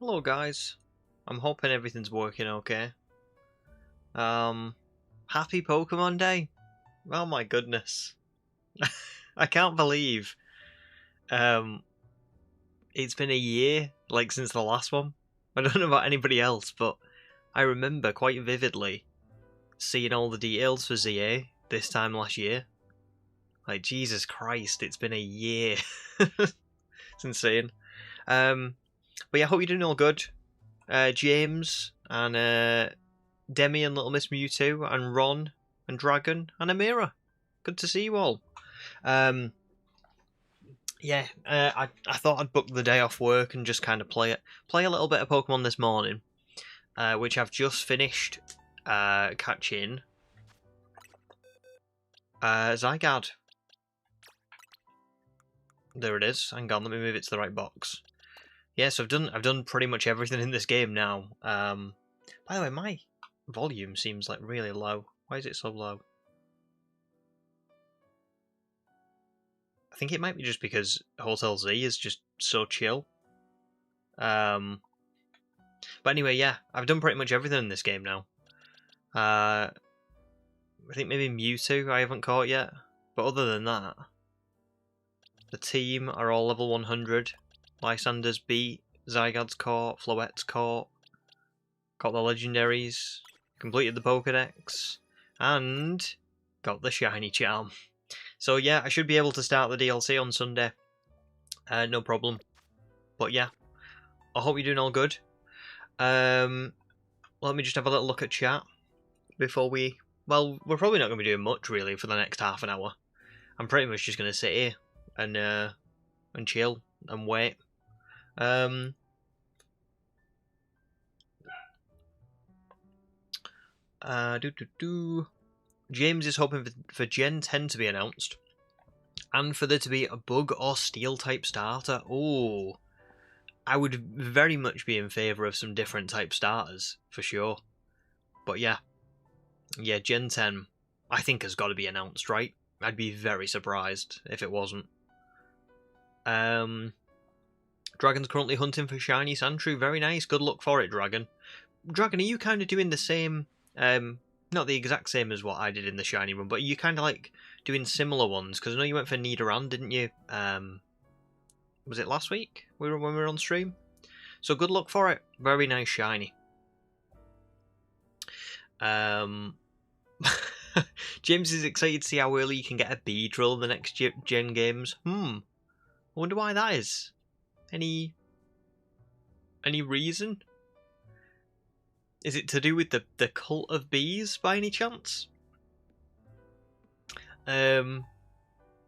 Hello guys, I'm hoping everything's working okay. Happy Pokemon Day! Oh my goodness. I can't believe, um, it's been a year, like, since the last one. I don't know about anybody else, but I remember quite vividly seeing all the details for ZA this time last year. Like, Jesus Christ, it's been a year. It's insane. But yeah, I hope you're doing all good. James and Demi and Little Miss Mewtwo and Ron and Dragon and Amira. Good to see you all. I thought I'd book the day off work and just kind of play a little bit of Pokemon this morning, which I've just finished catching Zygarde. There it is. Hang on, let me move it to the right box. Yes, I've done pretty much everything in this game now. By the way, my volume seems like really low. Why is it so low? I think it might be just because Hotel Z is just so chill. But anyway, yeah, I've done pretty much everything in this game now. I think maybe Mewtwo I haven't caught yet. But other than that, the team are all level 100. Lysander's beat, Zygarde's caught, Floette's caught. Got the legendaries, completed the Pokedex, and got the shiny charm. So yeah, I should be able to start the DLC on Sunday. No problem. But yeah, I hope you're doing all good. Let me just have a little look at chat before we... Well, we're probably not going to be doing much really for the next half an hour. I'm pretty much just going to sit here and chill and wait. James is hoping for Gen 10 to be announced, and for there to be a bug or steel type starter. Oh, I would very much be in favour of some different type starters, for sure. But yeah, Gen 10, I think has got to be announced, right? I'd be very surprised if it wasn't. Dragon's currently hunting for shiny Sandshrew. Very nice, good luck for it, Dragon. Dragon, are you kind of doing the same... not the exact same as what I did in the shiny run, but are you kind of like doing similar ones? Because I know you went for Nidoran, didn't you? Was it last week when we were on stream? So good luck for it. Very nice shiny. James is excited to see how early you can get a Beedrill in the next gen games. I wonder why that is. Any reason? Is it to do with the cult of bees by any chance? Little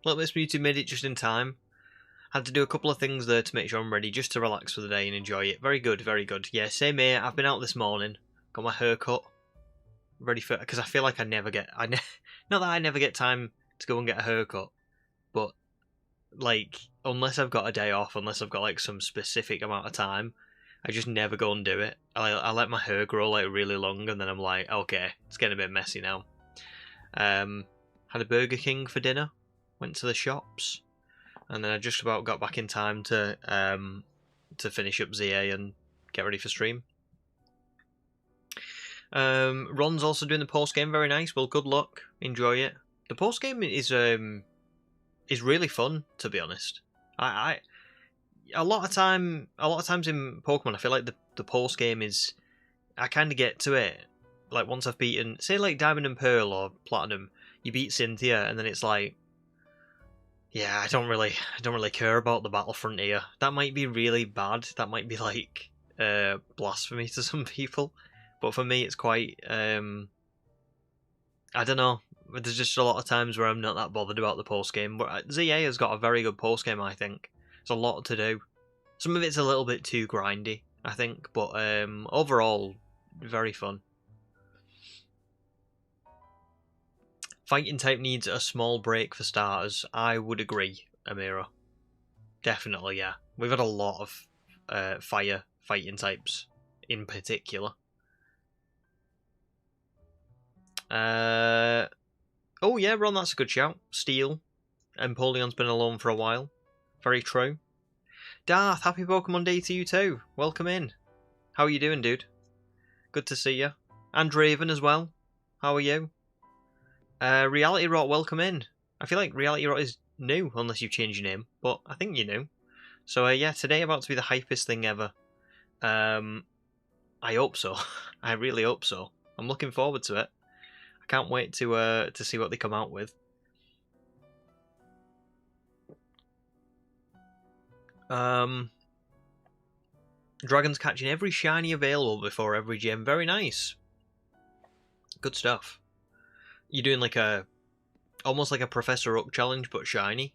Miss Mewtwo made it just in time. Had to do a couple of things there to make sure I'm ready, just to relax for the day and enjoy it. Very good, very good. Yeah, same here. I've been out this morning, got my hair cut, ready for... Because I feel like I never get... not that I never get time to go and get a haircut, but, like, unless I've got a day off, unless I've got, like, some specific amount of time, I just never go and do it. I let my hair grow, like, really long, and then I'm like, okay, it's getting a bit messy now. Had a Burger King for dinner, went to the shops, and then I just about got back in time to finish up ZA and get ready for stream. Ron's also doing the post game. Very nice. Well, good luck. Enjoy it. The post game is really fun, to be honest. A lot of times in Pokemon, I feel like the post game is... I kind of get to it like once I've beaten, say, like Diamond and Pearl or Platinum. You beat Cynthia, and then it's like, yeah, I don't really care about the Battlefront here. That might be really bad. That might be like blasphemy to some people, but for me, it's quite. I don't know. There's just a lot of times where I'm not that bothered about the post game. But ZA has got a very good post game, I think. There's a lot to do. Some of it's a little bit too grindy, I think, but overall, very fun. Fighting type needs a small break for starters. I would agree, Amira. Definitely, yeah. We've had a lot of fire fighting types in particular. Oh yeah, Ron, that's a good shout. Steel. Empoleon's been alone for a while. Very true. Darth, happy Pokemon Day to you too. Welcome in. How are you doing, dude? Good to see you. And Raven as well. How are you? Reality Rot, welcome in. I feel like Reality Rot is new, unless you've changed your name, but I think you're new. So yeah, today about to be the hypest thing ever. I hope so. I really hope so. I'm looking forward to it. I can't wait to see what they come out with. Dragons catching every shiny available before every gym. Very nice. Good stuff. You're doing like almost like a Professor Oak challenge, but shiny.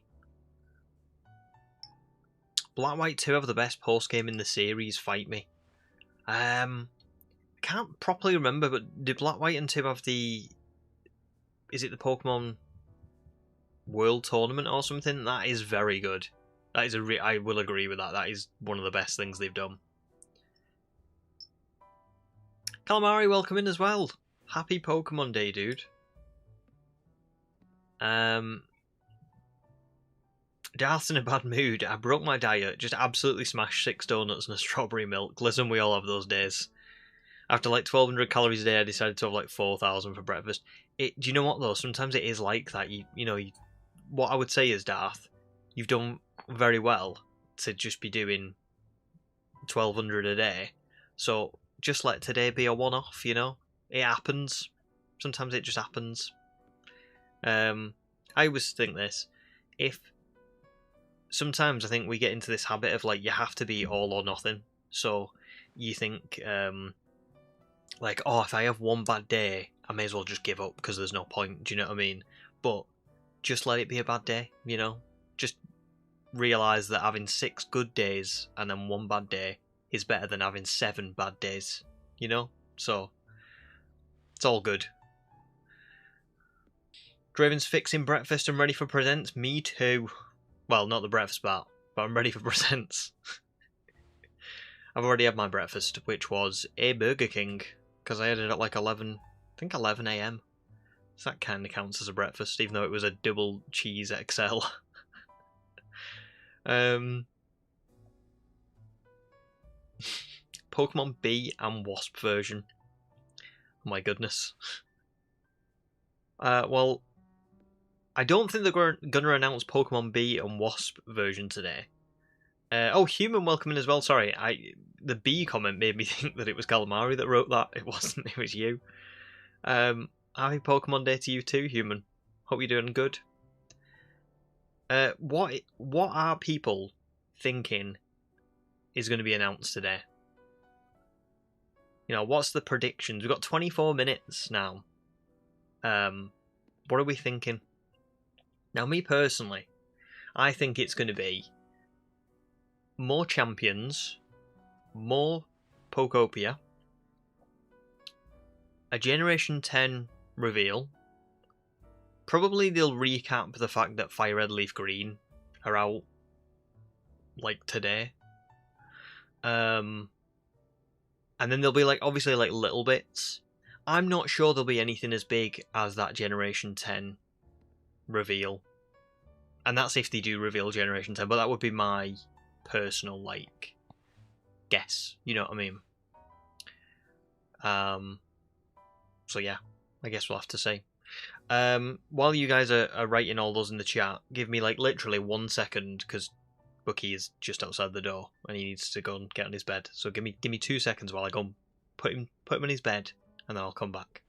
Black White 2 have the best post game in the series. Fight me. I can't properly remember, but did Black White and 2 have the? Is it the Pokemon World Tournament or something? That is very good. That is I will agree with that. That is one of the best things they've done. Calamari, welcome in as well. Happy Pokemon Day, dude. Darth's in a bad mood. I broke my diet, just absolutely smashed 6 donuts and a strawberry milk. Listen, we all have those days. After like 1,200 calories a day, I decided to have like 4,000 for breakfast. Do you know what though? Sometimes it is like that. What I would say is, Darth, you've done very well to just be doing 1,200 a day. So just let today be a one-off. It happens. Sometimes it just happens. I always think this. Sometimes I think we get into this habit of like you have to be all or nothing. So you think like, oh, if I have one bad day, I may as well just give up because there's no point. Do you know what I mean? But just let it be a bad day. Just realize that having 6 good days and then 1 bad day is better than having 7 bad days. So it's all good. Draven's fixing breakfast and ready for presents. Me too. Well, not the breakfast part, but I'm ready for presents. I've already had my breakfast, which was a Burger King, because I had it at like 11 a.m. So that kind of counts as a breakfast, even though it was a double cheese XL. Pokemon Bee and Wasp version. Oh my goodness. Well, I don't think they're going to announce Pokemon Bee and Wasp version today. Human welcome in as well. Sorry, the B comment made me think that it was Calamari that wrote that. It wasn't. It was you. Happy Pokemon Day to you too, Human. Hope you're doing good. What are people thinking is going to be announced today? What's the predictions? We've got 24 minutes now. What are we thinking? Now, me personally, I think it's going to be more champions, more Pokopia, a Generation 10 reveal. Probably they'll recap the fact that Fire Red, Leaf Green are out, like, today. And then there'll be, like, obviously, like, little bits. I'm not sure there'll be anything as big as that Generation 10 reveal. And that's if they do reveal Generation 10, but that would be my personal, like, guess. You know what I mean? So yeah, I guess we'll have to see. While you guys are writing all those in the chat, give me like literally 1 second because Bucky is just outside the door and he needs to go and get on his bed. So give me 2 seconds while I go and put him in his bed, and then I'll come back.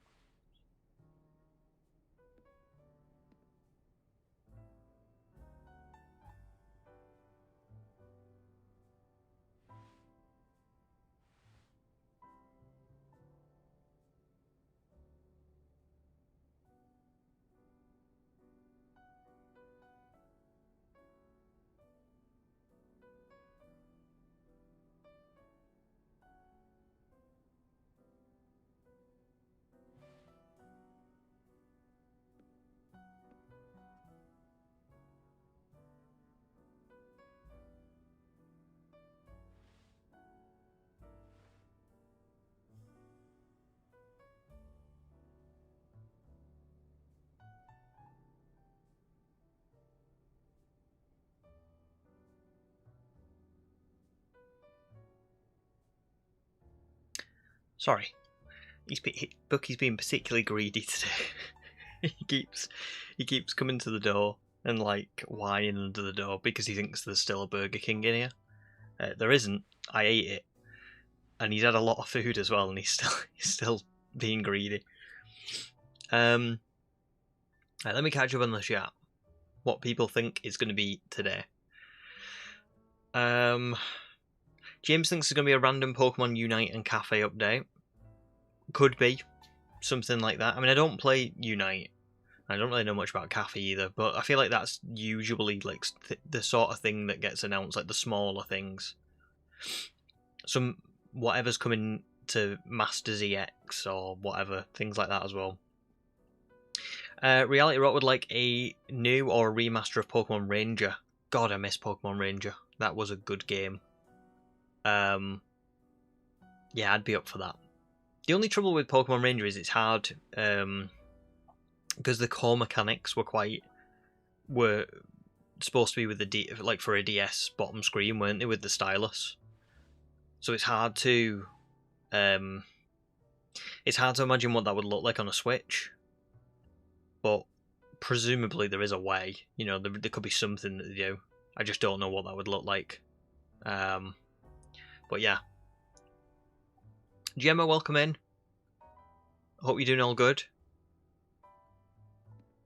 Sorry. Bucky's being particularly greedy today. he keeps coming to the door and like whining under the door because he thinks there's still a Burger King in here. There isn't. I ate it, and he's had a lot of food as well, and he's still being greedy. Right, let me catch up on the chat. What people think is going to be today. James thinks it's going to be a random Pokemon Unite and Cafe update. Could be something like that. I mean, I don't play Unite. I don't really know much about Cafe either, but I feel like that's usually like the sort of thing that gets announced, like the smaller things. Some whatever's coming to Masters EX or whatever, things like that as well. Reality Rock would like a new or a remaster of Pokemon Ranger. God, I miss Pokemon Ranger. That was a good game. Yeah, I'd be up for that. The only trouble with Pokemon Ranger is it's hard, because the core mechanics were supposed to be with the like for a DS bottom screen, weren't they, with the stylus? So it's hard to imagine what that would look like on a Switch. But presumably there is a way. You know, there could be something that they do. I just don't know what that would look like. But yeah. Gemma, welcome in. Hope you're doing all good.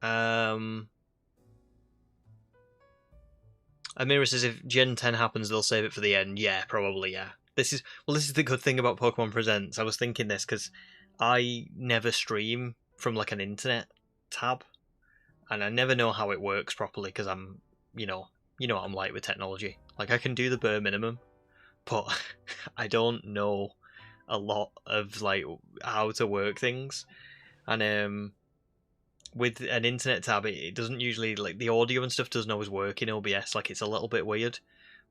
Amira says if Gen 10 happens, they'll save it for the end. Yeah, probably, yeah. This is the good thing about Pokemon Presents. I was thinking this because I never stream from like an internet tab, and I never know how it works properly because I'm, you know what I'm like with technology. Like, I can do the bare minimum, but I don't know a lot of like how to work things. And with an internet tab, it doesn't usually, like, the audio and stuff doesn't always work in OBS. Like, it's a little bit weird.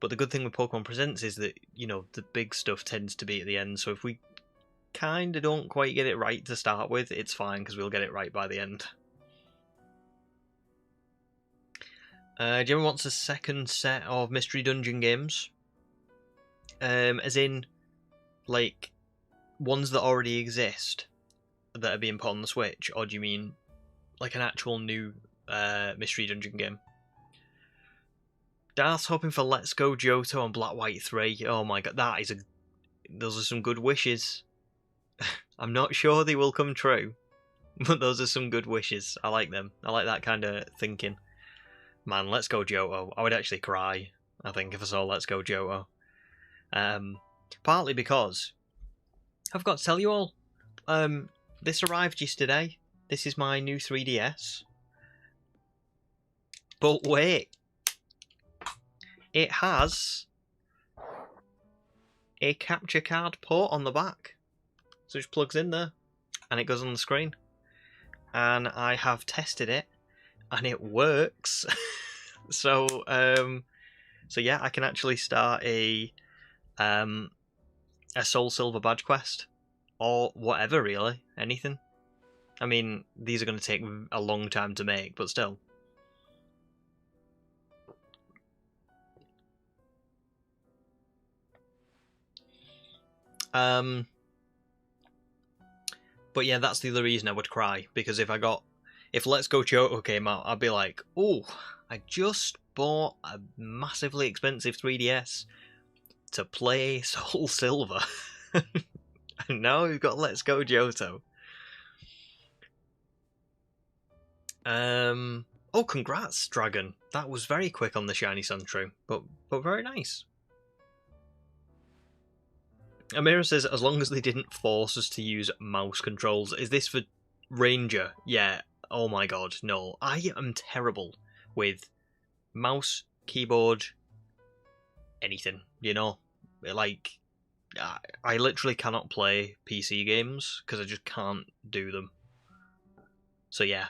But the good thing with Pokemon Presents is that, you know, the big stuff tends to be at the end. So if we kind of don't quite get it right to start with, it's fine because we'll get it right by the end. Jimmy wants a second set of Mystery Dungeon games. As in, like, ones that already exist that are being put on the Switch? Or do you mean like an actual new Mystery Dungeon game? Darth's hoping for Let's Go Johto on Black White 3. Oh my god, those are some good wishes. I'm not sure they will come true, but those are some good wishes. I like them. I like that kind of thinking. Man, Let's Go Johto. I would actually cry, I think, if I saw Let's Go Johto. Partly because I've got to tell you all, this arrived yesterday. This is my new 3DS. But wait, it has a capture card port on the back. So it just plugs in there and it goes on the screen. And I have tested it and it works. So yeah, I can actually start a Soul Silver badge quest or whatever, really, anything. I mean, these are going to take a long time to make, but still. But yeah, that's the other reason I would cry, because if Let's Go Johto came out, I'd be like, oh, I just bought a massively expensive 3DS to play Soul Silver. And now we've got Let's Go Johto. Oh, congrats, Dragon. That was very quick on the Shiny Sandshrew, but very nice. Amira says, as long as they didn't force us to use mouse controls. Is this for Ranger? Yeah. Oh my god, no. I am terrible with mouse, keyboard, anything, you know? Like, I literally cannot play PC games because I just can't do them. So yeah.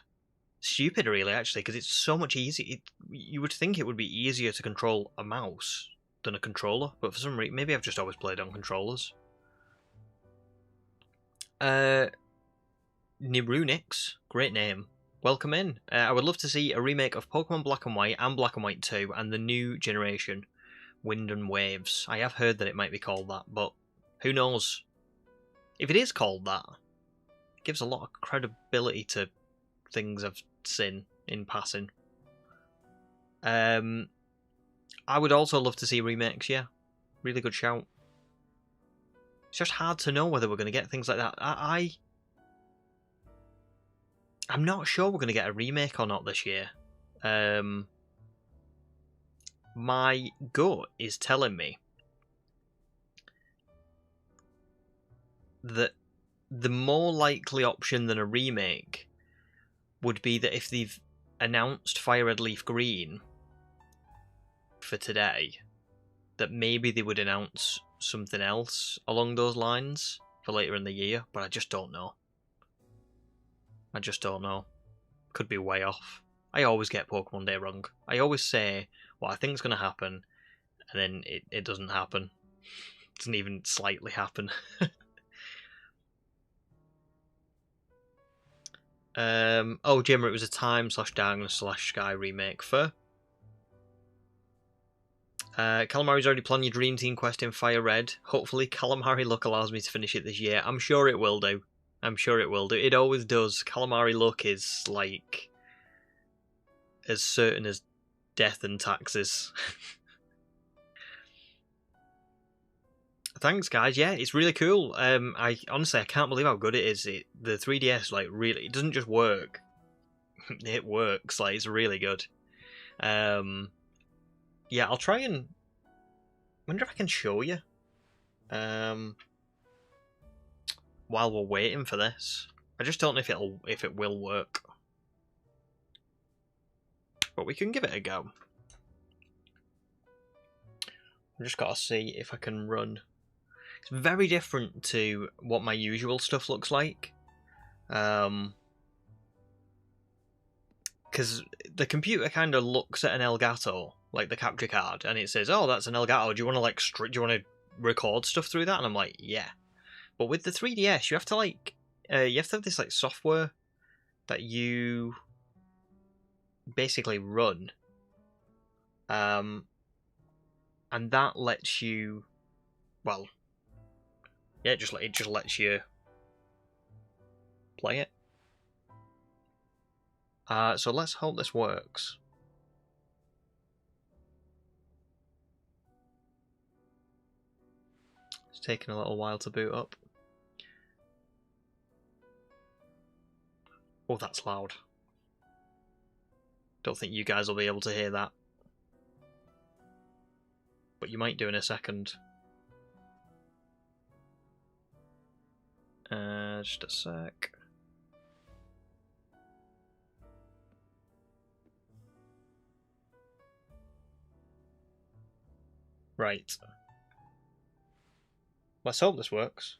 Stupid, really, actually, because it's so much easier. You would think it would be easier to control a mouse than a controller, but for some reason, maybe I've just always played on controllers. Nirunix, great name. Welcome in. I would love to see a remake of Pokemon Black and White and Black and White 2 and the new generation, Wind and Waves. I have heard that it might be called that, but who knows? if it is called that, it gives a lot of credibility to things I've seen in passing. I would also love to see remakes, yeah. Really good shout. It's just hard to know whether we're going to get things like that. I'm not sure we're going to get a remake or not this year. My gut is telling me that the more likely option than a remake would be that if they've announced Fire Red Leaf Green for today, that maybe they would announce something else along those lines for later in the year, but I just don't know. I just don't know. Could be way off. I always get Pokemon Day wrong. I always say what I think is going to happen, and then it doesn't happen. It doesn't even slightly happen. Oh, Jimmer, it was a Time/Darkness/Sky remake for... Calamari's already planned your Dream Team quest in Fire Red. Hopefully Calamari luck allows me to finish it this year. I'm sure it will do. I'm sure it will do. It always does. Calamari luck is, like, as certain as death and taxes. Thanks, guys. Yeah, it's really cool. I honestly, I can't believe how good it is. The 3DS, like, really, it doesn't just work. It works. Like, it's really good. Yeah, I'll try and... wonder if I can show you. While we're waiting for this. I just don't know if it will work. But we can give it a go. I've just got to see if I can run. It's very different to what my usual stuff looks like. Because the computer kind of looks at an Elgato, like the capture card, and it says, "Oh, that's an Elgato. Do you want to like do you want to record stuff through that?" And I'm like, "Yeah." But with the 3DS, you have to like you have to have this like software that you basically run, and that lets you, well, yeah, it just lets you play it. So let's hope this works. It's taking a little while to boot up. Oh, that's loud. Don't think you guys will be able to hear that. But you might do in a second. Just a sec. Right. Let's hope this works.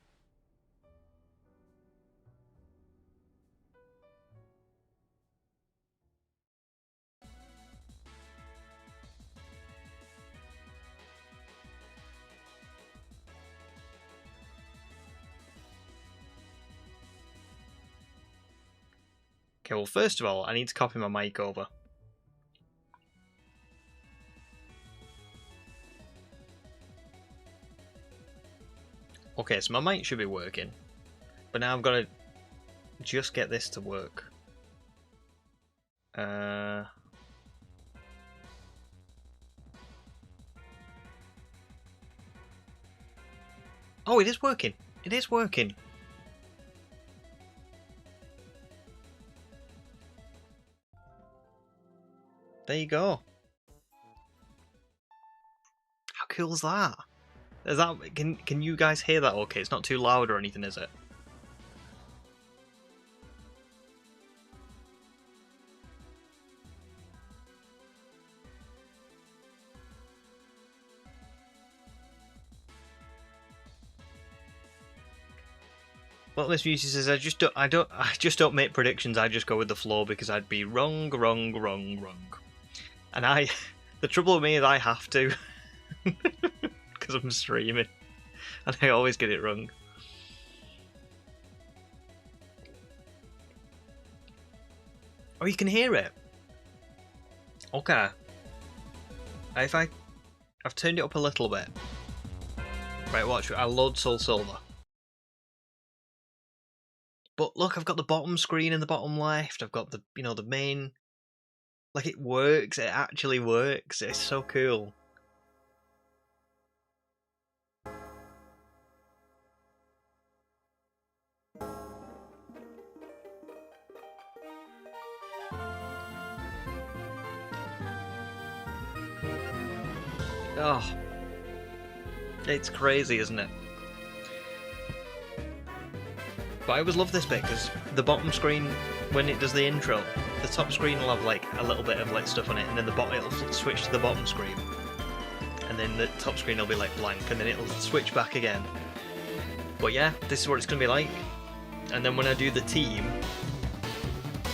Okay, well, first of all, I need to copy my mic over. Okay, so my mic should be working. But now I've got to just get this to work. Oh, it is working. It is working. There you go. How cool is that? Is that can you guys hear that okay? It's not too loud or anything, is it? Well, Miss Music says I just don't make predictions. I just go with the flow because I'd be wrong. And the trouble with me is I have to because I'm streaming, and I always get it wrong. Oh, you can hear it. Okay. I've turned it up a little bit. Right, watch. I'll load Soul Silver. But look, I've got the bottom screen in the bottom left. I've got the, you know, the main. Like, it works. It actually works. It's so cool. Oh, it's crazy, isn't it? But I always love this bit because the bottom screen, when it does the intro, the top screen will have like a little bit of like stuff on it, and then the bottom it'll switch to the bottom screen, and then the top screen will be like blank, and then it'll switch back again. But yeah, this is what it's gonna be like. And then when I do the team,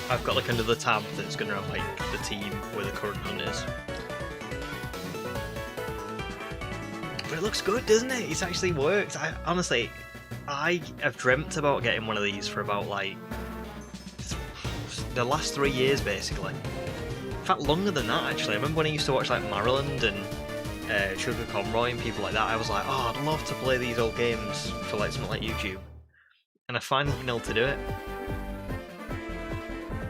I've got like another tab that's gonna have like the team where the current hunt is. But it looks good, doesn't it? It actually works. Honestly, I have dreamt about getting one of these for about like the last 3 years, basically. In fact, longer than that, actually. I remember when I used to watch like Maryland and Sugar Conroy and people like that. I was like, oh, I'd love to play these old games for like something like YouTube. And I finally been able to do it.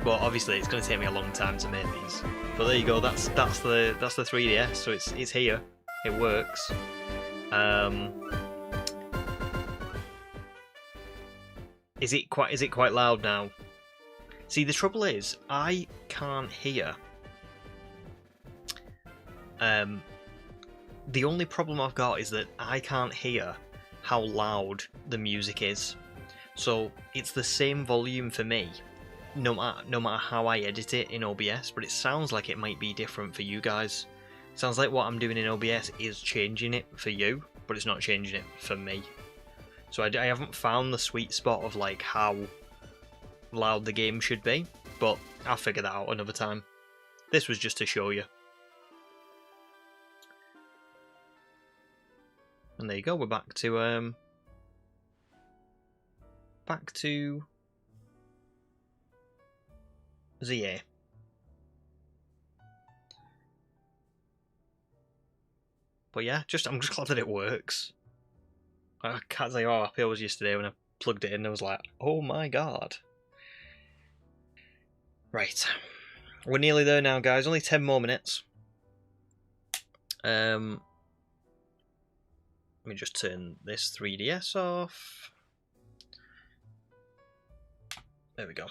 But obviously, it's going to take me a long time to make these. But there you go. That's the 3DS. So it's here. It works. Is it quite loud now? See, the trouble is, I can't hear. The only problem I've got is that I can't hear how loud the music is. So it's the same volume for me, no matter how I edit it in OBS, but it sounds like it might be different for you guys. It sounds like what I'm doing in OBS is changing it for you, but it's not changing it for me. So I haven't found the sweet spot of like how loud the game should be, but I'll figure that out another time. This was just to show you. And there you go, we're back to ZA. But yeah, I'm just glad that it works. I can't say how happy I was yesterday when I plugged it in. I was like, oh my god. Right, we're nearly there now, guys. Only 10 more minutes. Let me just turn this 3DS off. There we go.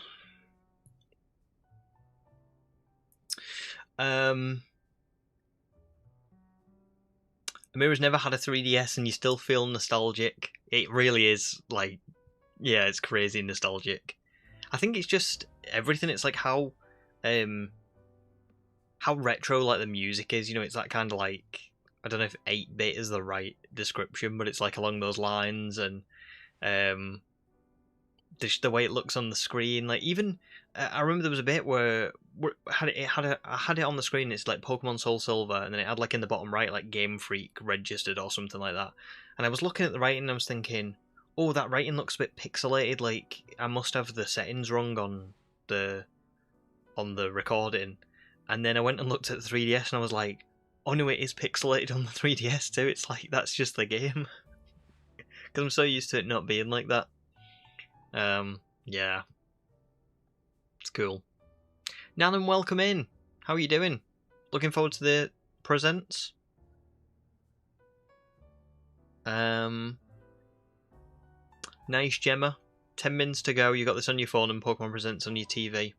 Amira's never had a 3DS and you still feel nostalgic. It really is, like, yeah, it's crazy nostalgic. I think it's just everything. It's like how retro like the music is. You know, it's that kind of like, I don't know if 8-bit is the right description, but it's like along those lines, and the way it looks on the screen. Like, even I remember there was a bit where I had it on the screen. It's like Pokemon Soul Silver, and then it had like in the bottom right like Game Freak registered or something like that. And I was looking at the writing and I was thinking, oh, that writing looks a bit pixelated. Like, I must have the settings wrong on the recording. And then I went and looked at the 3DS and I was like, oh no, it is pixelated on the 3DS too. It's like, that's just the game. Because I'm so used to it not being like that. Yeah. It's cool. Now then, welcome in. How are you doing? Looking forward to the presents? Nice, Gemma. 10 minutes to go. You got this on your phone and Pokemon Presents on your TV.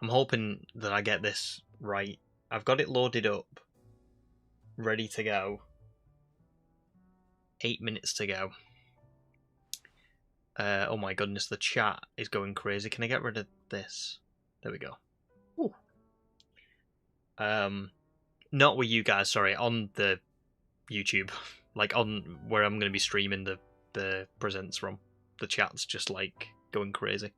I'm hoping that I get this right. I've got it loaded up. Ready to go. 8 minutes to go. Oh my goodness, the chat is going crazy. Can I get rid of this? There we go. Ooh. Not with you guys, sorry, on the YouTube. Like, on where I'm going to be streaming the presents from. The chat's just, like, going crazy.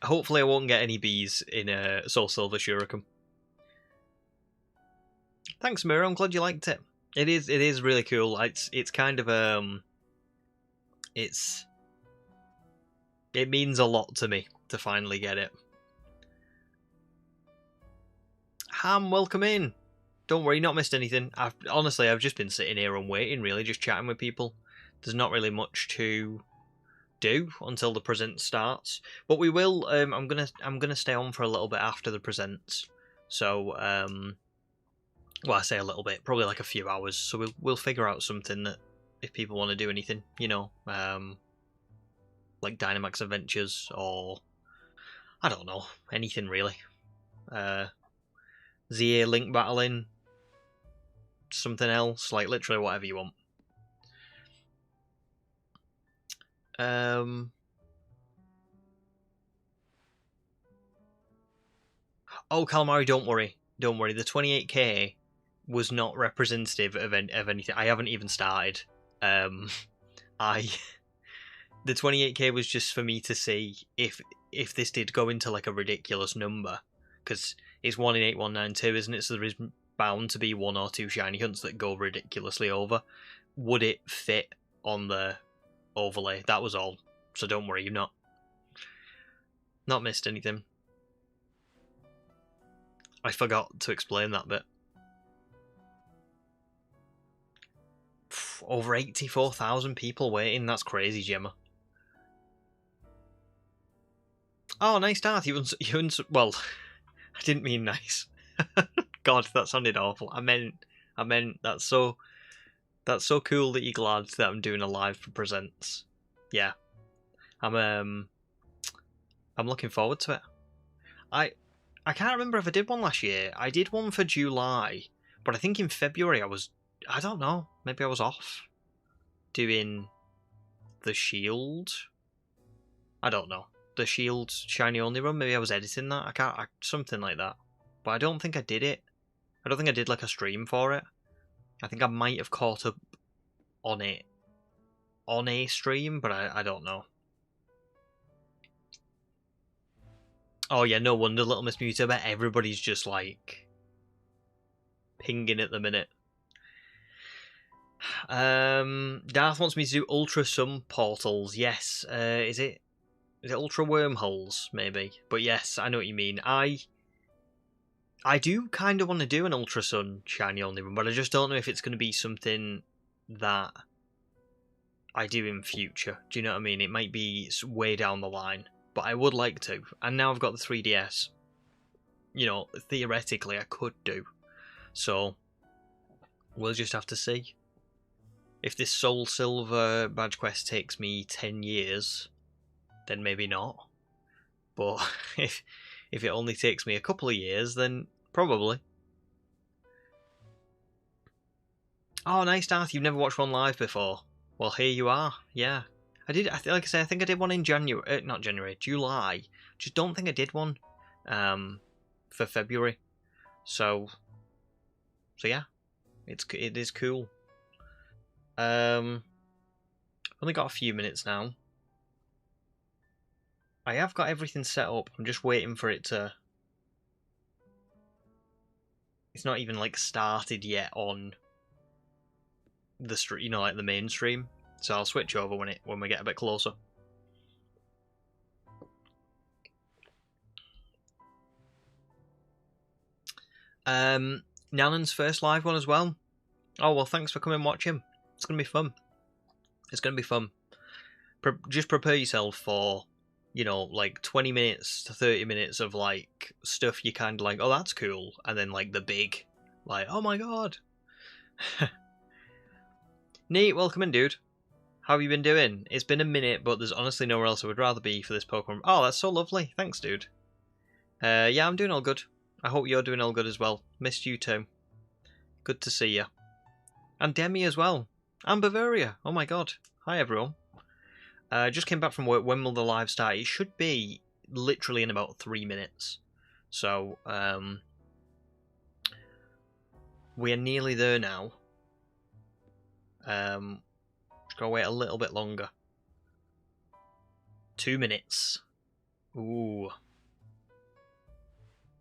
Hopefully I won't get any bees in Soul Silver Shuriken. Thanks, Mira. I'm glad you liked it. It is really cool. It's kind of it means a lot to me to finally get it. Ham, welcome in. Don't worry, not missed anything. Honestly, I've just been sitting here and waiting, really, just chatting with people. There's not really much to do until the present starts, but we will. I'm gonna stay on for a little bit after the presents. So, well, I say a little bit, probably like a few hours. So we'll figure out something that if people want to do anything, you know, like Dynamax Adventures or I don't know, anything really. ZA Link battling, something else, like literally whatever you want. Oh, Calamari, don't worry. The 28k was not representative of anything. I haven't even started. The 28k was just for me to see if this did go into like a ridiculous number, because it's 1 in 8192, isn't it? So there is bound to be 1 or 2 shiny hunts that go ridiculously over. Would it fit on the overlay? That was all. So don't worry, you've not missed anything. I forgot to explain that bit. Over 84,000 people waiting. That's crazy, Gemma. Oh, nice start. Well, I didn't mean nice. God, that sounded awful. I meant that's so cool that you're glad that I'm doing a live for presents. Yeah, I'm looking forward to it. I can't remember if I did one last year. I did one for July, but I think in February I don't know, maybe I was off doing the Shield. I don't know. The Shield Shiny Only run, maybe I was editing that. Something like that. But I don't think I did it. I don't think I did like a stream for it. I think I might have caught up on it on a stream, but I don't know. Oh yeah, no wonder, Little Miss Mewtwo. I bet everybody's just like pinging at the minute. Darth wants me to do Ultra Sun portals. Yes. Is it Ultra Wormholes? Maybe. But yes, I know what you mean. I do kind of want to do an Ultra Sun shiny only run, but I just don't know if it's going to be something that I do in future. Do you know what I mean? It might be way down the line, but I would like to. And now I've got the 3DS. You know, theoretically I could do. So we'll just have to see. If this Soul Silver badge quest takes me 10 years, then maybe not. But if it only takes me a couple of years, then probably. Oh, nice, Darth. You've never watched one live before. Well, here you are. Yeah. I did, like I say, I think I did one in July. Just don't think I did one for February. So yeah. It is cool. Only got a few minutes now. I have got everything set up. I'm just waiting for it to... It's not even like started yet on the stream, you know, like the main stream. So I'll switch over when we get a bit closer. Nannon's first live one as well. Oh well, thanks for coming and watching. It's gonna be fun. It's gonna be fun. Just prepare yourself for, you know, like 20 minutes to 30 minutes of like stuff you kind of like, oh that's cool, and then like the big, like, oh my god. Neat, welcome in, dude. How have you been doing? It's been a minute, but there's honestly nowhere else I would rather be for this Pokemon. Oh, that's so lovely. Thanks, dude. Yeah, I'm doing all good. I hope you're doing all good as well. Missed you too. Good to see you. And Demi as well. And Bavaria. Oh my god. Hi, everyone. Just came back from work. When will the live start? It should be literally in about 3 minutes. So, we are nearly there now. Just gotta wait a little bit longer. 2 minutes. Ooh.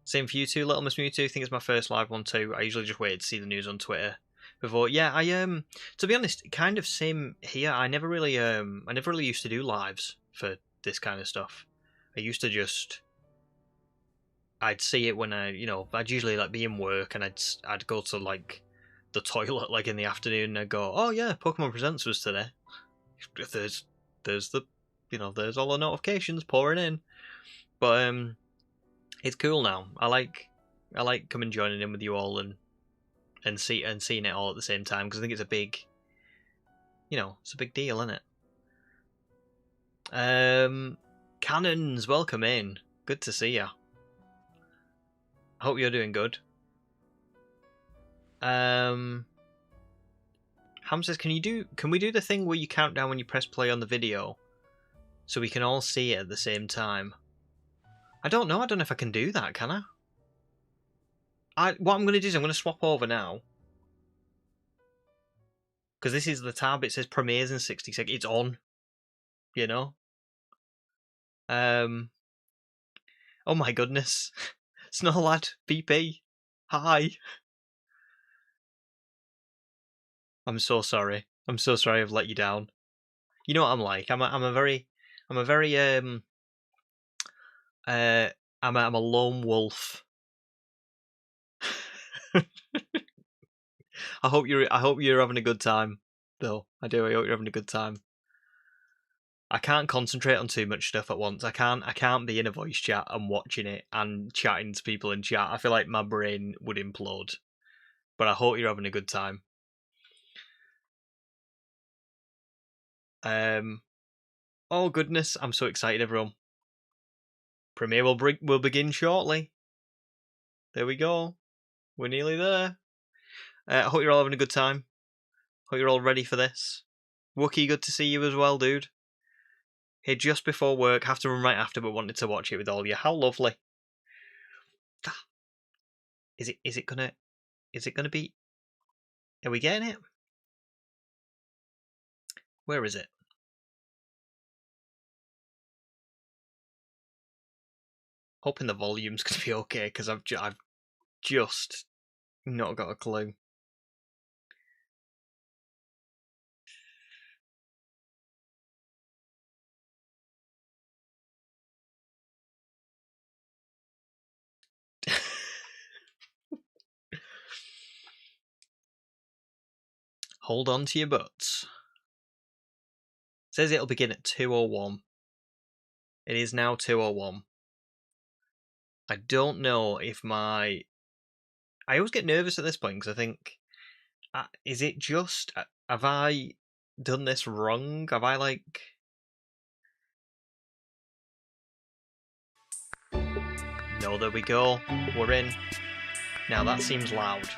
Same for you too, Little Miss Mewtwo. I think it's my first live one too. I usually just waited to see the news on Twitter before. Yeah, I to be honest, kind of same here. I never really used to do lives for this kind of stuff. I used to just I'd see it when I'd usually like be in work and I'd go to like the toilet like in the afternoon and I'd go, oh yeah, Pokemon Presents was today. There's the there's all the notifications pouring in, but it's cool now. I like coming joining in with you all and seeing it all at the same time because I think it's a big, it's a big deal, isn't it? Cannons, welcome in. Good to see ya. I hope you're doing good. Ham says, can we do the thing where you count down when you press play on the video, so we can all see it at the same time? I don't know. I don't know if I can do that. Can I? What I'm going to do is I'm going to swap over now. Because this is the tab. It says premieres in 60 seconds. It's on. Oh my goodness. Snorlad, PP. Hi. I'm so sorry. I'm so sorry I've let you down. You know what I'm like. I'm a lone wolf. I hope you're having a good time, though. I do. I hope you're having a good time. I can't concentrate on too much stuff at once. I can't be in a voice chat and watching it and chatting to people in chat. I feel like my brain would implode. But I hope you're having a good time. Oh goodness, I'm so excited, everyone. Premiere will begin shortly. There we go. We're nearly there. I hope you're all having a good time. Hope you're all ready for this. Wookie, good to see you as well, dude. Here just before work, have to run right after, but wanted to watch it with all of you. How lovely. Is it gonna be? Are we getting it? Where is it? Hoping the volume's gonna be okay because I've just not got a clue. Hold on to your butts. It says it'll begin at 2:01. It is now 2:01. I don't know if I always get nervous at this point because I think, is it just, have I done this wrong? Have I like... No, there we go. We're in. Now that seems loud.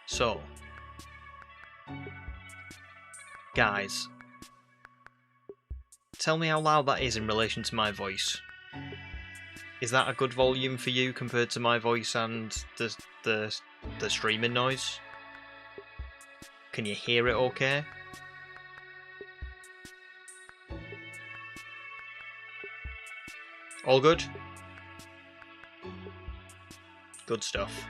So, guys, tell me how loud that is in relation to my voice. Is that a good volume for you compared to my voice and the streaming noise? Can you hear it okay? All good? Good stuff.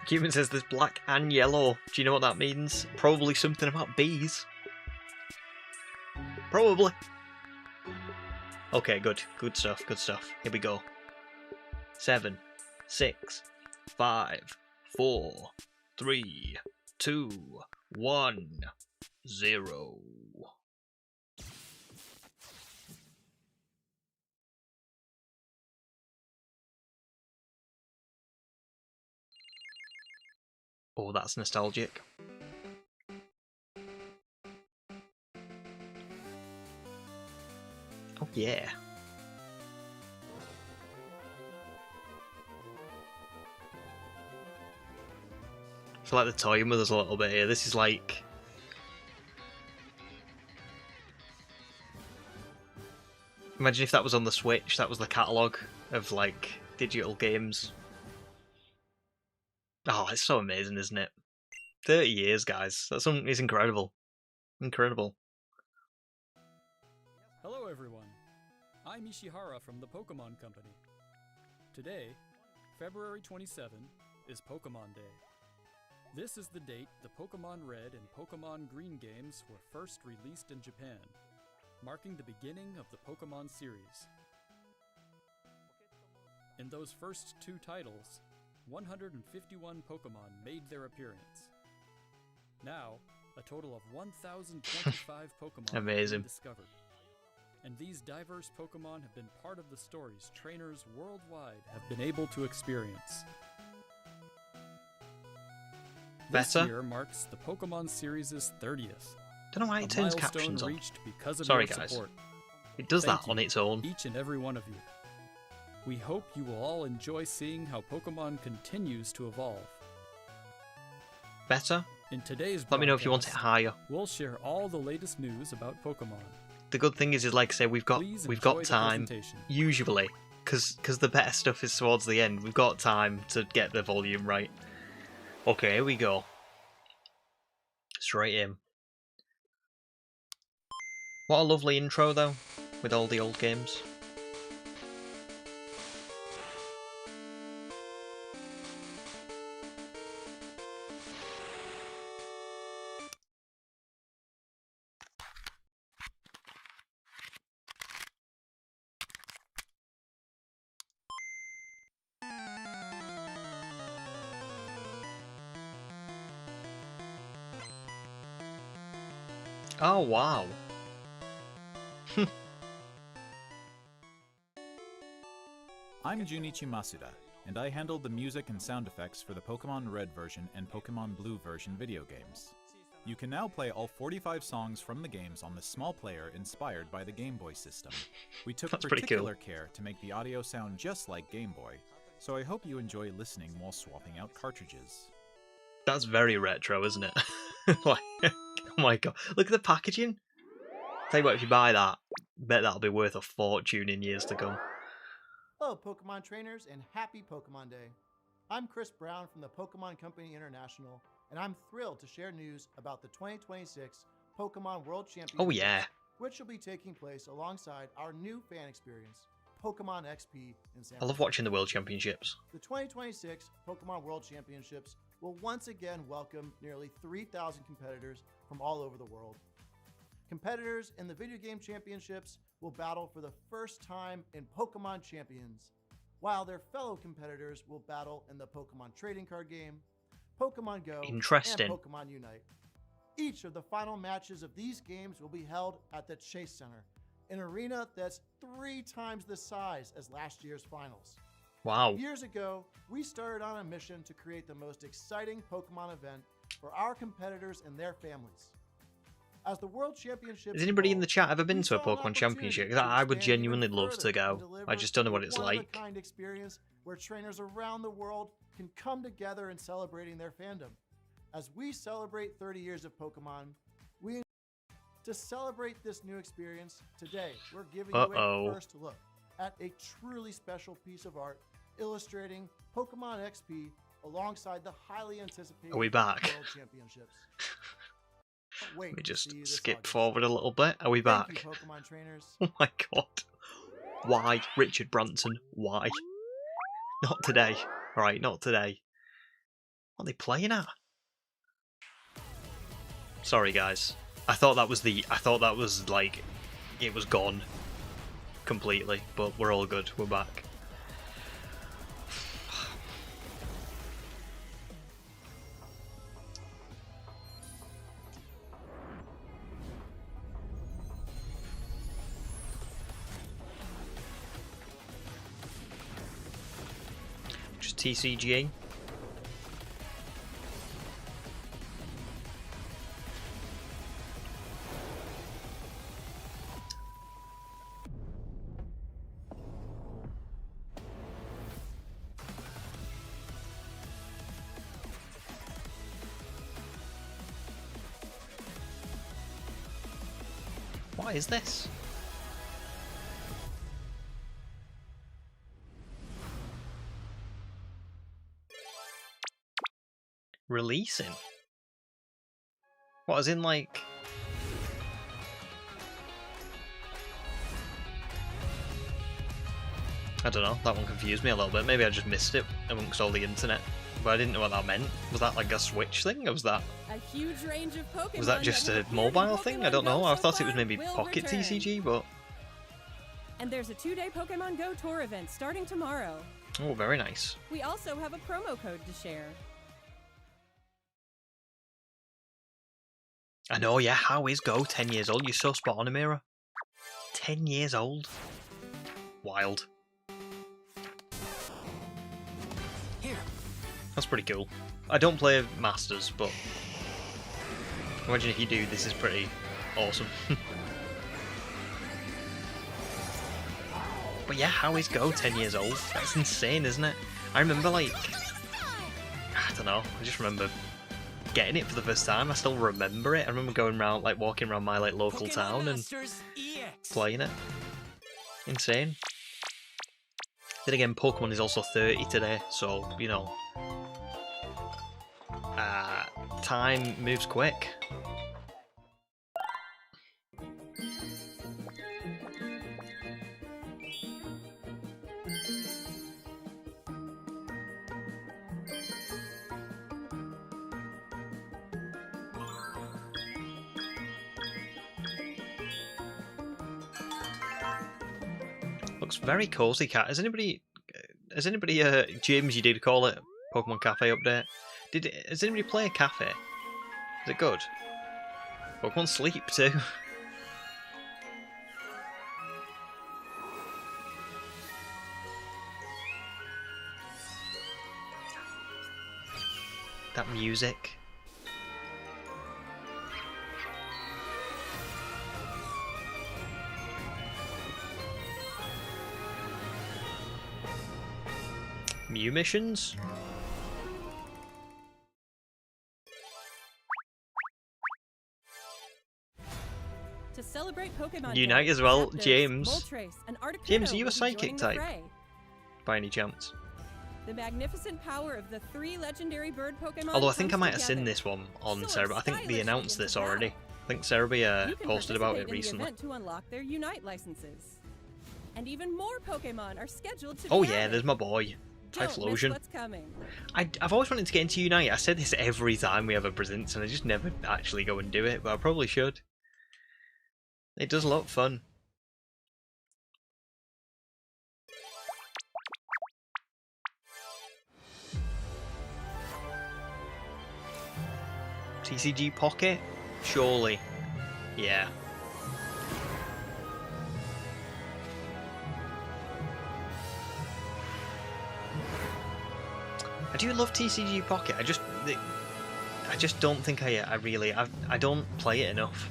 Cuban says there's black and yellow. Do you know what that means? Probably something about bees. Probably. Okay, good. Good stuff, good stuff. Here we go. 7, 6, 5, 4, 3, 2, 1, 0. Oh, that's nostalgic. Oh, yeah. I feel like they're toying with us a little bit here. This is like... Imagine if that was on the Switch, that was the catalogue of, like, digital games. Oh, it's so amazing, isn't it? 30 years, guys. It's incredible. Incredible. Hello, everyone. I'm Ishihara from the Pokemon Company. Today, February 27, is Pokemon Day. This is the date the Pokemon Red and Pokemon Green games were first released in Japan. marking the beginning of the Pokemon series. In those first 2 titles, 151 Pokemon made their appearance. Now, a total of 1,025 Pokemon have Amazing. been discovered. And these diverse Pokemon have been part of the stories trainers worldwide have been able to experience. This Better? year marks the Pokemon series' 30th. Don't know why A it turns milestone captions on. reached because of Sorry, your guys. support. It does Thank that on you, its own. each and every one of you. We hope you will all enjoy seeing how Pokemon continues to evolve. Better? In today's Let me know if you want it broadcast, higher. we'll share all the latest news about Pokemon. The good thing is like I say, we've got Please got enjoy the time. presentation. Usually, because the better stuff is towards the end. We've got time to get the volume right. Okay, here we go. Straight in. What a lovely intro though, with all the old games. Oh wow. I'm Junichi Masuda, and I handled the music and sound effects for the Pokemon Red version and Pokemon Blue version video games. You can now play all 45 songs from the games on this small player inspired by the Game Boy system. We took That's pretty particular care to make the audio sound just like Game Boy, so I hope you enjoy listening while swapping out cartridges. That's very retro, isn't it? Like, oh my god. Look at the packaging. Tell you what, if you buy that, bet that'll be worth a fortune in years to come. Hello, Pokemon trainers, and happy Pokemon Day. I'm Chris Brown from the Pokemon Company International, and I'm thrilled to share news about the 2026 Pokemon World Championships, Oh yeah. which will be taking place alongside our new fan experience, Pokemon XP in San I love Francisco. watching the World Championships. The 2026 Pokemon World Championships will once again welcome nearly 3,000 competitors from all over the world. Competitors in the video game championships will battle for the first time in Pokemon Champions, while their fellow competitors will battle in the Pokemon trading card game, Pokemon Go, Interesting. and Pokemon Unite. Each of the final matches of these games will be held at the Chase Center, an arena that's 3 times the size as last year's finals. Wow. Years ago, we started on a mission to create the most exciting Pokemon event for our competitors and their families. As the World Championships Has anybody in the evolved, chat ever been we to a saw an Pokemon Championship? opportunity 'Cause to I would expand even genuinely love further to and go. I deliver just don't know what a it's like. one-of-a-kind experience where trainers around the world can come together in celebrating their fandom. As we celebrate 30 years of Pokemon, to celebrate this new experience, today we're giving you a first look at a truly special piece of art illustrating Pokemon XP alongside the highly anticipated Are we back? World Championships. Wait Let me to just see this skip August. forward a little bit. Are we Thank back? you, Pokemon trainers. Oh my god. Why, Richard Branson? Why? Not today. Alright, not today. What are they playing at? Sorry guys. I thought that was like it was gone completely, but we're all good. We're back. Just TCG. What is this? Releasing? What, as in like... I don't know, that one confused me a little bit. Maybe I just missed it amongst all the internet but I didn't know what that meant. Was that like a Switch thing, or was that A huge range of Pokemon was that just that a have appeared in mobile thing? I Pokemon don't know. Go I so thought it was far maybe will Pocket return. TCG, but And there's a 2-day Pokemon Go tour event starting tomorrow. oh, very nice. We also have a promo code to share. I know, yeah. How is Go 10 years old? You're so spot on, Amira. 10 years old. Wild. Here. That's pretty cool. I don't play Masters, but imagine if you do, this is pretty awesome. But yeah, how is Go 10 years old? That's insane, isn't it? I remember, like, I don't know, I just remember getting it for the first time. I still remember it. I remember going around, like, walking around my, like, local Pokemon town and Masters EX. playing it. Insane. Then again, Pokemon is also 30 today, so, you know, time moves quick. Looks very cozy, cat. Has anybody James, you did call it Pokemon Cafe update? Has anybody play a cafe? Is it good? Pokemon Sleep too. That music. Mew missions? To celebrate Pokemon Unite Day, as well, Zapdos, James. Moltres, and Articuno James, are you a will be psychic joining the type? fray. By any chance? The magnificent power of the 3 legendary bird Pokemon. Although I think I comes might have seen together. this one on So Cerebi. I think they stylish announced and this proud. already. I think Cerebi You can posted about it participate in the recently. event to unlock their Unite licenses. And even more Pokemon are scheduled to Oh be yeah, added. there's my boy. Don't miss Typhlosion. what's coming. I've always wanted to get into Unite. I said this every time we have a presence, and I just never actually go and do it, but I probably should. It does look fun. TCG Pocket? Surely. Yeah. I do love TCG Pocket. I just don't think I don't play it enough.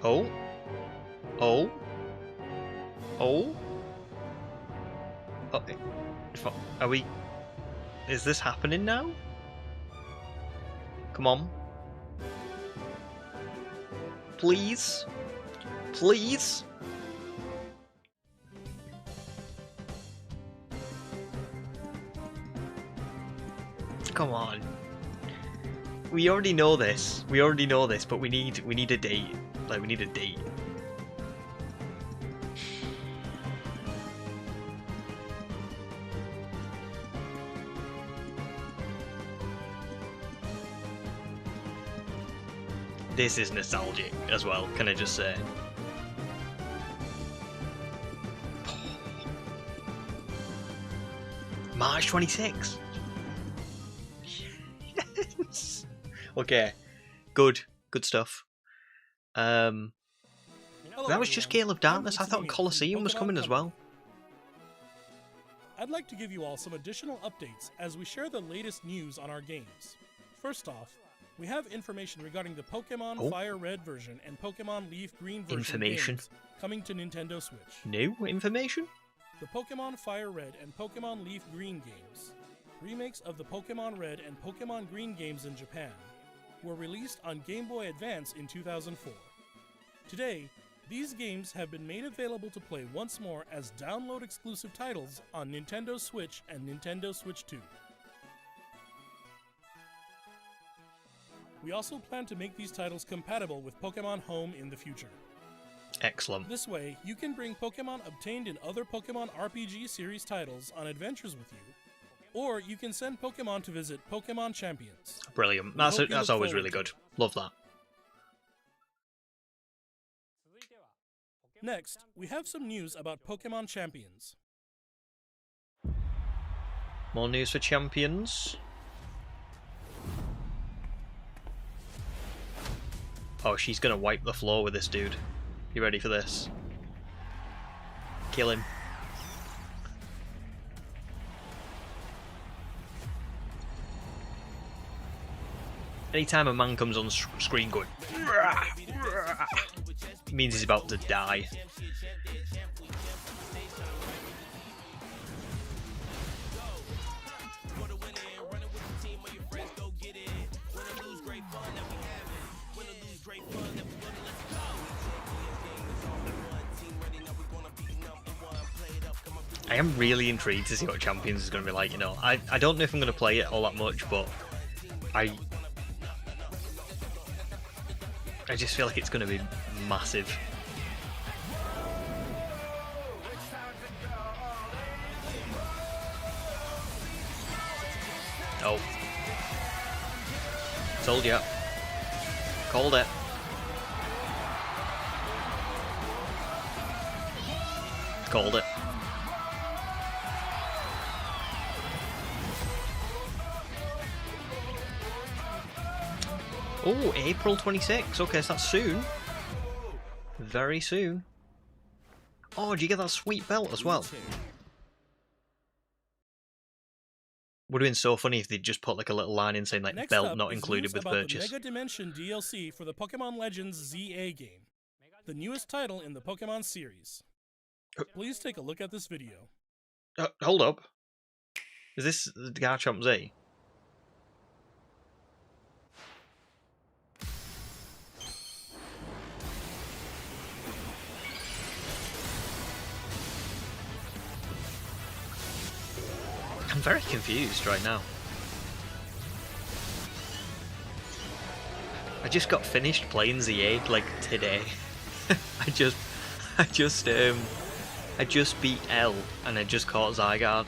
Oh. Oh. Oh. Oh. Are we... Is this happening now? Come on. Please? Please? Come on. We already know this. We already know this, but we need a date. Like, we need a date. This is nostalgic as well, can I just say? March 26th. Yes. Okay. Good stuff. Hello, That was just everyone. Gale of Darkness. I I'm thought Pixie Colosseum from was Pokemon coming as Company. well. I'd like to give you all some additional updates as we share the latest news on our games. First off, we have information regarding the Pokemon Oh. Fire Red version and Pokemon Leaf Green version Information. games coming to Nintendo Switch. New information? The Pokemon Fire Red and Pokemon Leaf Green games, remakes of the Pokemon Red and Pokemon Green games in Japan, were released on Game Boy Advance in 2004. Today, these games have been made available to play once more as download exclusive titles on Nintendo Switch and Nintendo Switch 2. We also plan to make these titles compatible with Pokemon Home in the future. Excellent. This way, you can bring Pokemon obtained in other Pokemon RPG series titles on adventures with you, or you can send Pokemon to visit Pokemon Champions. Brilliant. We hope you That's look always forward really to good. it. Love that. Next, we have some news about Pokemon Champions. More news for champions. Oh, she's gonna wipe the floor with this dude. You ready for this? Kill him. Anytime a man comes on screen going, it means he's about to die. I am really intrigued to see what Champions is going to be like, you know. I don't know if I'm going to play it all that much, but I just feel like it's going to be massive. Oh. Told ya. Called it. Called it. Oh, April 26th. Okay, so that's soon. Very soon. Oh, do you get that sweet belt as well? Would have been so funny if they'd just put like a little line in saying like Next belt up not is included news with about purchase. the Mega Dimension DLC for the Pokemon Legends ZA game, the newest title in the Pokemon series. Please take a look at this video. Hold up. Is this the Garchomp Z? I'm very confused right now. I just got finished playing Z8 like today. I just beat L and I just caught Zygarde.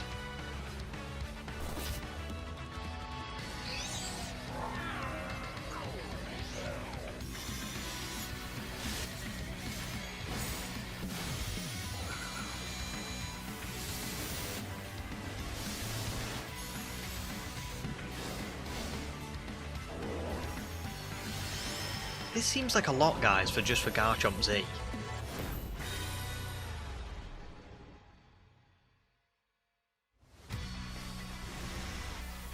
This seems like a lot, guys, for Garchomp Z.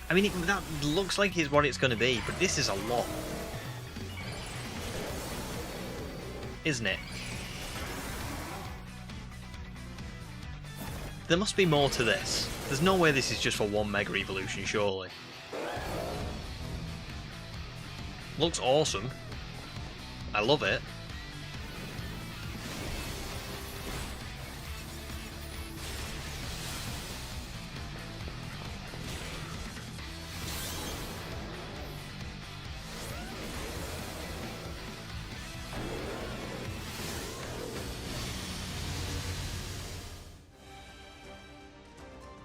I mean, that looks like it's what it's going to be, but this is a lot. Isn't it? There must be more to this. There's no way this is just for one Mega Evolution, surely. Looks awesome. I love it.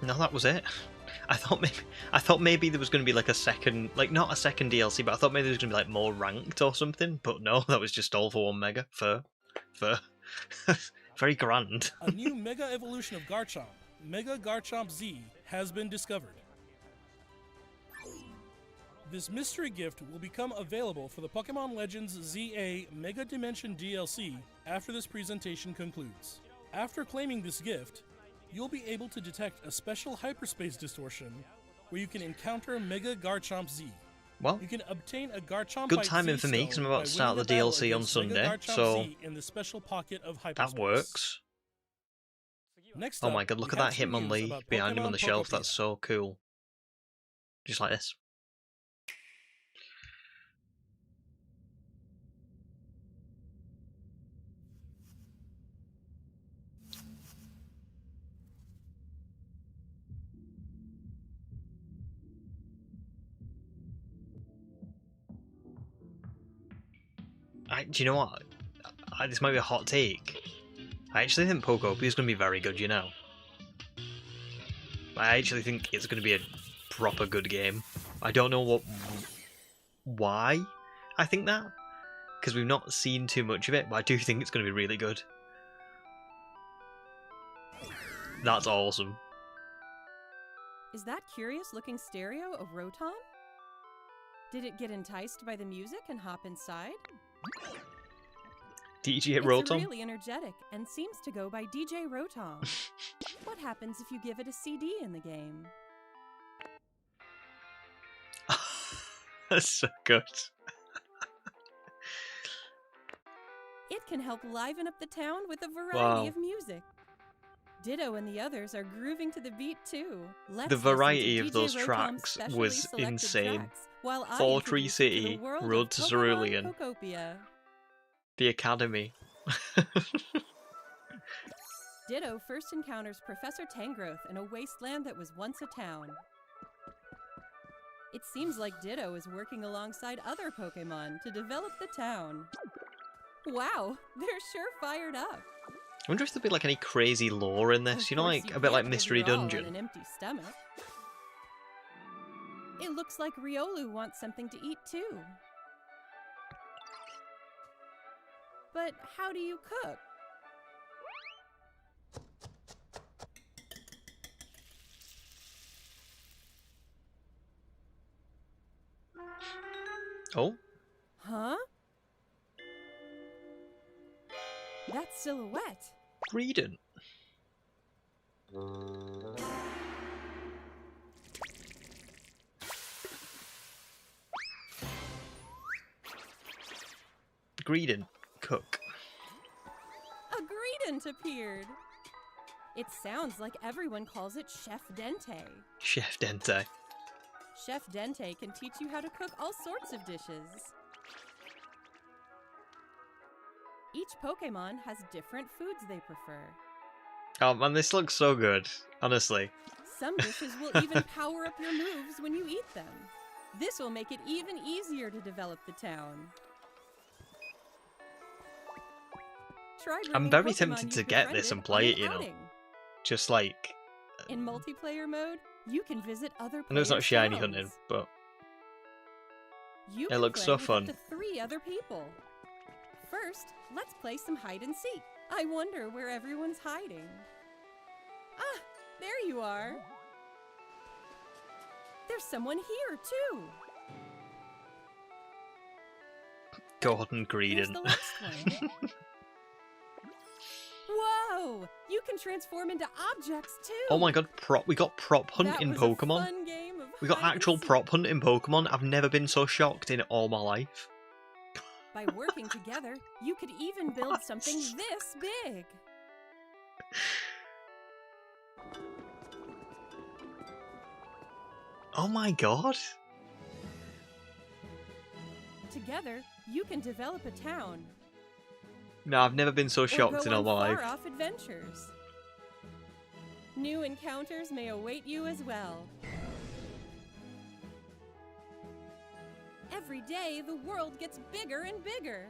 No, that was it. I thought maybe there was going to be like a second, like not a second DLC, but I thought maybe there was going to be like more ranked or something. But no, that was just all for one Mega. Fur. Very grand. A new Mega Evolution of Garchomp, Mega Garchomp Z, has been discovered. This mystery gift will become available for the Pokemon Legends ZA Mega Dimension DLC after this presentation concludes. After claiming this gift, you'll be able to detect a special hyperspace distortion where you can encounter Mega Garchomp Z. Well, You can obtain a Garchomp good timing for me because I'm about to start the DLC on Sunday, so in the special pocket of that hyperspace. works. Next Oh up, my god, look we at have that some news Hitmonlee about behind him on Pokemon the shelf. Pokepedia. That's so cool. Just like this. Do you know what? This might be a hot take. I actually think Pokopia is going to be very good, you know. I actually think it's going to be a proper good game. I don't know why I think that, because we've not seen too much of it, but I do think it's going to be really good. That's awesome. Is that curious-looking stereo a Rotom? Did it get enticed by the music and hop inside? DJ It's Rotom? really energetic and seems to go by DJ Rotom. What happens if you give it a CD in the game? That's so good. It can help liven up the town with a variety Wow. of music. Ditto and the others are grooving to the beat too. Let's The listen to variety of DJ those Rotom's tracks specially was selected insane. tracks, while I Fall Tree introduce you to the City, world Road of to Pokemon Cerulean. Pokopia. The Academy. Ditto first encounters Professor Tangrowth in a wasteland that was once a town. It seems like Ditto is working alongside other Pokemon to develop the town. Wow, they're sure fired up. I wonder if there'll be like any crazy lore in this, Of you know, course like you a bit like can't live Mystery your all on Dungeon. an empty stomach. It looks like Riolu wants something to eat too. But how do you cook? Oh, Huh? That's Silhouette. Greedent. Greedent, cook. A Greedent appeared. It sounds like everyone calls it Chef Dente. Chef Dente. Chef Dente can teach you how to cook all sorts of dishes. Each Pokemon has different foods they prefer. Oh man, this looks so good, honestly. Some dishes will even power up your moves when you eat them. This will make it even easier to develop the town. Try I'm bringing very Pokemon tempted you've to get this befriended and play on it, an you know. outing. Just like, In multiplayer mode, you can visit other I know it's not players' shiny towns. hunting, but You It can looks play so with fun. Up to 3 other people. First, let's play some hide and seek. I wonder where everyone's hiding. Ah, there you are. There's someone here too. Gordon Here's Greedent. the last one. Whoa! You can transform into objects too. Oh my god, we got prop hunt That in was a Pokemon. fun game of We got hide and actual seek. prop hunt in Pokemon. I've never been so shocked in all my life. By working together, you could even build something this big. Oh my god. Together, you can develop a town. No, I've never been so Or shocked go in all on my life. far-off adventures. New encounters may await you as well. Every day, the world gets bigger and bigger.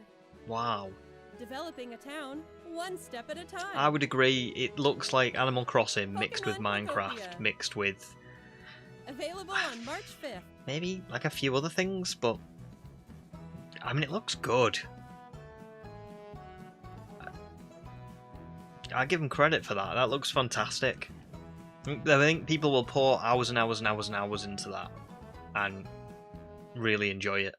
Wow. Developing a town, one step at a time. I would agree, it looks like Animal Crossing mixed with Pokemon Minecraft, Pokopia. mixed with Available on March 5th. maybe like a few other things, but I mean, it looks good. I give them credit for that. That looks fantastic. I think people will pour hours and hours and hours and hours into that and really enjoy it.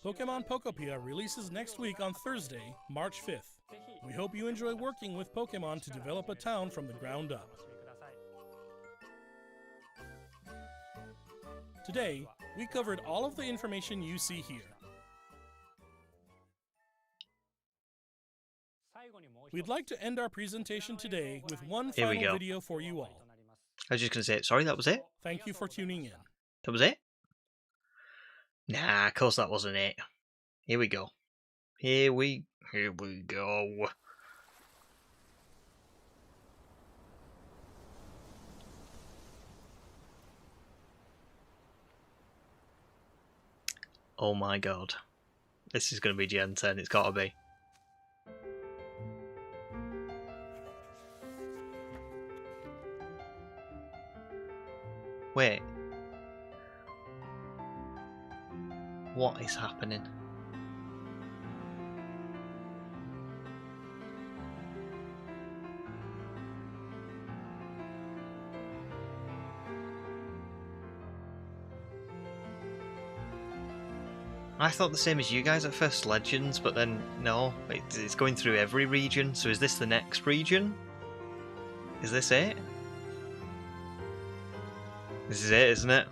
Pokemon Pokopia releases next week on Thursday, March 5th. We hope you enjoy working with Pokemon to develop a town from the ground up. Today, we covered all of the information you see here. We'd like to end our presentation today with one Here we final go. video for you all. I was just going to say, sorry, that was it? Thank you for tuning in. That was it? Nah, of course that wasn't it. Here we go. Here we go. Oh my god. This is going to be Gen 10, it's got to be. Wait. What is happening? I thought the same as you guys at first, Legends, but then no, it's going through every region. So is this the next region? Is this it? This is it, isn't it?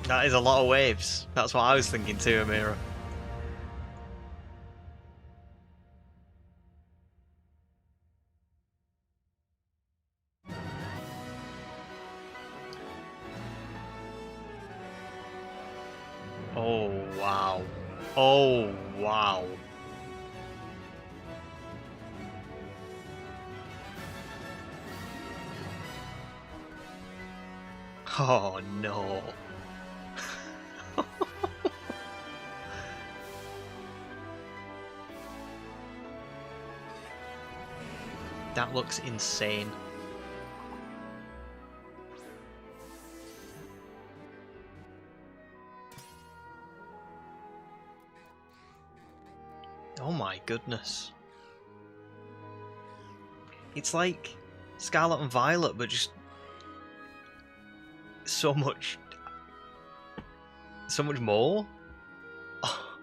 That is a lot of waves. That's what I was thinking too, Amira. Oh, wow. Oh, wow. Oh, no. That looks insane. Oh my goodness. It's like Scarlet and Violet, but just so much more. Oh.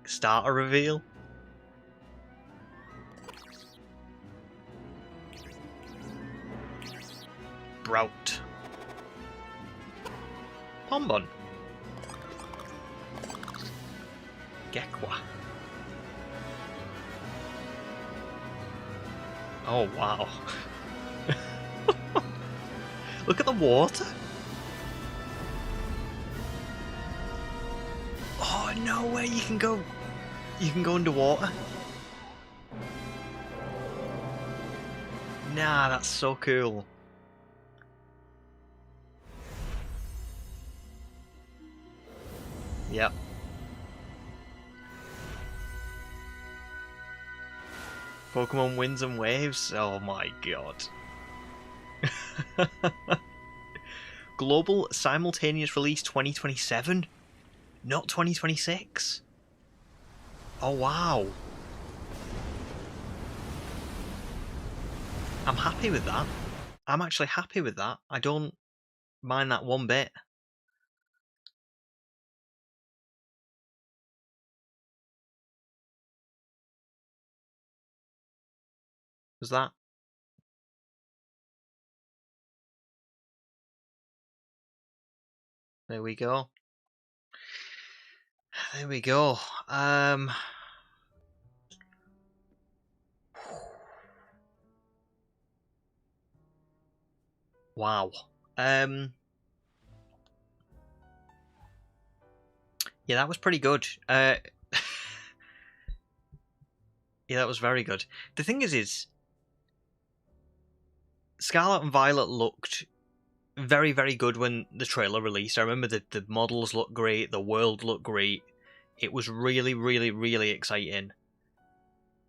Starter reveal. Brout. Pombon. Gekwa. Oh wow. Look at the water. Oh no way, you can go underwater. Nah, that's so cool. Yep. Pokemon Winds and Waves? Oh my god. Global simultaneous release 2027? Not 2026? Oh wow. I'm happy with that. I'm actually happy with that. I don't mind that one bit. Was that? There we go. There we go. Wow. Yeah, that was pretty good. Yeah, that was very good. The thing is Scarlet and Violet looked very, very good when the trailer released. I remember the models looked great, the world looked great. It was really, really, really exciting.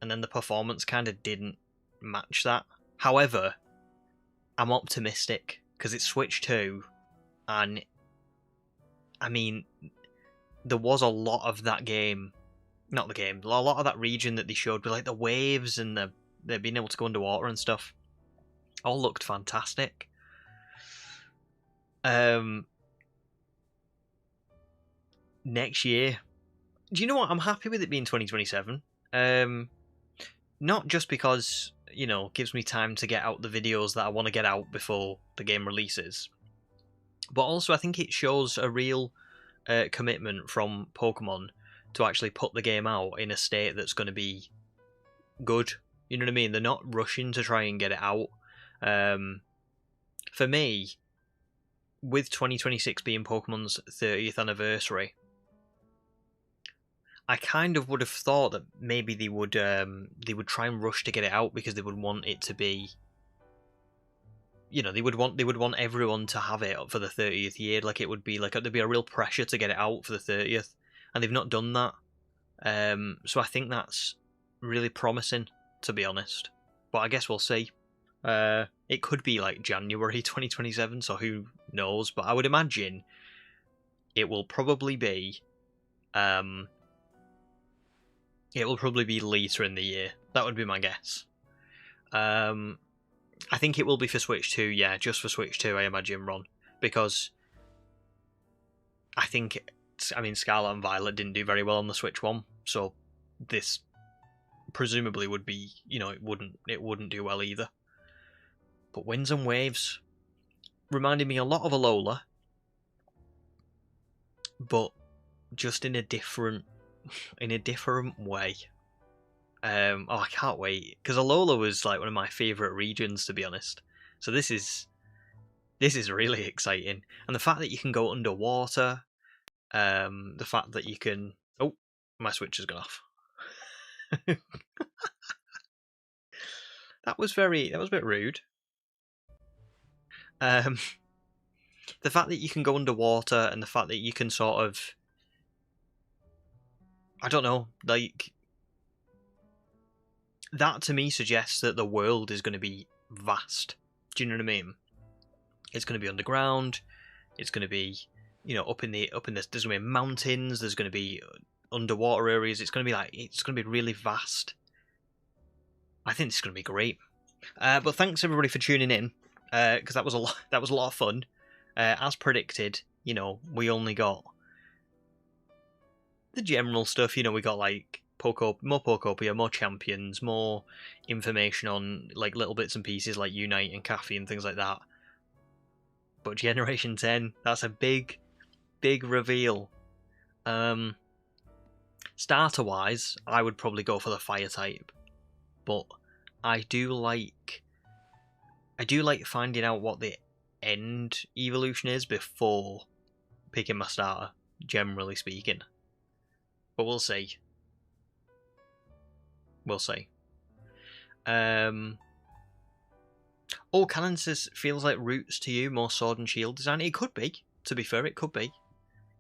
And then the performance kind of didn't match that. However, I'm optimistic because it's Switch 2, and I mean, there was a lot of that game, not the game, a lot of that region that they showed with like the waves and the being able to go underwater and stuff. All looked fantastic. Next year, do you know what? I'm happy with it being 2027. Not just because, you know, it gives me time to get out the videos that I want to get out before the game releases, but also I think it shows a real commitment from Pokemon to actually put the game out in a state that's going to be good You know what I mean? They're not rushing to try and get it out. For me, with 2026 being Pokemon's 30th anniversary, I kind of would have thought that maybe they would try and rush to get it out because they would want it to be, you know, they would want everyone to have it for the 30th year. Like it would be like there'd be a real pressure to get it out for the 30th, and they've not done that. So I think that's really promising, to be honest. But I guess we'll see. It could be like January 2027, so who knows? But I would imagine it will probably be later in the year. That would be my guess. I think it will be for Switch 2, yeah, just for Switch 2, I imagine, Ron. Because I mean, Scarlet and Violet didn't do very well on the Switch 1, so this presumably would be, you know, it wouldn't do well either. But Winds and Waves reminded me a lot of Alola, but just in a different way. I can't wait, because Alola was like one of my favourite regions, to be honest. So this is really exciting, and the fact that you can go underwater, the fact that you can. Oh, my Switch has gone off. That was a bit rude. The fact that you can go underwater, and the fact that you can sort of, I don't know, like, that to me suggests that the world is going to be vast. Do you know what I mean? It's going to be underground. It's going to be, you know, up in the. There's going to be mountains. There's going to be underwater areas. It's going to be really vast. I think this is going to be great. But thanks everybody for tuning in, because that was a lot of fun. As predicted, you know, we only got the general stuff. You know, we got like more Pokopia, more champions, more information on like little bits and pieces like Unite and Cafe and things like that. But Generation 10, that's a big reveal. Starter wise, I would probably go for the fire type, but I do like finding out what the end evolution is before picking my starter, generally speaking. But we'll see. Oh, Cannon says, feels like Roots to you, more sword and shield design. It could be, to be fair, it could be.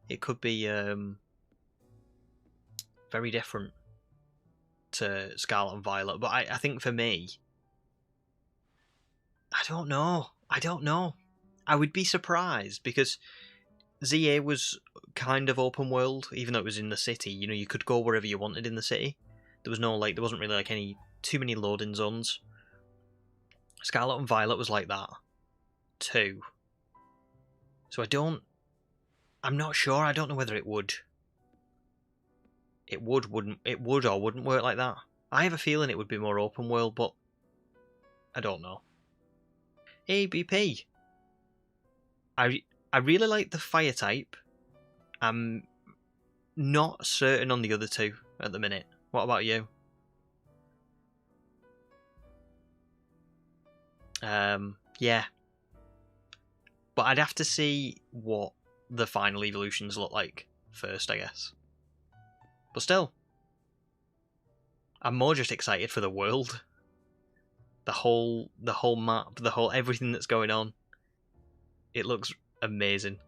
It could be very different to Scarlet and Violet. But I think for me, I don't know. I would be surprised, because ZA was kind of open world, even though it was in the city. You know, you could go wherever you wanted in the city. There wasn't really like too many loading zones. Scarlet and Violet was like that too. So I'm not sure. I don't know whether it would or wouldn't work like that. I have a feeling it would be more open world, but I don't know. ABP. I really like the fire type. I'm not certain on the other two at the minute. What about you? Yeah. But I'd have to see what the final evolutions look like first, I guess. But still, I'm more just excited for the world. The whole map, everything that's going on. It looks amazing.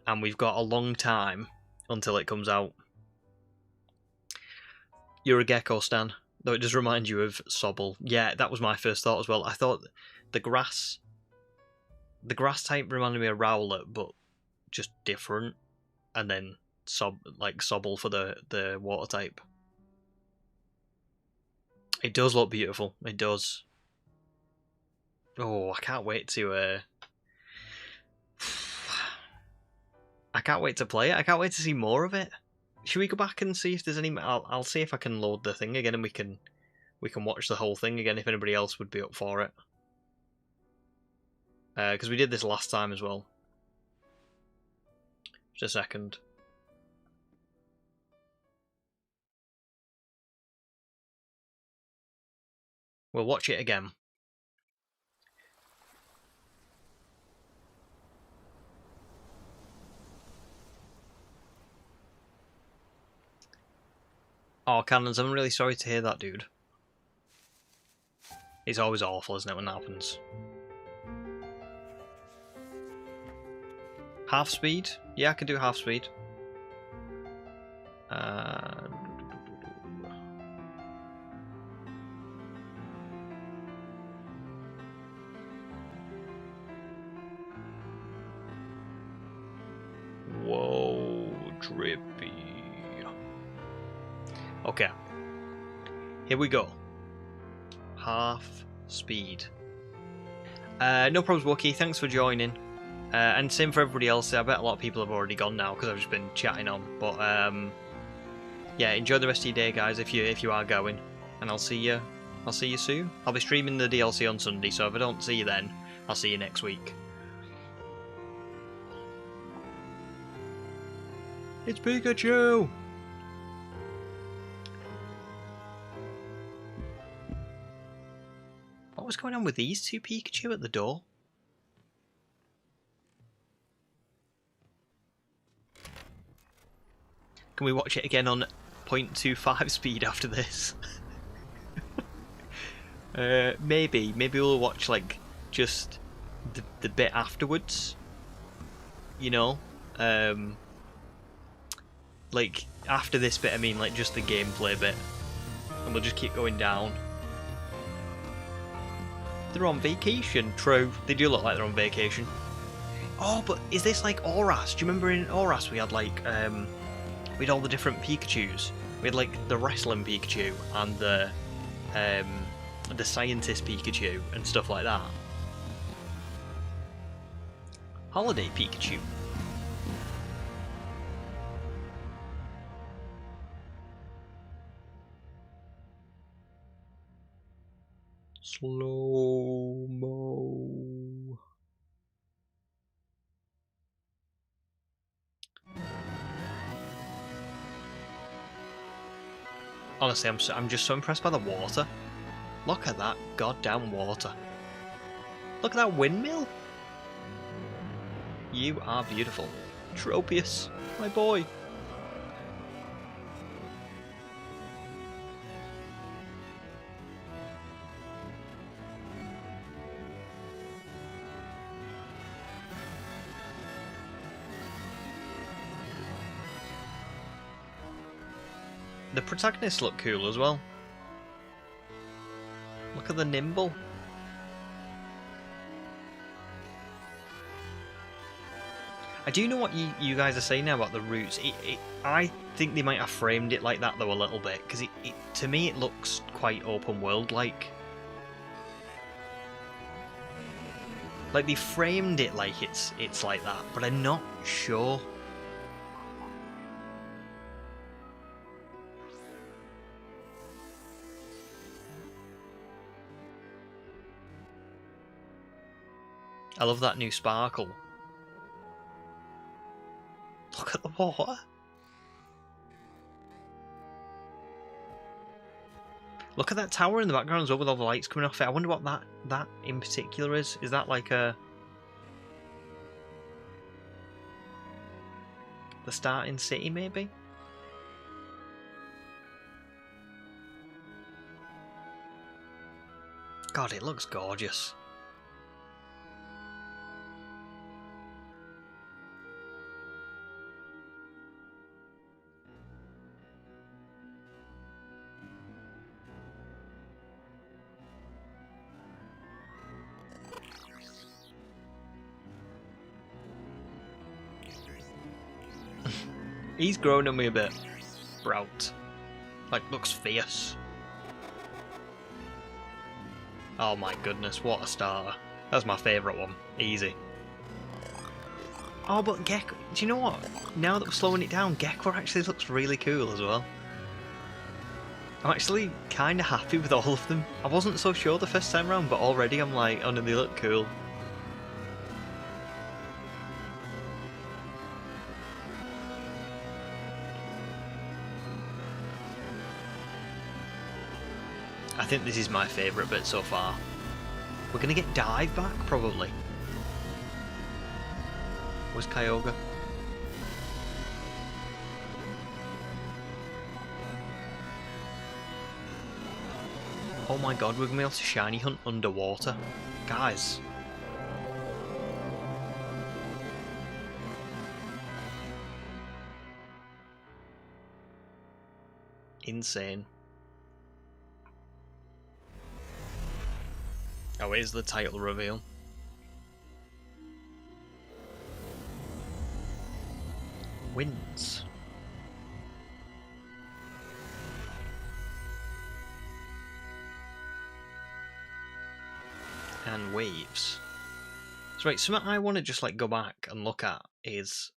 And we've got a long time until it comes out. You're a Gecko stan, though it does remind you of Sobble. Yeah, that was my first thought as well. I thought the grass type reminded me of Rowlet, but just different. And then Sobble for the water type. It does look beautiful. It does. Oh, I can't wait to I can't wait to play it. I can't wait to see more of it. Should we go back and see if there's any? I'll see if I can load the thing again, and we can watch the whole thing again if anybody else would be up for it. Because we did this last time as well. Just a second. We'll watch it again. Oh, Cannons, I'm really sorry to hear that, dude. It's always awful, isn't it, when that happens? Half speed? Yeah, I can do half speed. Whoa, drippy. Okay. Here we go. Half speed. No problems, Wookie. Thanks for joining. And same for everybody else. I bet a lot of people have already gone now because I've just been chatting on. But yeah, enjoy the rest of your day, guys. If you are going, and I'll see you soon. I'll be streaming the DLC on Sunday, so if I don't see you then, I'll see you next week. It's Pikachu! What was going on with these two Pikachu at the door? Can we watch it again on 0.25 speed after this? Maybe we'll watch like just the bit afterwards. You know, like after this bit, I mean like just the gameplay bit, and we'll just keep going down. They're on vacation. True, they do look like they're on vacation. Oh, but is this like Oras? Do you remember in Oras we had like we had all the different Pikachus? We had like the wrestling Pikachu and the scientist Pikachu and stuff like that. Holiday Pikachu. Slow-mo. Honestly, I'm just so impressed by the water. Look at that goddamn water. Look at that windmill. You are beautiful. Tropius, my boy. The protagonists look cool as well. Look at the nimble. I do know what you guys are saying now about the roots. I think they might have framed it like that though a little bit, because to me it looks quite open world like. Like they framed it like it's like that, but I'm not sure. I love that new sparkle. Look at the water. Look at that tower in the background as well with all the lights coming off it. I wonder what that in particular is. Is that like the starting city maybe? God, it looks gorgeous. He's grown on me a bit. Sprout. Like, looks fierce. Oh my goodness, what a starter. That's my favourite one. Easy. Oh, but Gecko... Do you know what? Now that we're slowing it down, Gecko actually looks really cool as well. I'm actually kind of happy with all of them. I wasn't so sure the first time round, but already I'm like, oh no, they look cool. I think this is my favourite bit so far. We're gonna get Dive back, probably. Where's Kyogre? Oh my god, we're gonna be able to shiny hunt underwater. Guys. Insane. Oh, here's the title reveal. Winds. And waves. So right, something I want to just like go back and look at is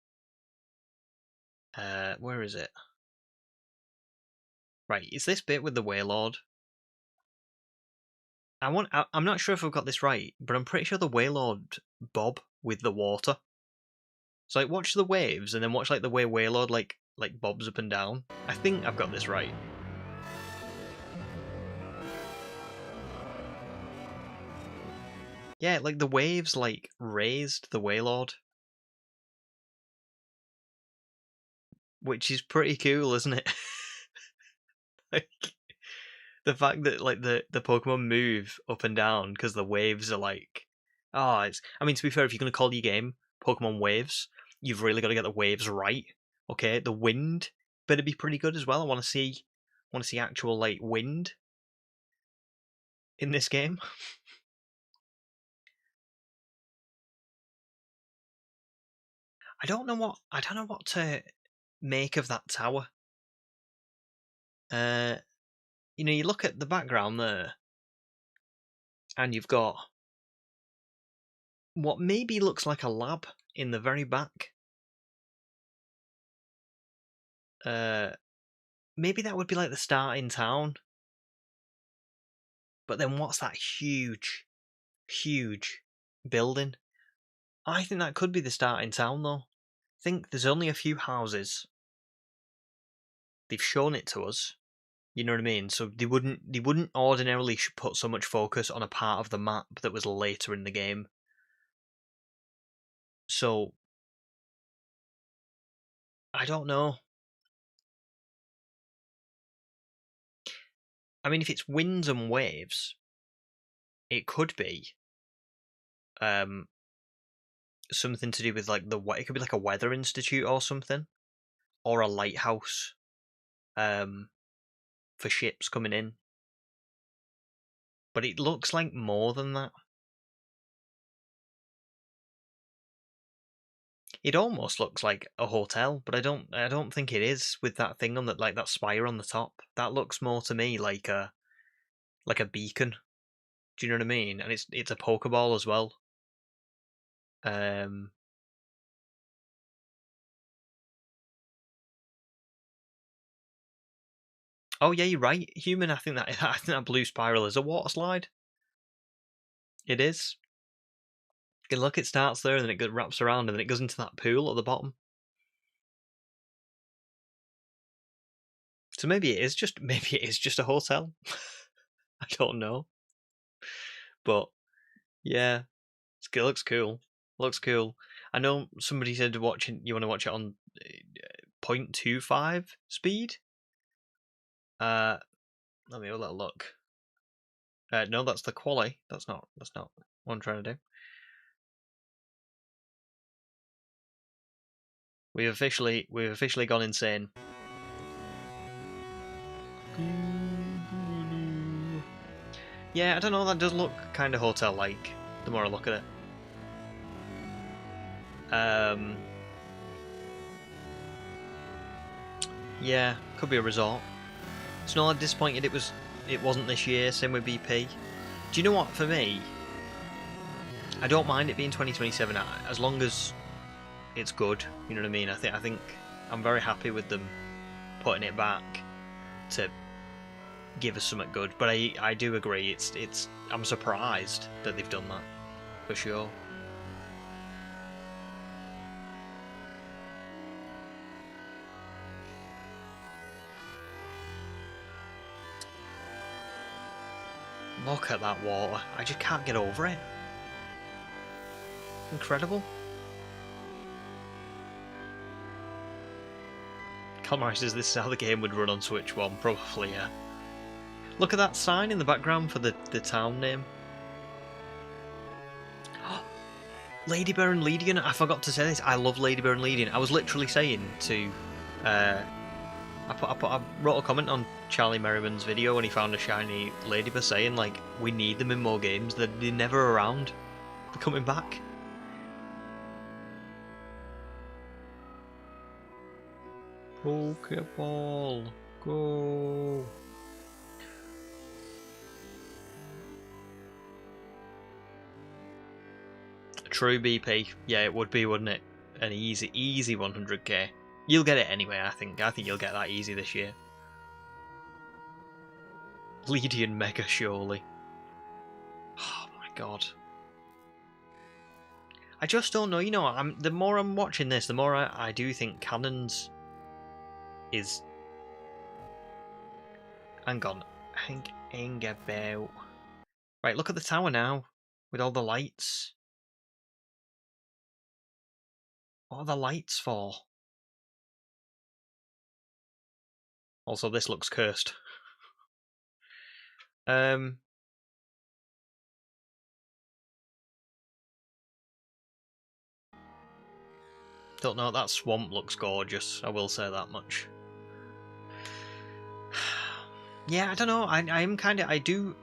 where is it? Right, is this bit with the Wailord? I'm not sure if I've got this right, but I'm pretty sure the Wailord bob with the water. So like watch the waves and then watch like the way Wailord like bobs up and down. I think I've got this right. Yeah, like the waves like raised the Wailord. Which is pretty cool, isn't it? Like the fact that like the Pokemon move up and down because the waves are like, it's. I mean, to be fair, if you're gonna call your game Pokemon Waves, you've really got to get the waves right. Okay, the wind better be pretty good as well. I want to see actual like wind in this game. I don't know what to make of that tower. You know, you look at the background there, and you've got what maybe looks like a lab in the very back. Maybe that would be like the start in town. But then what's that huge building? I think that could be the start in town though. I think there's only a few houses. They've shown it to us. You know what I mean? So they wouldn't ordinarily put so much focus on a part of the map that was later in the game. So I don't know. I mean, if it's winds and waves, it could be something to do with like it could be like a weather institute or something, or a lighthouse for ships coming in. But it looks like more than that. It almost looks like a hotel, but I don't think it is with that thing on that spire on the top. That looks more to me like a beacon. Do you know what I mean? And it's a Pokeball as well. Oh yeah, you're right. Human, I think that blue spiral is a water slide. It is. You can look, it starts there and then it wraps around and then it goes into that pool at the bottom. So maybe it is just a hotel. I don't know. But yeah, it looks cool. Looks cool. I know somebody said you want to watch it on 0.25 speed. Let me have a little look. No, that's the quali. That's not what I'm trying to do. We've officially gone insane. Yeah, I don't know, that does look kind of hotel-like, the more I look at it. Yeah, could be a resort. It's not disappointed it wasn't this year, same with BP. Do you know what, for me, I don't mind it being 2027, as long as it's good, you know what I mean? I think I'm very happy with them putting it back to give us something good, but I do agree, I'm surprised that they've done that, for sure. Look at that water. I just can't get over it. Incredible. Conroy says this is how the game would run on Switch 1. Probably, yeah. Look at that sign in the background for the town name. Ladybird and Leadian. I forgot to say this. I love Ladybird and Leadian. I was literally saying to... I wrote a comment on Charlie Merriman's video when he found a shiny Ladybird saying, like, we need them in more games. They're never around. They're coming back. Pokeball, go! True BP. Yeah, it would be, wouldn't it? An easy 100k. You'll get it anyway, I think. I think you'll get that easy this year. Leadian Mega, surely. Oh my god. I just don't know, you know, the more I'm watching this, the more I do think Cannons is... Hang on. Hang about... Right, look at the tower now, with all the lights. What are the lights for? Also, this looks cursed. Don't know, that swamp looks gorgeous, I will say that much. Yeah, I don't know, I am kind of, I do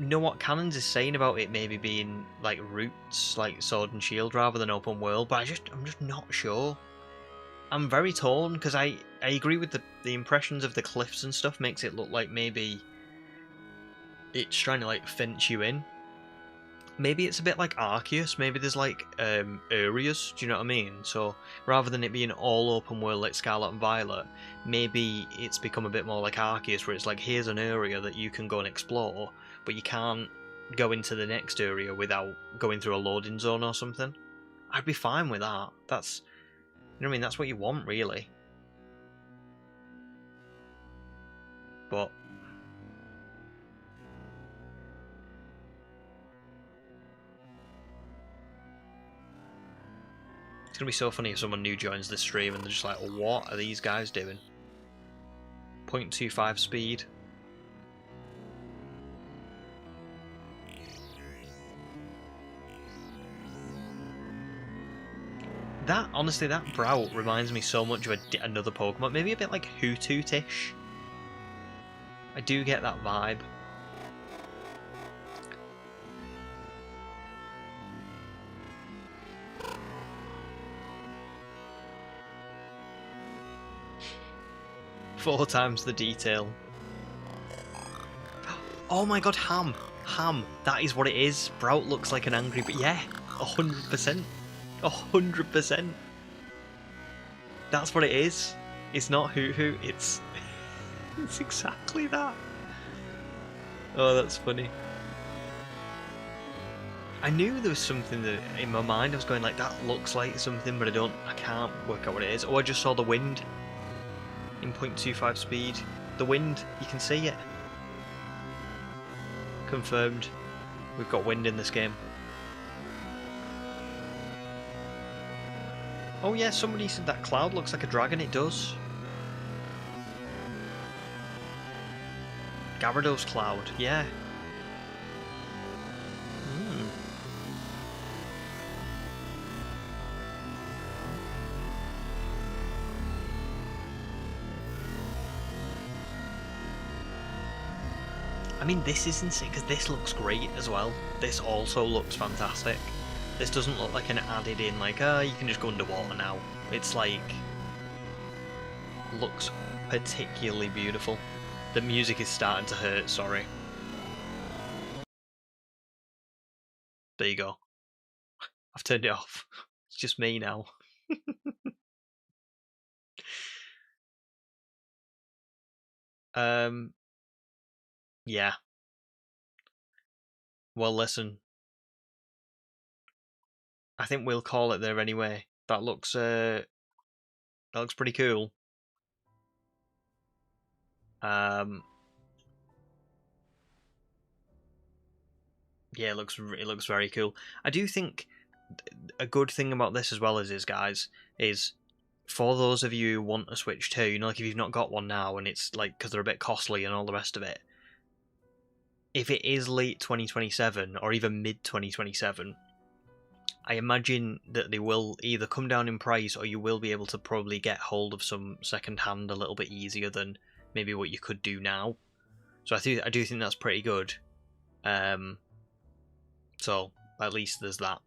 know what Cannons is saying about it maybe being like Roots, like Sword and Shield rather than open world, but I'm just not sure. I'm very torn because I agree with the impressions of the cliffs and stuff makes it look like maybe it's trying to like fence you in. Maybe it's a bit like Arceus, maybe there's like areas, do you know what I mean? So rather than it being all open world like Scarlet and Violet, maybe it's become a bit more like Arceus where it's like here's an area that you can go and explore, but you can't go into the next area without going through a loading zone or something. I'd be fine with that. That's, you know what I mean, that's what you want really. But it's going to be so funny if someone new joins the stream and they're just like, what are these guys doing? 0.25 speed. That, honestly, that Brout reminds me so much of another Pokemon. Maybe a bit like Hoothoot-ish. I do get that vibe. Four times the detail. Oh my god, Ham! Ham! That is what it is. Brout looks like an angry... But yeah, 100%. 100%. That's what it is. It's not Hoothoot, it's... it's exactly that. Oh, that's funny. I knew there was something that in my mind I was going like, that looks like something, but I can't work out what it is. Oh, I just saw the wind. In 0.25 speed. The wind, you can see it. Confirmed. We've got wind in this game. Oh yeah, somebody said that cloud looks like a dragon, it does. Gyarados cloud, yeah. I mean, this is insane, because this looks great as well. This also looks fantastic. This doesn't look like an added in, like, you can just go underwater now. It's like... looks particularly beautiful. The music is starting to hurt, sorry. There you go. I've turned it off. It's just me now. Yeah. Well, listen. I think we'll call it there anyway. That looks pretty cool. Yeah, it looks very cool. I do think a good thing about this as well as is, guys, is for those of you who want a Switch 2, you know, like if you've not got one now and it's like because they're a bit costly and all the rest of it, if it is late 2027 or even mid 2027, I imagine that they will either come down in price or you will be able to probably get hold of some second hand a little bit easier than maybe what you could do now. So I do think that's pretty good. So at least there's that.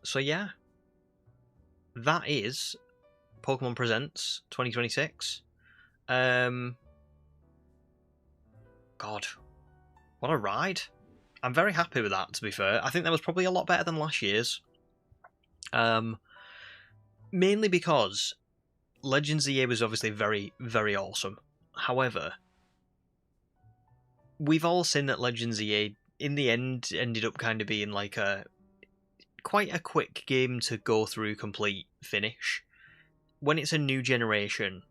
So yeah, that is Pokemon Presents 2026. God, what a ride! I'm very happy with that, to be fair. I think that was probably a lot better than last year's. Mainly because Legends EA was obviously very, very awesome. However, we've all seen that Legends EA, in the end, ended up kind of being like quite a quick game to go through, complete, finish. When it's a new generation,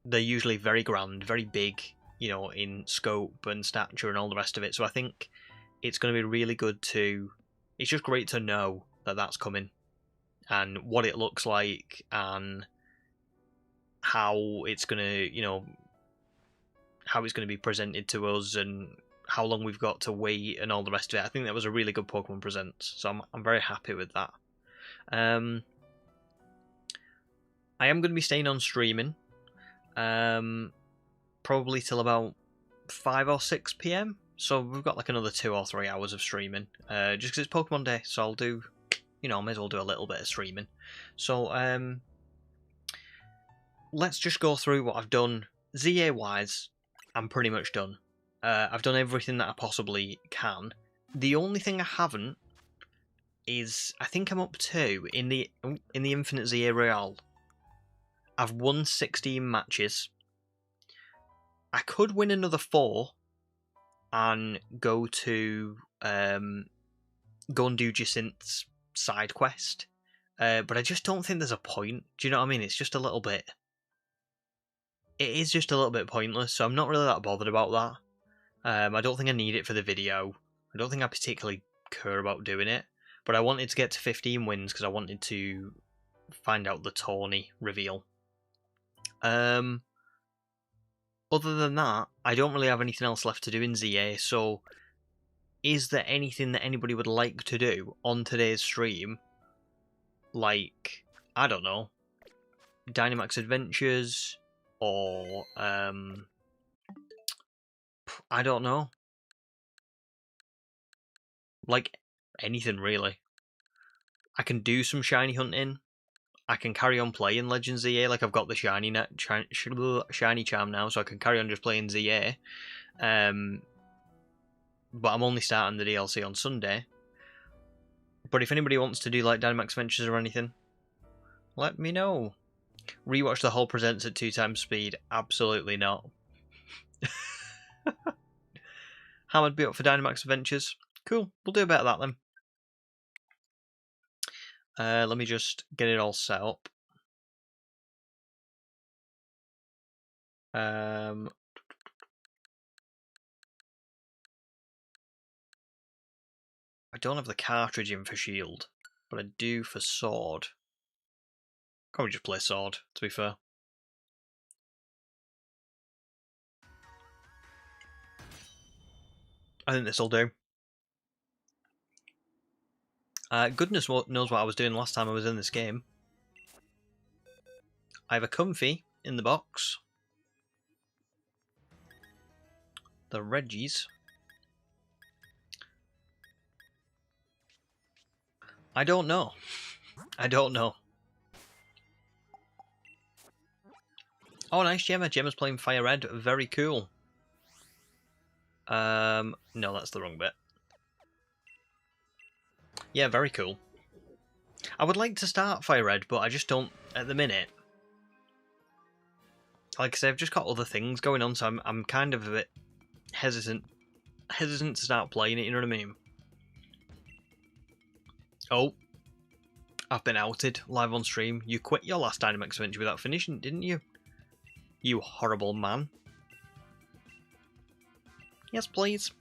they're usually very grand, very big, you know, in scope and stature and all the rest of it. So I think it's going to be really good to... It's just great to know that that's coming and what it looks like and how it's going to, you know, how it's going to be presented to us and how long we've got to wait and all the rest of it. I think that was a really good Pokemon Presents, so I'm very happy with that. I am going to be staying on streaming, probably till about 5 or 6 PM. So we've got like another 2 or 3 hours of streaming, just because it's Pokemon Day. So I'll do, you know, I may as well do a little bit of streaming. So let's just go through what I've done ZA wise. I'm pretty much done. I've done everything that I possibly can. The only thing I haven't is I think I'm up to in the Infinite ZA Royale. I've won 16 matches. I could win another 4 and go to go and do Jacinth's side quest. But I just don't think there's a point. Do you know what I mean? It's just a little bit... It is just a little bit pointless, so I'm not really that bothered about that. I don't think I need it for the video. I don't think I particularly care about doing it. But I wanted to get to 15 wins because I wanted to find out the Tawny reveal. Other than that, I don't really have anything else left to do in ZA, so is there anything that anybody would like to do on today's stream? Like, I don't know, Dynamax Adventures, or, I don't know. Like, anything really. I can do some shiny hunting. I can carry on playing Legends ZA, like I've got the shiny charm now, so I can carry on just playing ZA. But I'm only starting the DLC on Sunday. But if anybody wants to do like Dynamax Ventures or anything, let me know. Rewatch the whole Presents at 2 times speed? Absolutely not. How would be up for Dynamax Adventures? Cool, we'll do a bit of that then. Let me just get it all set up. I don't have the cartridge in for Shield, but I do for Sword. Can't we just play Sword, to be fair? I think this'll do. Goodness knows what I was doing last time I was in this game. I have a Comfey in the box. The Reggies. I don't know. I don't know. Oh, nice Gemma. Gemma's playing Fire Red. Very cool. No, that's the wrong bit. Yeah, very cool. I would like to start Fire Red, but I just don't at the minute. Like I say, I've just got other things going on, so I'm kind of a bit hesitant to start playing it, you know what I mean? Oh, I've been outed live on stream. You quit your last Dynamax Adventure without finishing, didn't you? You horrible man. Yes, please.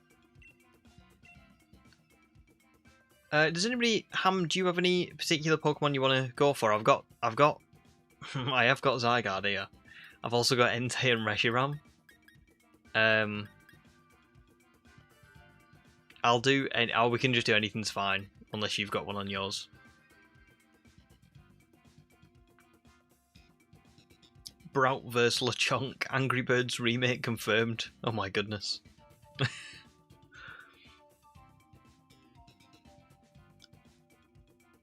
Does anybody, Ham, do you have any particular Pokemon you want to go for? I have got Zygarde here. I've also got Entei and Reshiram. We can just do anything's fine, unless you've got one on yours. Brout vs Lechonk, Angry Birds remake confirmed. Oh my goodness.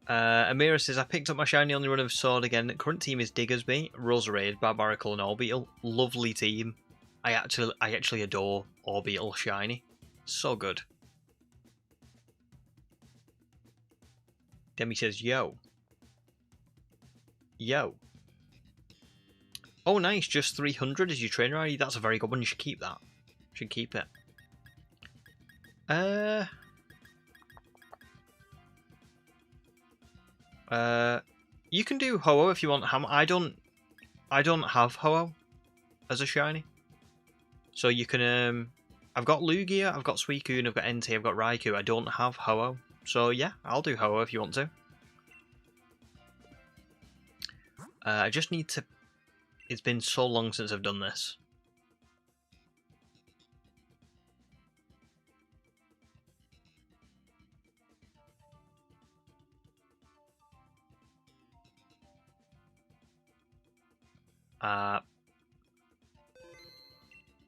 Amira says, I picked up my shiny on the run of Sword again. Current team is Diggersby, Roserade, Barbaracle and Orbeetle. Lovely team. I actually adore Orbeetle shiny. So good. Demi says, yo. Yo. Oh, nice. Just 300 as your trainer ID. That's a very good one. You should keep that. You should keep it. You can do Ho-Oh if you want. I don't have Ho-Oh as a shiny. So you can, I've got Lugia, I've got Suicune, I've got Entei, I've got Raikou. I don't have Ho-Oh. So yeah, I'll do Ho-Oh if you want to. I just need to, it's been so long since I've done this.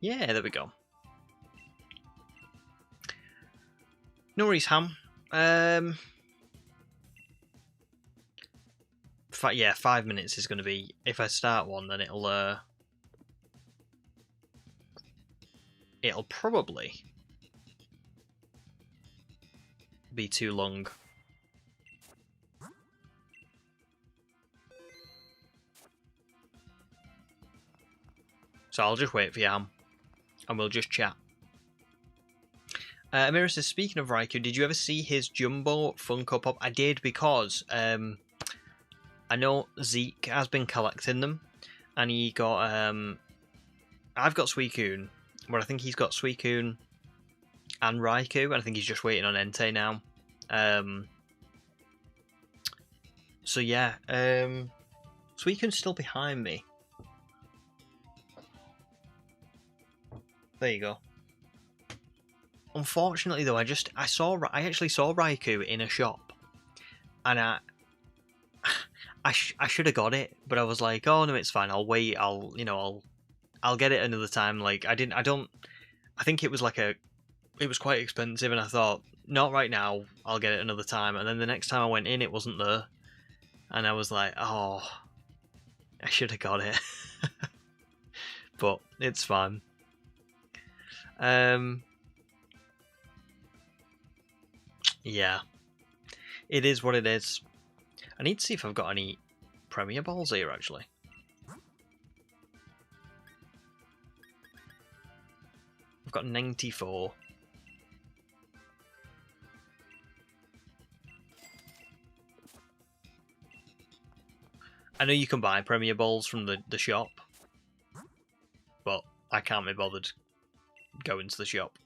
Yeah, there we go. No worries, Ham. Yeah, 5 minutes is going to be... If I start one, then it'll probably be too long. So I'll just wait for you, Ham. And we'll just chat. Amira says, speaking of Raikou, did you ever see his Jumbo Funko Pop? I did, because I know Zeke has been collecting them. And he got... I've got Suicune. But I think he's got Suicune and Raikou. And I think he's just waiting on Entei now. So yeah. Suicune's still behind me. There you go. Unfortunately, though, I actually saw Raikou in a shop, and I should have got it, but I was like, oh no, it's fine. I'll wait. I'll get it another time. Like I think it was it was quite expensive, and I thought, not right now. I'll get it another time. And then the next time I went in, it wasn't there, and I was like, oh, I should have got it, but it's fine. Yeah, it is what it is. I need to see if I've got any Premier Balls here, actually. I've got 94. I know you can buy Premier Balls from the shop, but I can't be bothered going to the shop.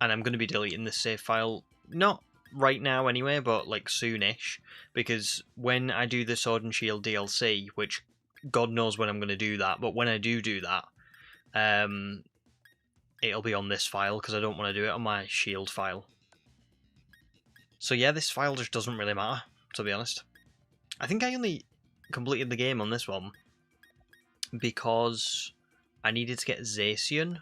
And I'm going to be deleting this save file, not right now anyway, but like soonish, because when I do the Sword and Shield DLC, which God knows when I'm going to do that, but when I do that, it'll be on this file, because I don't want to do it on my Shield file. So yeah, this file just doesn't really matter, to be honest. I think I only completed the game on this one because I needed to get Zacian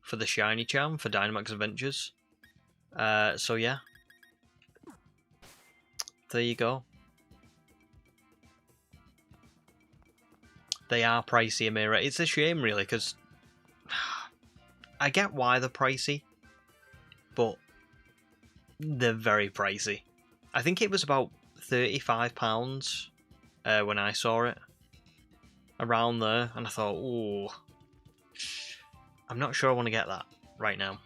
for the Shiny Charm for Dynamax Adventures. So yeah. There you go. They are pricey, Amira. It's a shame, really, because I get why they're pricey, but they're very pricey. I think it was about £35 when I saw it. Around there, and I thought, ooh, I'm not sure I want to get that right now.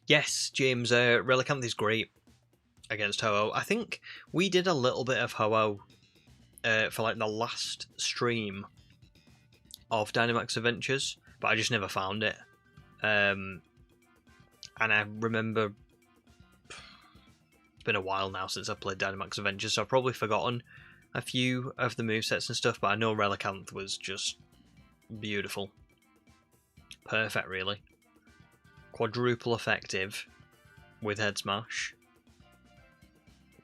Yes, James, Relicanth is great against Ho-Oh. I think we did a little bit of Ho-Oh for like the last stream of Dynamax Adventures, but I just never found it. And I remember it's been a while now since I've played Dynamax Adventures, so I've probably forgotten a few of the movesets and stuff, but I know Relicanth was just beautiful. Perfect, really. Quadruple effective with Head Smash.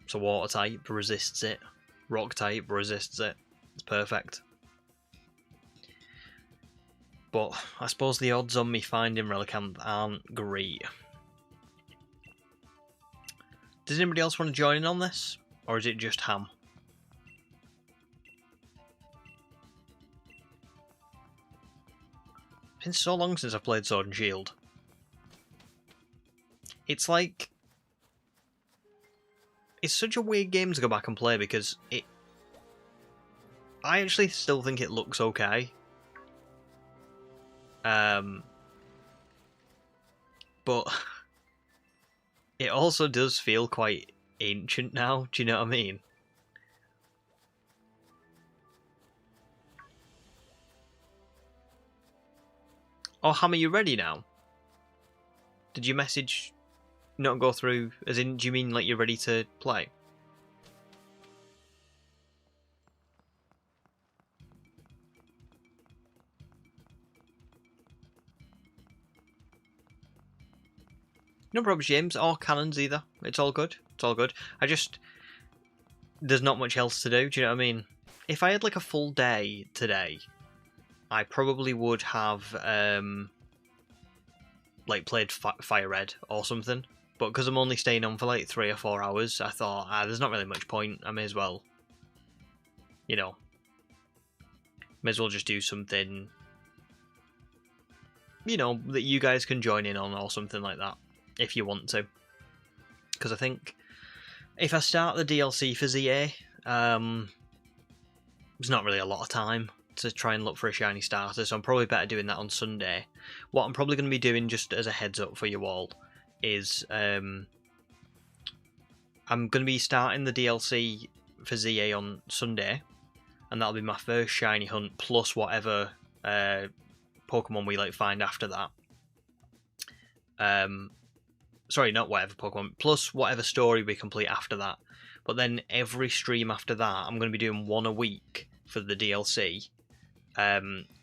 So Water type resists it. Rock type resists it. It's perfect. But I suppose the odds on me finding Relicanth aren't great. Does anybody else want to join in on this? Or is it just Ham? It's been so long since I've played Sword and Shield. It's like... It's such a weird game to go back and play because it... I actually still think it looks okay. But it also does feel quite ancient now, do you know what I mean? Oh, Ham, are you ready now? Did your message not go through? As in, do you mean like you're ready to play? No problems, James, or cannons either. It's all good. It's all good. I just... There's not much else to do, do you know what I mean? If I had like a full day today, I probably would have like played Fire Red or something. But because I'm only staying on for like 3 or 4 hours, I thought, there's not really much point. I may as well, you know, may as well just do something, you know, that you guys can join in on or something like that, if you want to. Because I think if I start the DLC for ZA, there's not really a lot of time to try and look for a shiny starter, so I'm probably better doing that on Sunday. What I'm probably going to be doing, just as a heads up for you all, is I'm going to be starting the DLC for ZA on Sunday, and that'll be my first shiny hunt, plus whatever Pokemon we like find after that. Sorry, not whatever Pokemon, plus whatever story we complete after that. But then every stream after that, I'm going to be doing one a week for the DLC.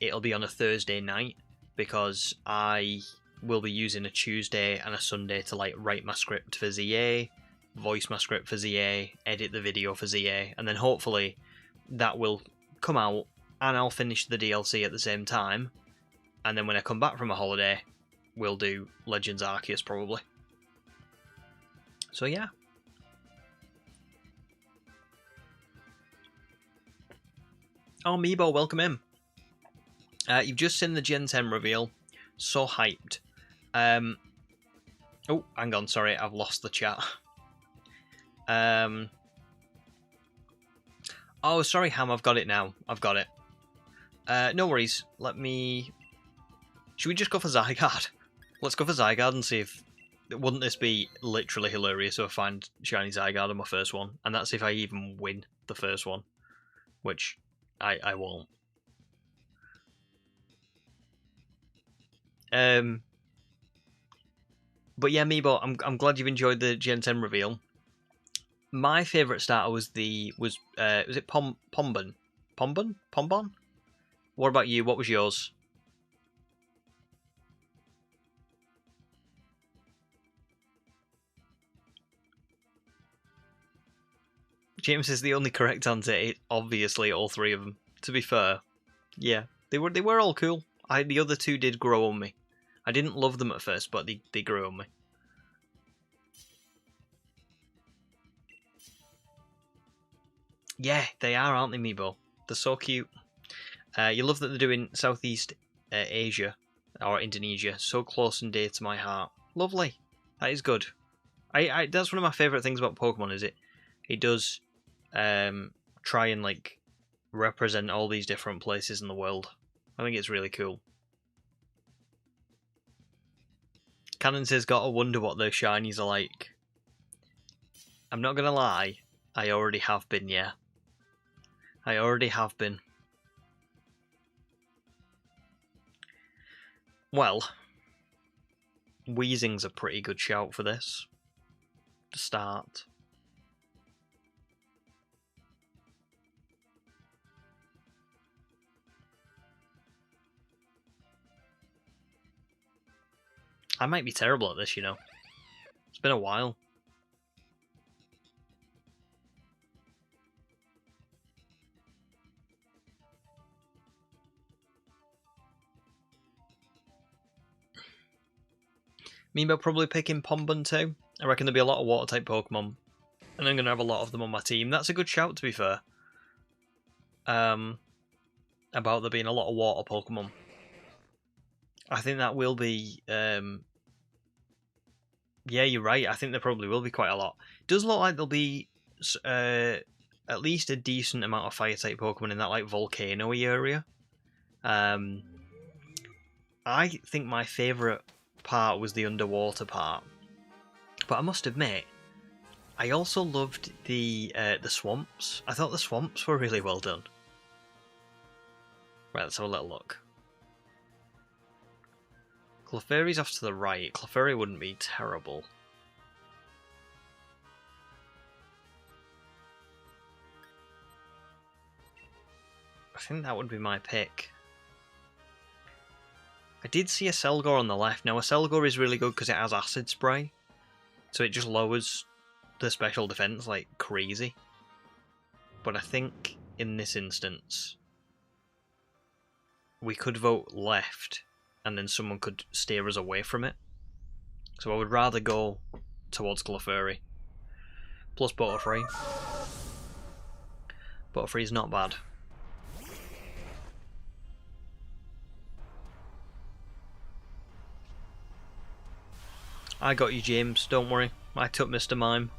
It'll be on a Thursday night, because I will be using a Tuesday and a Sunday to like write my script for ZA, voice my script for ZA, edit the video for ZA, and then hopefully that will come out and I'll finish the DLC at the same time. And then when I come back from a holiday, we'll do Legends Arceus probably. So yeah. Oh, Meebo, welcome in. You've just seen the Gen 10 reveal. So hyped. Oh, hang on, sorry, I've lost the chat. Oh, sorry, Ham, I've got it now. I've got it. No worries. Let me... Should we just go for Zygarde? Let's go for Zygarde and see if... Wouldn't this be literally hilarious if I find shiny Zygarde on my first one? And that's if I even win the first one. Which I won't. But yeah, Meebo, I'm glad you've enjoyed the Gen 10 reveal. My favourite starter was was it Pombon? Pombon? What about you? What was yours? James is the only correct answer. Obviously, all 3 of them. To be fair, yeah, they were all cool. The other 2 did grow on me. I didn't love them at first, but they grew on me. Yeah, they are, aren't they, Meebo? They're so cute. You love that they're doing Southeast Asia or Indonesia. So close and dear to my heart. Lovely. That is good. That's one of my favourite things about Pokemon. Is it does try and like represent all these different places in the world. I think it's really cool. Cannon says, gotta wonder what those shinies are like. I'm not gonna lie, I already have been, yeah. I already have been. Well, Weezing's a pretty good shout for this. To start. I might be terrible at this, you know. It's been a while. Meanwhile, probably picking Pombun too. I reckon there'll be a lot of water-type Pokemon. And I'm going to have a lot of them on my team. That's a good shout, to be fair. About there being a lot of water Pokemon. I think that will be... yeah, you're right. I think there probably will be quite a lot. It does look like there'll be at least a decent amount of fire-type Pokemon in that like volcano-y area. I think my favourite part was the underwater part. But I must admit, I also loved the swamps. I thought the swamps were really well done. Right, let's have a little look. Clefairy's off to the right. Clefairy wouldn't be terrible. I think that would be my pick. I did see a Selgor on the left. Now, a Selgor is really good because it has Acid Spray. So it just lowers the special defense like crazy. But I think in this instance, we could vote left and then someone could steer us away from it. So I would rather go towards Clefairy. Plus Butterfree. Butterfree's not bad. I got you, James, don't worry. I took Mr. Mime.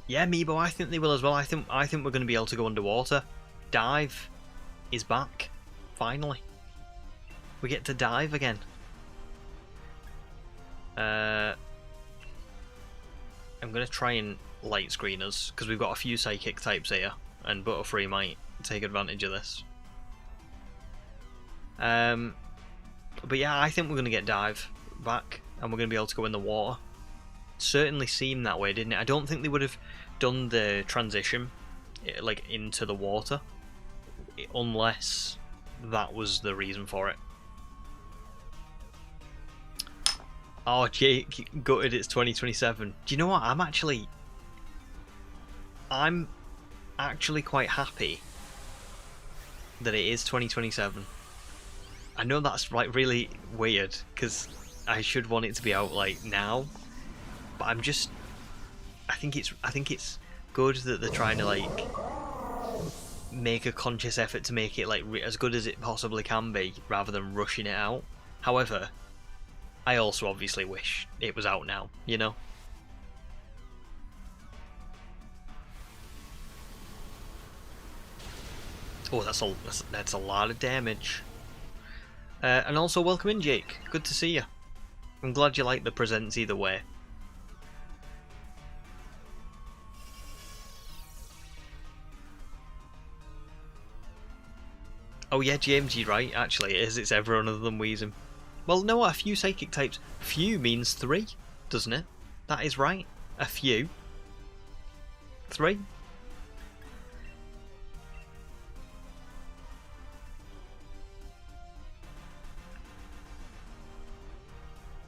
Yeah, Meebo, I think they will as well. I think we're going to be able to go underwater. Dive is back. Finally. We get to dive again. I'm going to try and light screen us, because we've got a few psychic types here, and Butterfree might take advantage of this. But yeah, I think we're going to get dive back, and we're going to be able to go in the water. It certainly seemed that way, didn't it? I don't think they would have done the transition like into the water unless that was the reason for it. Oh, Jake, gutted it's 2027. Do you know what? I'm actually quite happy that it is 2027. I know that's like really weird because I should want it to be out like now, but I think it's good that they're trying to like make a conscious effort to make it like as good as it possibly can be rather than rushing it out. However, I also obviously wish it was out now, you know? Oh, that's a lot of damage. And also welcome in, Jake. Good to see you. I'm glad you like the presents either way. Oh yeah, James, you're right. Actually, it is. It's everyone other than Weezing. Well, no, a few psychic types. Few means 3, doesn't it? That is right. A few. 3.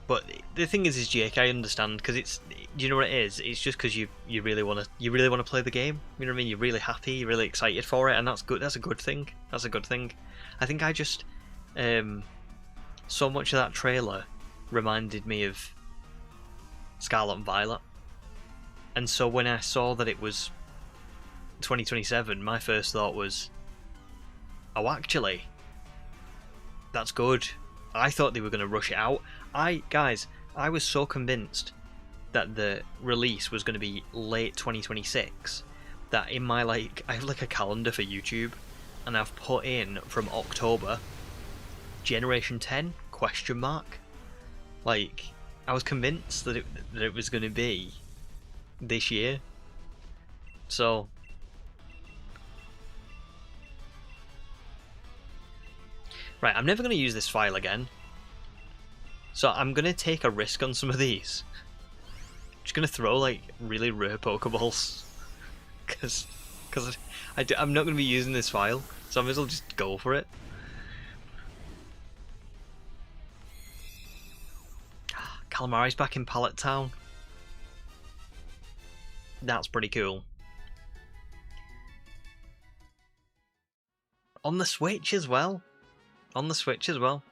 But the thing is Jake, I understand because it's, you know what it is. It's just because you really want to play the game. You know what I mean? You're really happy. You're really excited for it, and that's good. That's a good thing. That's a good thing. I think I just so much of that trailer reminded me of Scarlet and Violet, and so when I saw that it was 2027, my first thought was, oh, actually, that's good. I thought they were going to rush it out. Guys, I was so convinced that the release was going to be late 2026 that in my I have like a calendar for YouTube, and I've put in from October Generation 10? Question mark. Like, I was convinced that it was going to be this year. So right, I'm never going to use this file again. So I'm going to take a risk on some of these. I'm just going to throw like really rare Pokeballs. Because I'm not going to be using this file. So I might as well just go for it. Calamari's back in Pallet Town. That's pretty cool. On the Switch as well. On the Switch as well.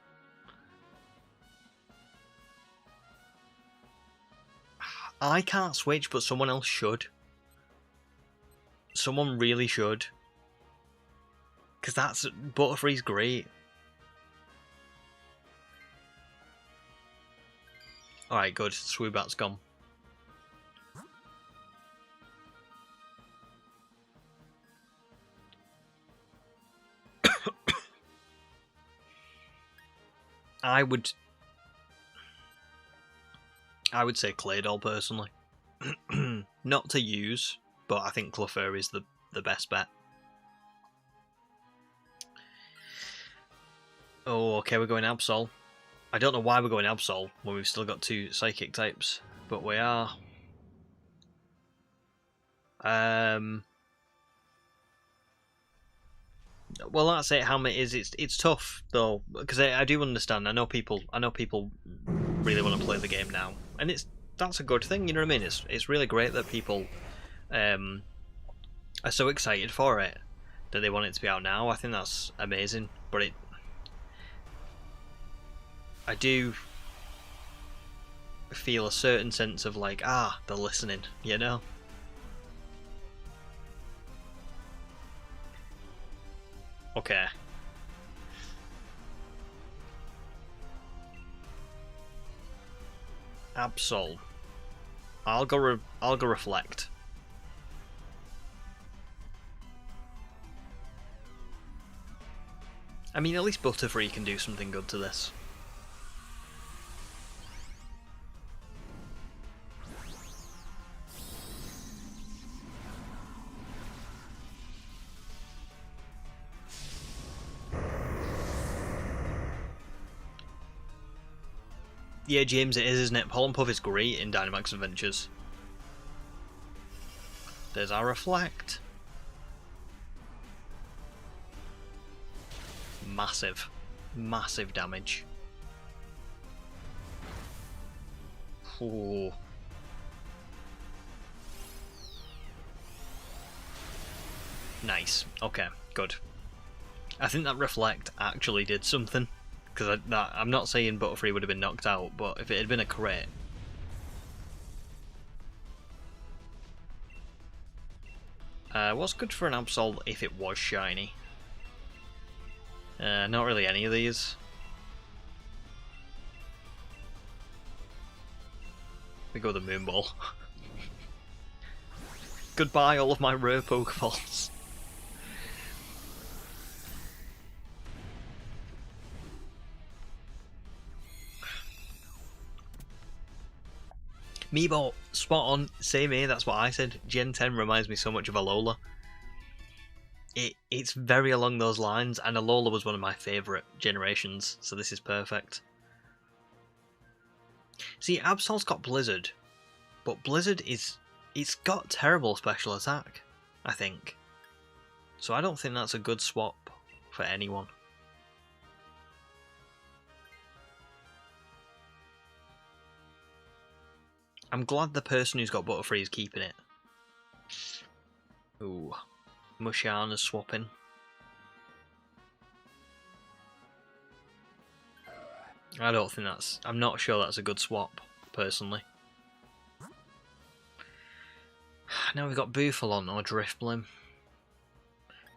I can't Switch, but someone else should. Someone really should. Because that's... Butterfree's great. Alright, good. Swoobat's gone. I would say Claydol personally. Not to use, but I think Clefairy is the best bet. Oh, okay, we're going Absol. I don't know why we're going Absol when we've still got 2 Psychic types, but we are. Well, that's it. Helmet is it's tough though, because I do understand. I know people really want to play the game now, and that's a good thing. You know what I mean? It's really great that people are so excited for it that they want it to be out now. I think that's amazing. But I do feel a certain sense of like, they're listening, you know? Okay. Absol. I'll go Reflect. I mean, at least Butterfree can do something good to this. Yeah, James, it is, isn't it? Pollen Puff is great in Dynamax Adventures. There's our Reflect. Massive. Massive damage. Ooh. Nice. Okay, good. I think that Reflect actually did something. Because I'm not saying Butterfree would have been knocked out, but if it had been a crit... what's good for an Absol if it was shiny? Not really any of these. We go the Moonball. Goodbye all of my rare Pokeballs. Meebo, spot on, same here, that's what I said. Gen 10 reminds me so much of Alola. It's very along those lines, and Alola was one of my favourite generations, so this is perfect. See, Absol's got Blizzard, but Blizzard it's got terrible special attack, I think. So I don't think that's a good swap for anyone. I'm glad the person who's got Butterfree is keeping it. Ooh. Mushana's swapping. I don't think that's... I'm not sure that's a good swap, personally. Now we've got Bufalon or Drifblim.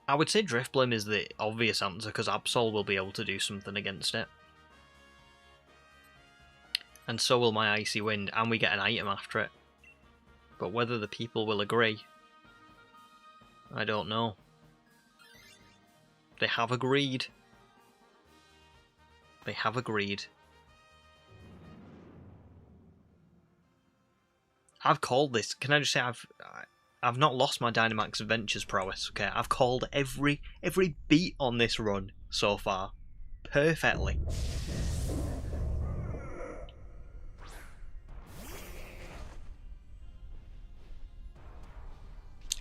I would say Drifblim is the obvious answer, because Absol will be able to do something against it. And so will my Icy Wind, and we get an item after it. But whether the people will agree, I don't know. They have agreed. They have agreed. I've called this. Can I just say I've not lost my Dynamax Adventures prowess. Okay, I've called every beat on this run so far perfectly.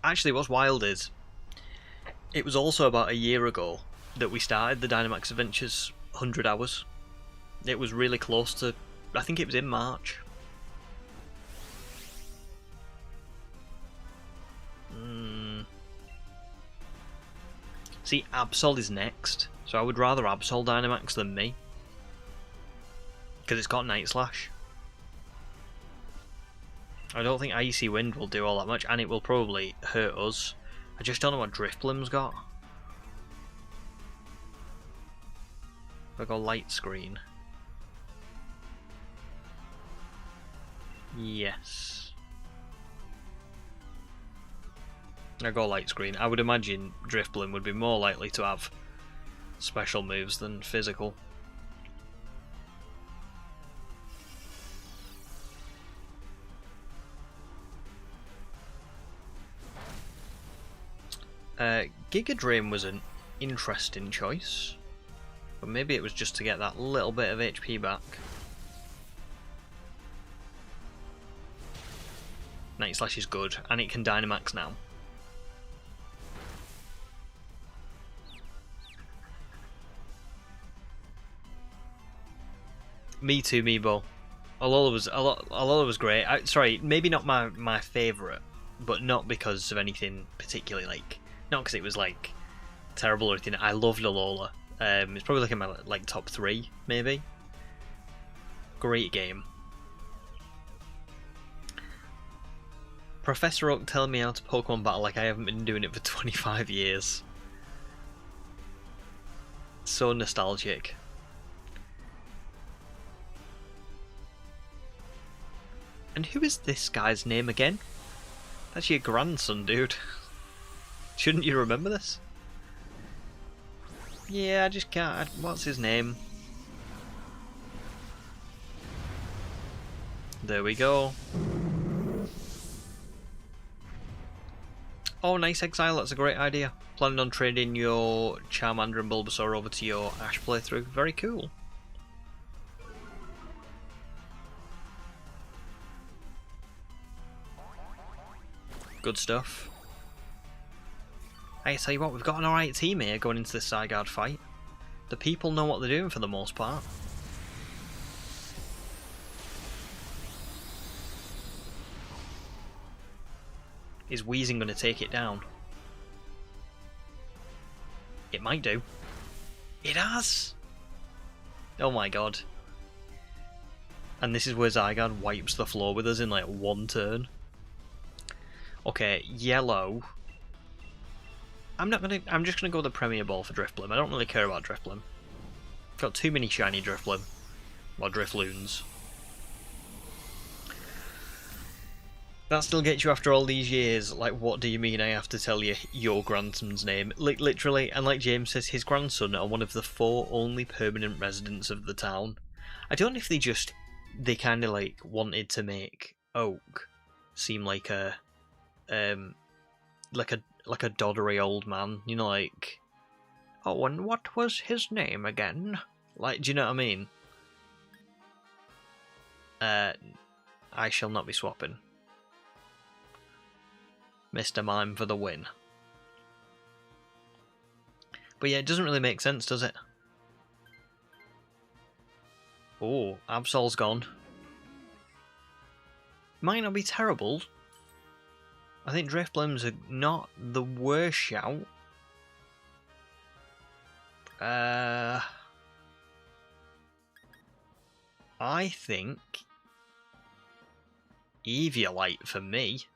Actually, what's wild is it was also about a year ago that we started the Dynamax Adventures 100 hours. It was really close to, I think it was in March. See, Absol is next, so I would rather Absol Dynamax than me. Because it's got Night Slash. I don't think Icy Wind will do all that much, and it will probably hurt us. I just don't know what Drifblim's got. If I go Light Screen. Yes. I go Light Screen. I would imagine Drifblim would be more likely to have special moves than physical. Giga Drain was an interesting choice, but maybe it was just to get that little bit of HP back. Night Slash is good, and it can Dynamax now. Me too, Meebo. Alola was great. Sorry, maybe not my favourite, but not because of anything particularly, like, not because it was like terrible or anything. I loved Alola. It's probably like in my like top 3, maybe. Great game. Professor Oak telling me how to Pokemon battle like I haven't been doing it for 25 years. So nostalgic. And who is this guy's name again? That's your grandson, dude. Shouldn't you remember this? Yeah, I just can't. What's his name? There we go. Oh, nice Exile. That's a great idea. Planning on trading your Charmander and Bulbasaur over to your Ash playthrough. Very cool. Good stuff. I tell you what, we've got an alright team here going into this Zygarde fight. The people know what they're doing for the most part. Is Weezing going to take it down? It might do. It has! Oh my god. And this is where Zygarde wipes the floor with us in like one turn. Okay, yellow. I'm just gonna go the Premier Ball for Drifblim. I don't really care about Drifblim. Got too many shiny Drifblim. Or Drifloons. That still gets you after all these years. Like, what do you mean I have to tell you your grandson's name? Literally, and like James says, his grandson are one of the 4 only permanent residents of the town. I don't know if they kind of like wanted to make Oak seem like a doddery old man, you know, like, oh, and what was his name again? Like, do you know what I mean? I shall not be swapping. Mr. Mime for the win. But yeah, it doesn't really make sense, does it? Oh, Absol's gone. Might not be terrible. I think Drifblim's not the worst shout. I think Eviolite for me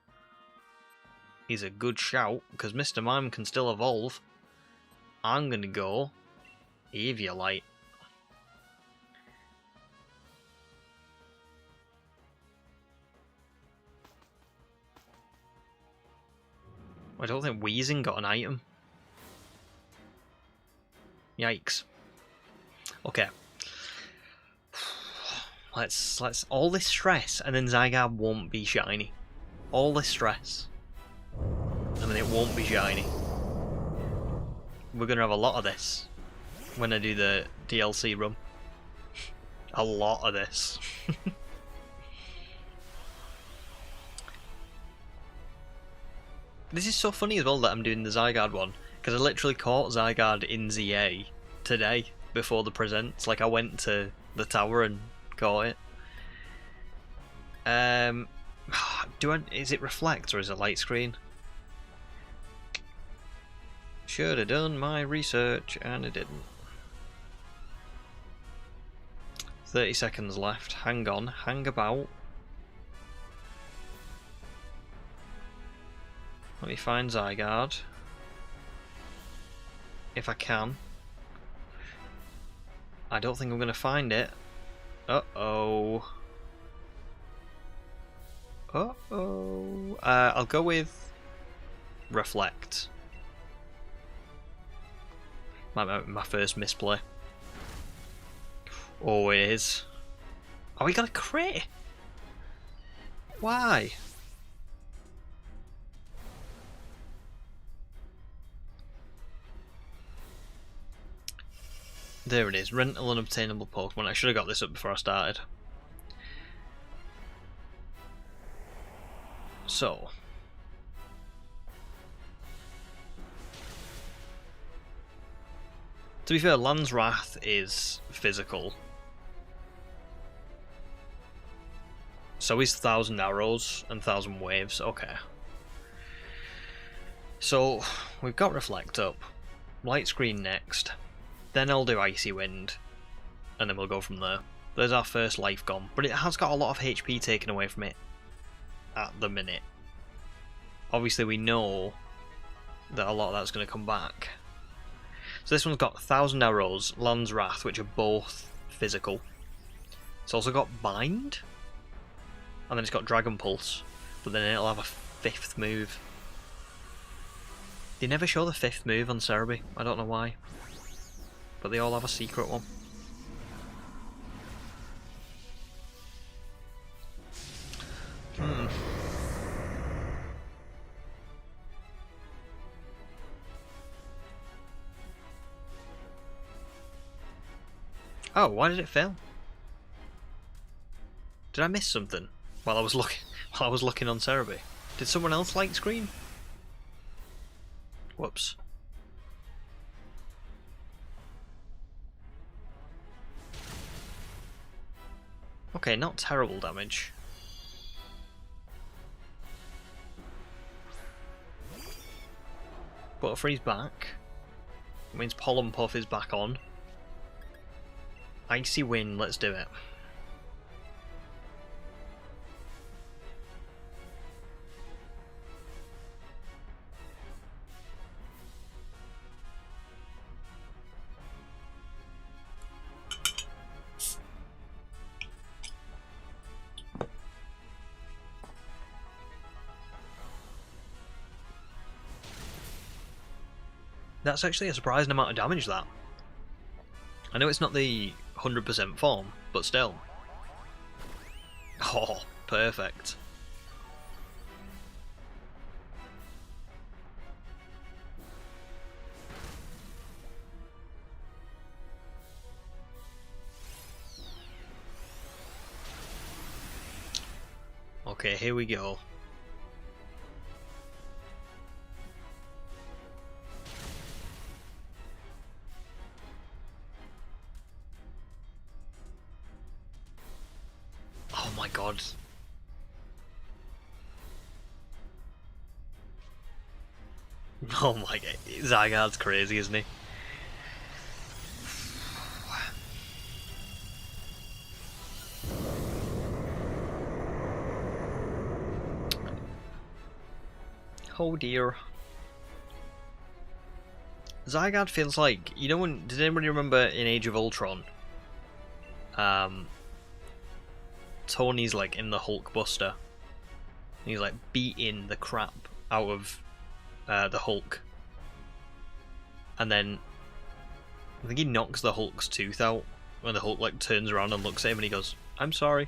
is a good shout, because Mr. Mime can still evolve. I'm going to go Eviolite. I don't think Weezing got an item. Yikes. Okay. Let's all this stress, and then Zygarde won't be shiny. All this stress, and then it won't be shiny. We're gonna have a lot of this when I do the DLC run. A lot of this. This is so funny as well that I'm doing the Zygarde one, because I literally caught Zygarde in ZA today before the presents. Like, I went to the tower and caught it. Is it reflect or is it light screen? Should have done my research and I didn't. 30 seconds left. Hang on, hang about. Let me find Zygarde. If I can. I don't think I'm going to find it. Uh-oh. Uh-oh. I'll go with Reflect. My first misplay. Oh, it is. Oh, we got a crit! Why? There it is. Rental unobtainable Pokemon. I should have got this up before I started. So. To be fair, Land's Wrath is physical. So is 1,000 Arrows and 1,000 Waves. Okay. So, we've got Reflect up. Light Screen next. Then I'll do Icy Wind. And then we'll go from there. There's our first life gone. But it has got a lot of HP taken away from it at the minute. Obviously we know that a lot of that's going to come back. So this one's got 1,000 Arrows, Land's Wrath, which are both physical. It's also got Bind. And then it's got Dragon Pulse. But then it'll have a 5th move. They never show the 5th move on Cerebi. I don't know why. But they all have a secret one. Oh, why did it fail? Did I miss something while I was looking on Cerebi? Did someone else light screen? Whoops. Okay, not terrible damage. Butterfree's back. It means Pollen Puff is back on. Icy Wind, let's do it. That's actually a surprising amount of damage, that. I know it's not the 100% form, but still. Oh, perfect. Okay, here we go. Oh my god. Oh my god. Zygarde's crazy, isn't he? Oh dear. Zygarde feels like, you know when, did anybody remember in Age of Ultron? Tony's like in the Hulk Buster. He's like beating the crap out of the Hulk. And then I think he knocks the Hulk's tooth out when the Hulk like turns around and looks at him and he goes, I'm sorry.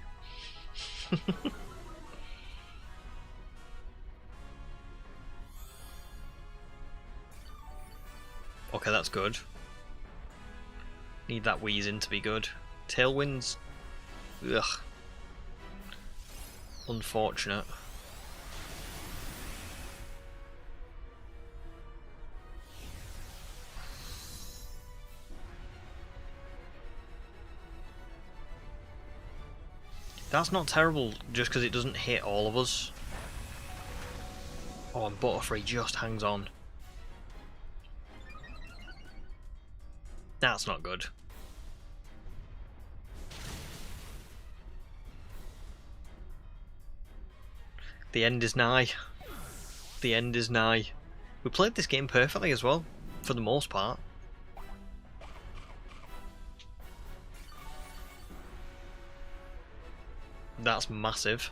Okay, that's good. Need that wheezing to be good. Tailwinds. Ugh. Unfortunate. That's not terrible just because it doesn't hit all of us. Oh, and Butterfree just hangs on. That's not good. The end is nigh. The end is nigh. We played this game perfectly as well, for the most part. That's massive.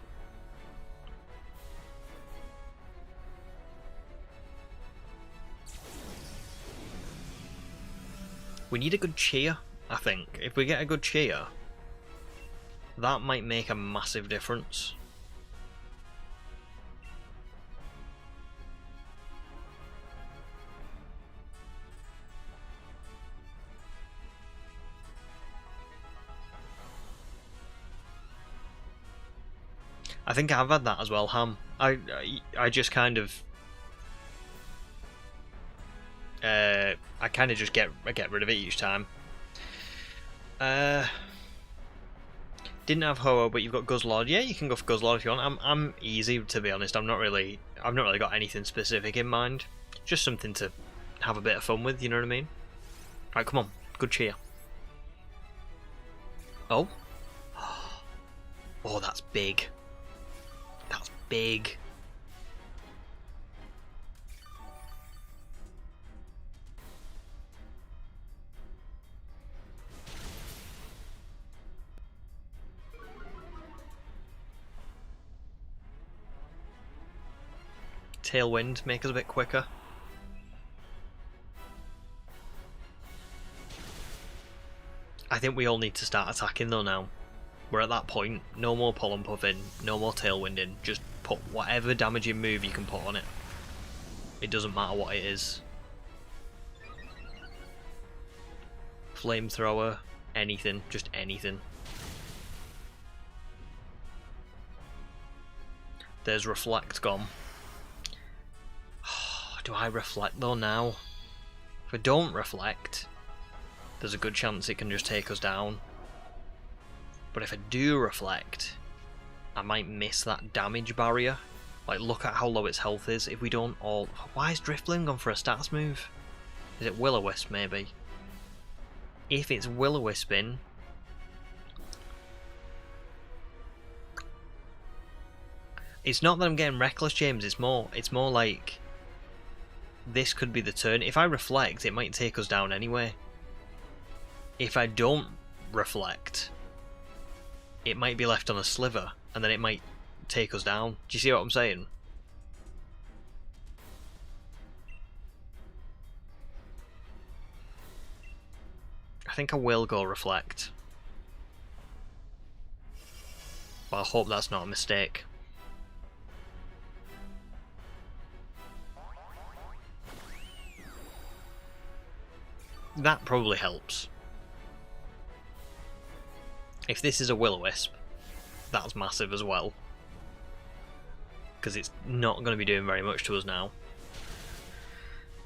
We need a good cheer, I think. If we get a good cheer, that might make a massive difference. I think I've had that as well, Ham. I just kind of I kind of just get rid of it each time. Didn't have Ho-Oh, but you've got Guzzlord. Yeah, you can go for Guzzlord if you want. I'm easy, to be honest. I've not really got anything specific in mind. Just something to have a bit of fun with. You know what I mean? Right, come on, good cheer. Oh, oh, that's big. That's big. Tailwind, make us a bit quicker. I think we all need to start attacking though now. We're at that point. No more pollen puffing, no more tailwinding. Just put whatever damaging move you can put on it. It doesn't matter what it is. Flamethrower, anything, just anything. There's Reflect gone. Do I Reflect though now? If I don't Reflect, there's a good chance it can just take us down. But if I do Reflect, I might miss that damage barrier. Like, look at how low its health is. If we don't all... Why is Drifblim gone for a stats move? Is it Will-O-Wisp, maybe? If it's Will-O-Wisping... It's not that I'm getting reckless, James. It's more like... This could be the turn. If I Reflect, it might take us down anyway. If I don't Reflect, it might be left on a sliver, and then it might take us down. Do you see what I'm saying? I think I will go Reflect. But I hope that's not a mistake. That probably helps. If this is a Will-O-Wisp, that's massive as well. Because it's not going to be doing very much to us now.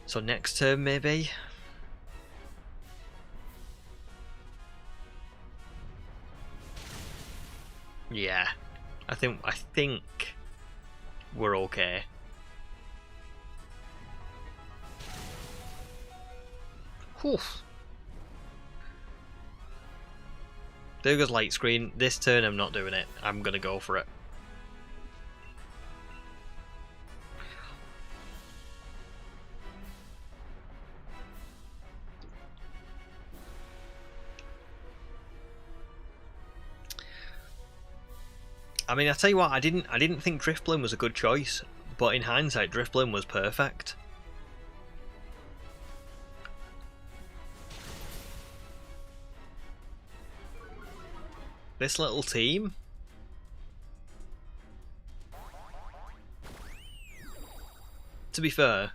So next turn maybe? Yeah. I think we're okay. Whew. There goes light screen. This turn I'm not doing it. I'm gonna go for it. I mean, I tell you what, I didn't think Drifblim was a good choice, but in hindsight, Drifblim was perfect. This little team. To be fair,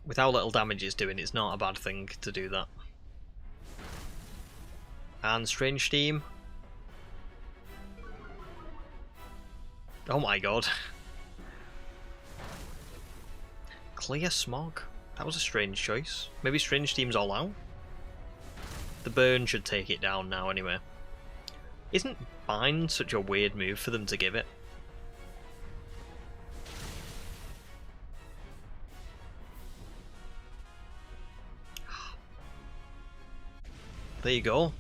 with how little damage it's doing, it's not a bad thing to do that. And Strange Team. Oh my god. Clear Smog. That was a strange choice. Maybe Strange Team's all out? The burn should take it down now anyway. Isn't Bind such a weird move for them to give it? There you go.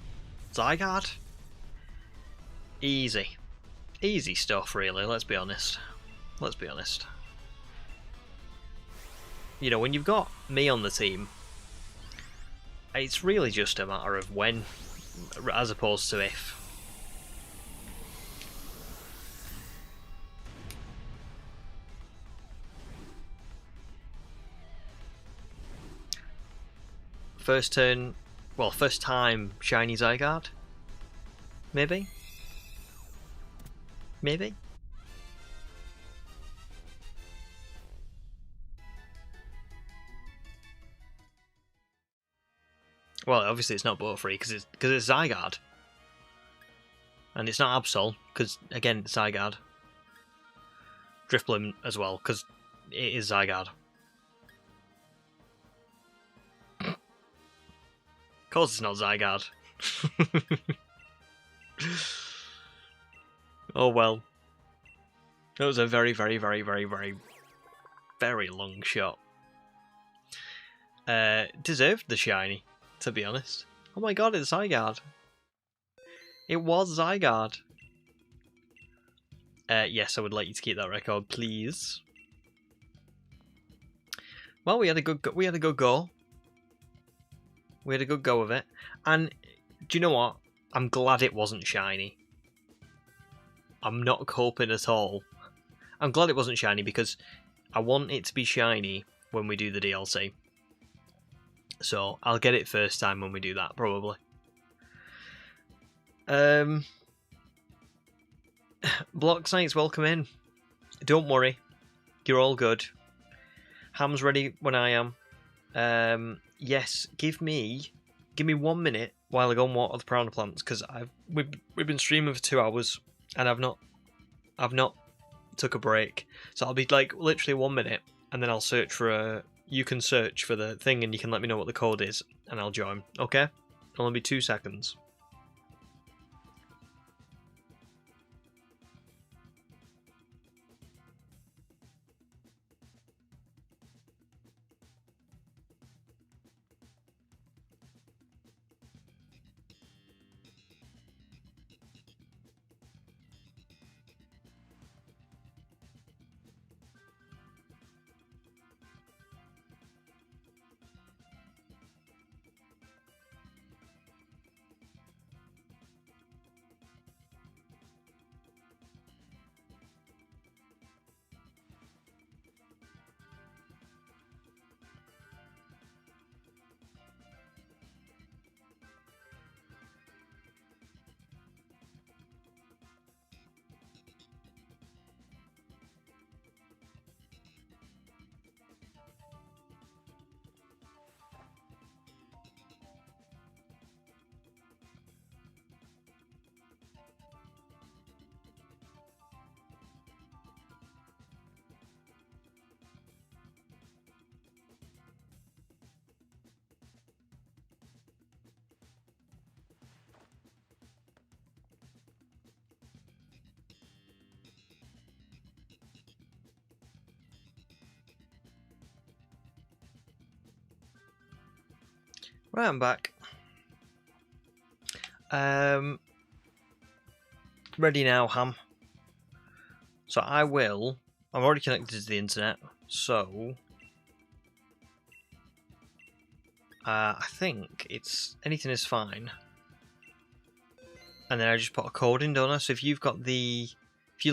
Zygarde. Easy. Easy stuff, really, let's be honest. Let's be honest. You know, when you've got me on the team, it's really just a matter of when, as opposed to if. First turn, well, first time shiny Zygarde? Maybe? Maybe? Well, obviously it's not Butterfree because it's Zygarde. And it's not Absol because, again, it's Zygarde. Drifblim as well because it is Zygarde. Of course it's not Zygarde. Oh well. That was a very, very, very, very, very, very long shot. Deserved the shiny, to be honest. Oh my god, it's Zygarde. It was Zygarde. Yes, I would like you to keep that record, please. Well, we had a good go. We had a good go of it. And do you know what? I'm glad it wasn't shiny. I'm not coping at all. I'm glad it wasn't shiny because I want it to be shiny when we do the DLC. So I'll get it first time when we do that, probably. Block Knights, welcome in. Don't worry, you're all good. Ham's ready when I am. Yes, give me 1 minute while I go and water the piranha plants because we've been streaming for 2 hours and I've not took a break. So I'll be like literally 1 minute and then I'll search for you can search for the thing and you can let me know what the code is and I'll join. Okay? It'll only be 2 seconds. Right, I'm back. Ready now, Ham. So I'm already connected to the internet, so I think anything is fine. And then I just put a code in, don't I? So if you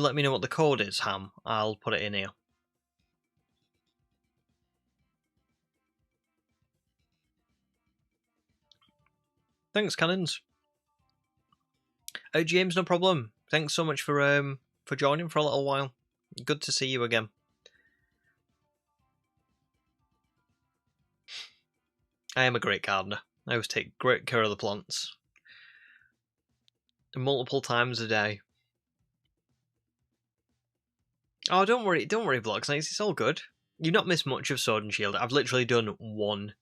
let me know what the code is, Ham, I'll put it in here. Thanks, Cannons. James, no problem. Thanks so much for joining for a little while. Good to see you again. I am a great gardener. I always take great care of the plants. Multiple times a day. Oh, don't worry, Blocks Nights, it's all good. You've not missed much of Sword and Shield. I've literally done one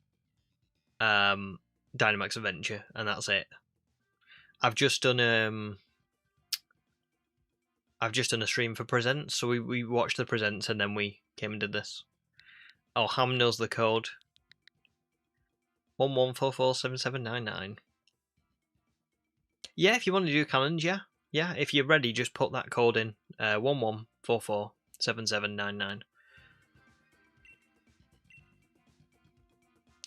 Dynamax Adventure, and that's it. I've just done a stream for Presents, so we watched the Presents and then we came and did this. Oh, Ham knows the code. 11447799. Yeah, if you want to do cannons, yeah. Yeah, if you're ready, just put that code in. 11447799.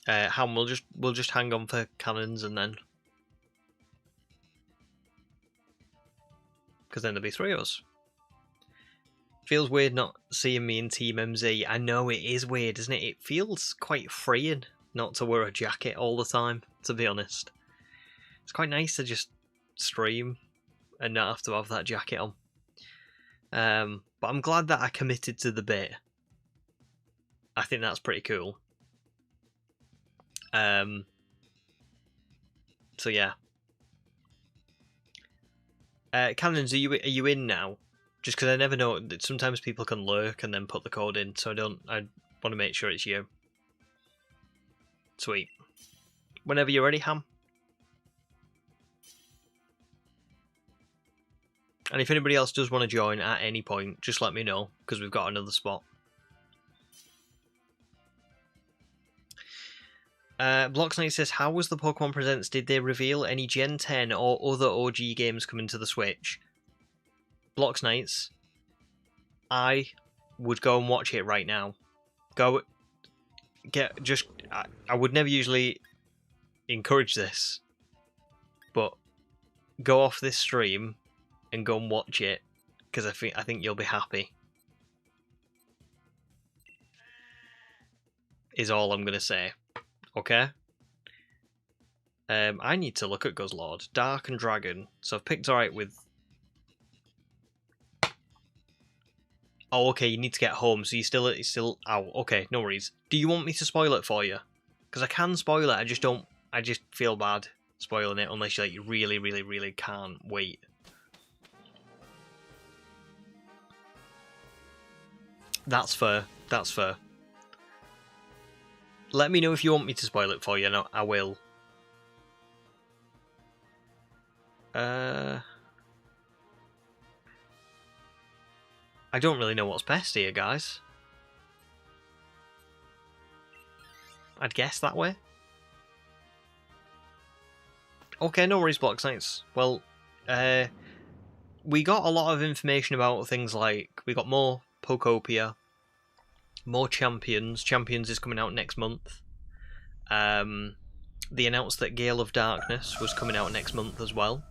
Ham, we'll just hang on for cannons and then, because then there'll be 3 of us. Feels weird not seeing me in Team MZ. I know it is weird, isn't it? It feels quite freeing not to wear a jacket all the time, to be honest. It's quite nice to just stream and not have to have that jacket on. But I'm glad that I committed to the bit. I think that's pretty cool. So yeah. Cannons, are you in now? Just because I never know. Sometimes people can lurk and then put the code in, so I want to make sure it's you. Sweet. Whenever you're ready, Ham. And if anybody else does want to join at any point, just let me know, because we've got another spot. Blocks Knight says, how was the Pokemon Presents? Did they reveal any Gen 10 or other OG games coming to the Switch? Blocks Knights, I would go and watch it right now. I would never usually encourage this, but go off this stream and go and watch it, because I think you'll be happy. Is all I'm gonna say. Okay. I need to look at Guzzlord. Dark and Dragon. So I've picked alright with. Oh, okay. You need to get home, so you're still out. Okay, no worries. Do you want me to spoil it for you? Because I can spoil it. I just don't. I just feel bad spoiling it unless you really, really, really can't wait. That's fair. That's fair. Let me know if you want me to spoil it for you, and I will. I don't really know what's best here, guys. I'd guess that way. Okay, no worries, Blocks Knights. Well, we got a lot of information about things like, we got more Pokopia, more Champions. Champions is coming out next month. They announced that Gale of Darkness was coming out next month as well.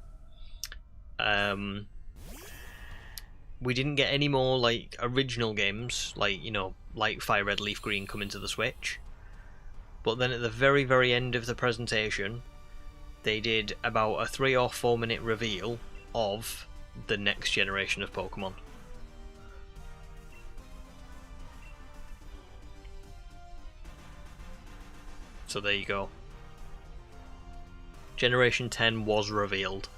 We didn't get any more like original games, like, you know, like Fire Red, Leaf Green coming to the Switch. But then at the very, very end of the presentation, they did about a 3 or 4 minute reveal of the next generation of Pokemon. So there you go. Generation 10 was revealed.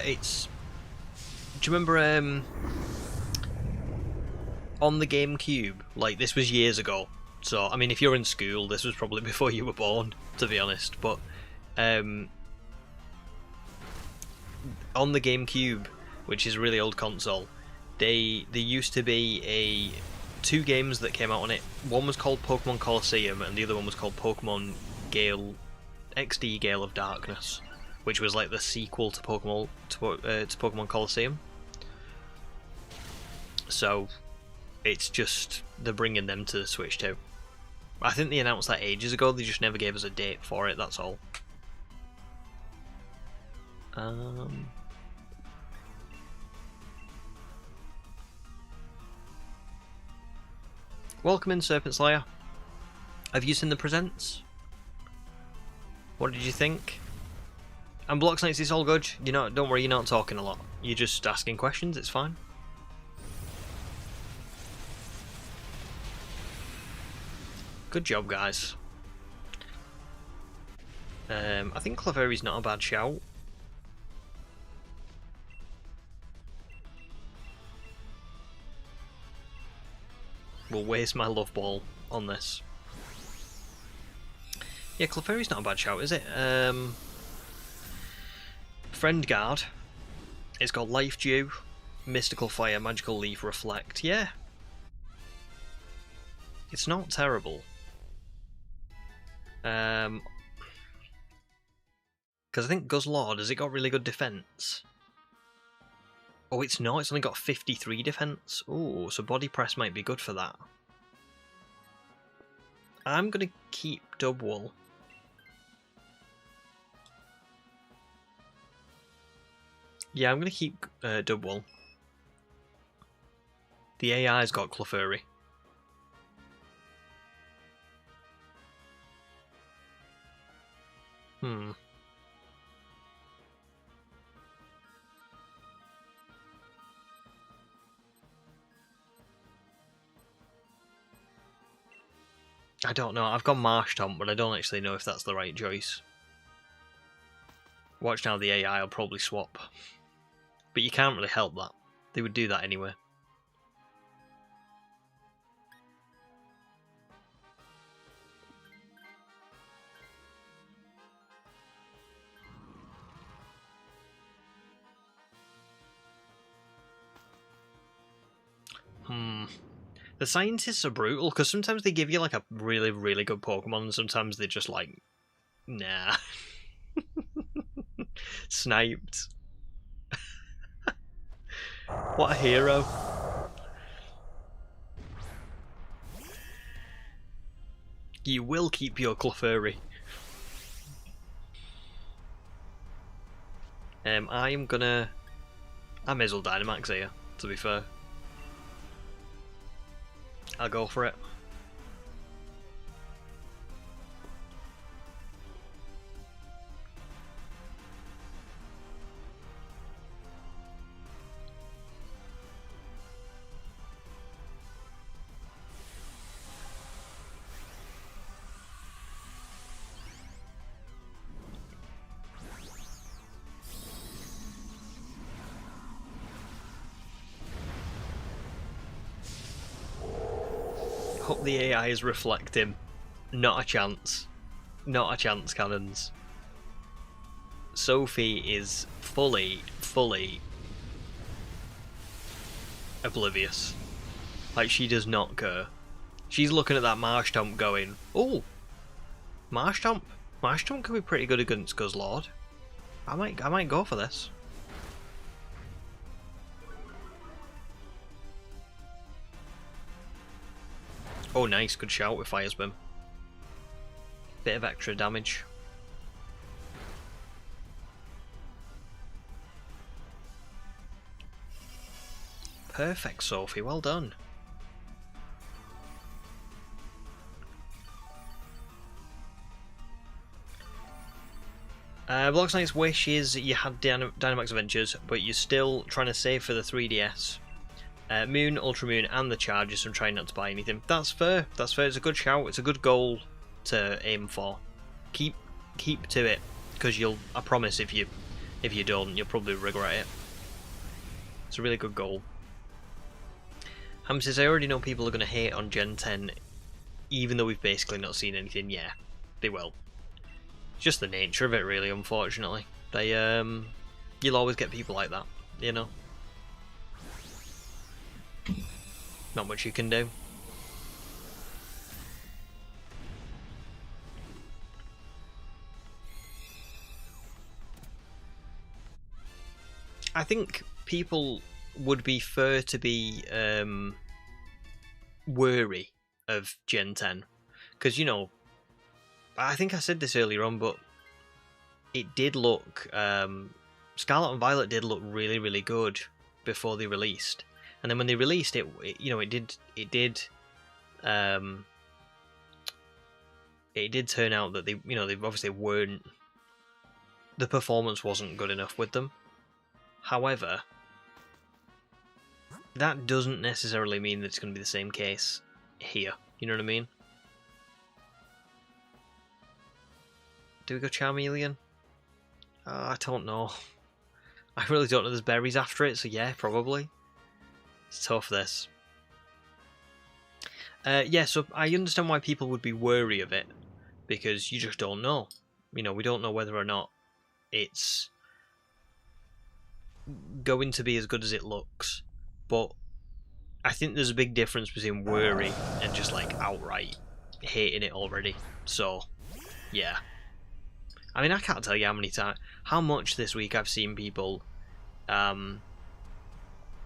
It's. Do you remember on the GameCube? Like, this was years ago. So, I mean, if you're in school, this was probably before you were born, to be honest. But on the GameCube, which is a really old console, there used to be 2 games that came out on it. One was called Pokemon Colosseum, and the other one was called Pokemon Gale XD Gale of Darkness, which was like the sequel to Pokemon Colosseum. So it's just they're bringing them to the Switch too. I think they announced that ages ago. They just never gave us a date for it. That's all. Welcome in, Serpent Slayer. Have you seen the presents? What did you think? And Blox Knights, it's all good. Don't worry, you're not talking a lot. You're just asking questions, it's fine. Good job, guys. I think Clefairy's not a bad shout. We'll waste my love ball on this. Yeah, Clefairy's not a bad shout, is it? Friend Guard. It's got Life Dew, Mystical Fire, Magical Leaf, Reflect. Yeah. It's not terrible. Because I think Guzzlord, has it got really good defense? Oh, it's not. It's only got 53 defense. Oh, so Body Press might be good for that. I'm going to keep Dubwool. Yeah, I'm going to keep Dubwool. The AI's got Clefairy. I don't know. I've got Marshtomp, but I don't actually know if that's the right choice. Watch now, the AI will probably swap. But you can't really help that. They would do that anyway. The scientists are brutal, because sometimes they give you like a really, really good Pokemon, and sometimes they're just like, nah. Sniped. What a hero. You will keep your Clefairy. I may as well Dynamax here, to be fair. I'll go for it. Hope the AI is reflecting. Not a chance. Not a chance, Cannons. Sophie is fully oblivious. Like, she does not care. She's looking at that Marshtomp going, oh, Marshtomp? Marshtomp could be pretty good against Guzzlord. I might go for this. Oh, nice, good shout with Fire Spin. Bit of extra damage. Perfect, Sophie, well done. Blox Knight's wish is you had Dynamax Adventures, but you're still trying to save for the 3DS. Moon, Ultra Moon, and the Chargers from trying not to buy anything. That's fair. That's fair. It's a good shout. It's a good goal to aim for. Keep to it, because I promise if you don't, you'll probably regret it. It's a really good goal. Ham says, I already know people are going to hate on Gen 10, even though we've basically not seen anything. Yeah, they will. It's just the nature of it, really. Unfortunately, you'll always get people like that. You know. Not much you can do. I think people would be fair to be wary of Gen 10. Because, I think I said this earlier on, but it did look Scarlet and Violet did look really, really good before they released, and then when they released it, it did turn out that they obviously weren't. The performance wasn't good enough with them. However, that doesn't necessarily mean that it's going to be the same case here. You know what I mean? Do we go Charmeleon? I don't know. I really don't know. There's berries after it, so yeah, probably. It's tough, this. Yeah, so I understand why people would be wary of it, because you just don't know. We don't know whether or not it's going to be as good as it looks. But I think there's a big difference between worry and just like outright hating it already. So, yeah. I mean, I can't tell you how much this week I've seen people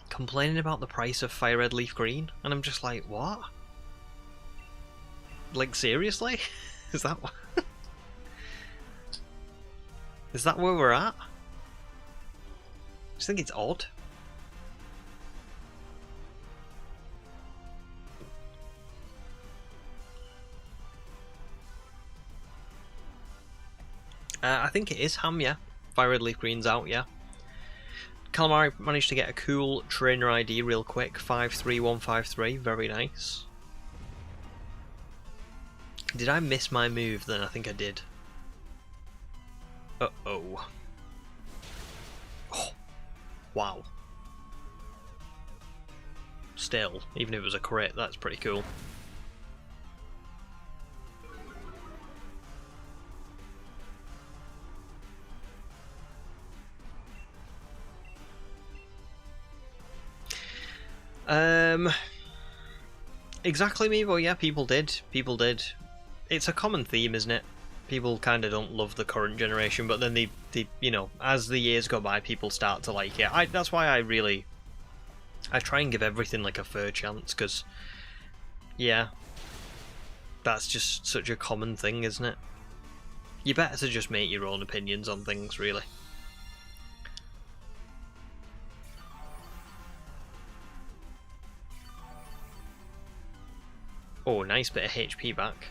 complaining about the price of Fire Red Leaf Green, and I'm just like, what? Like, seriously? Is that is that where we're at? I just think it's odd. I think it is Ham, yeah. Fire Red Leaf Green's out, yeah. Calamari managed to get a cool trainer ID real quick, 53153, very nice. Did I miss my move then? I think I did. Uh-oh. Oh, wow. Still, even if it was a crit, that's pretty cool. Exactly, Mevo, yeah, people did. It's a common theme, isn't it? People kind of don't love the current generation, but then they as the years go by, people start to like it. That's why I try and give everything like a fair chance, because, yeah, that's just such a common thing, isn't it? You're better to just make your own opinions on things, really. Oh, nice bit of HP back.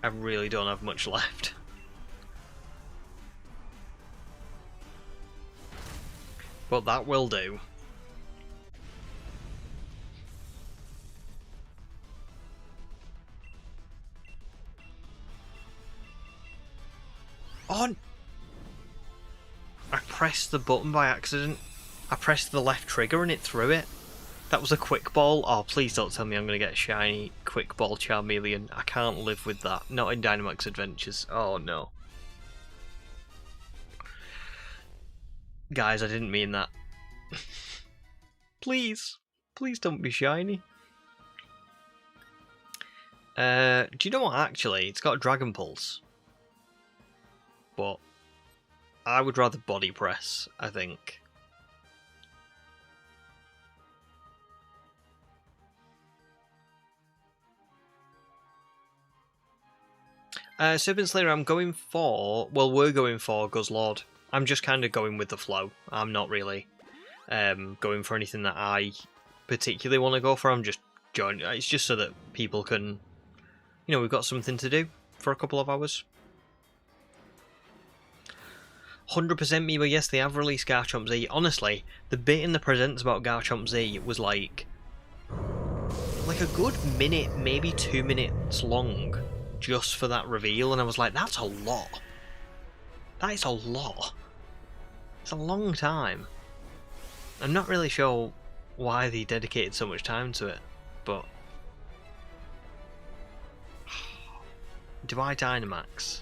I really don't have much left. But that will do. On! I pressed the button by accident. I pressed the left trigger and it threw it. That was a quick ball. Oh, please don't tell me I'm going to get a shiny quick ball Charmeleon. I can't live with that. Not in Dynamax Adventures. Oh, no. Guys, I didn't mean that. Please. Please don't be shiny. Do you know what, actually? It's got a Dragon Pulse. But I would rather Body Press, I think. Serpent Slayer, I'm going for... Well, we're going for Guzzlord. I'm just kind of going with the flow. I'm not really going for anything that I particularly want to go for. I'm just joining. It's just so that people can... we've got something to do for a couple of hours. 100% me, but yes, they have released Garchomp Z. Honestly, the bit in the presents about Garchomp Z was like a good minute, maybe 2 minutes long, just for that reveal, and I was like, that's a lot. That is a lot. It's a long time. I'm not really sure why they dedicated so much time to it, but... Do I Dynamax?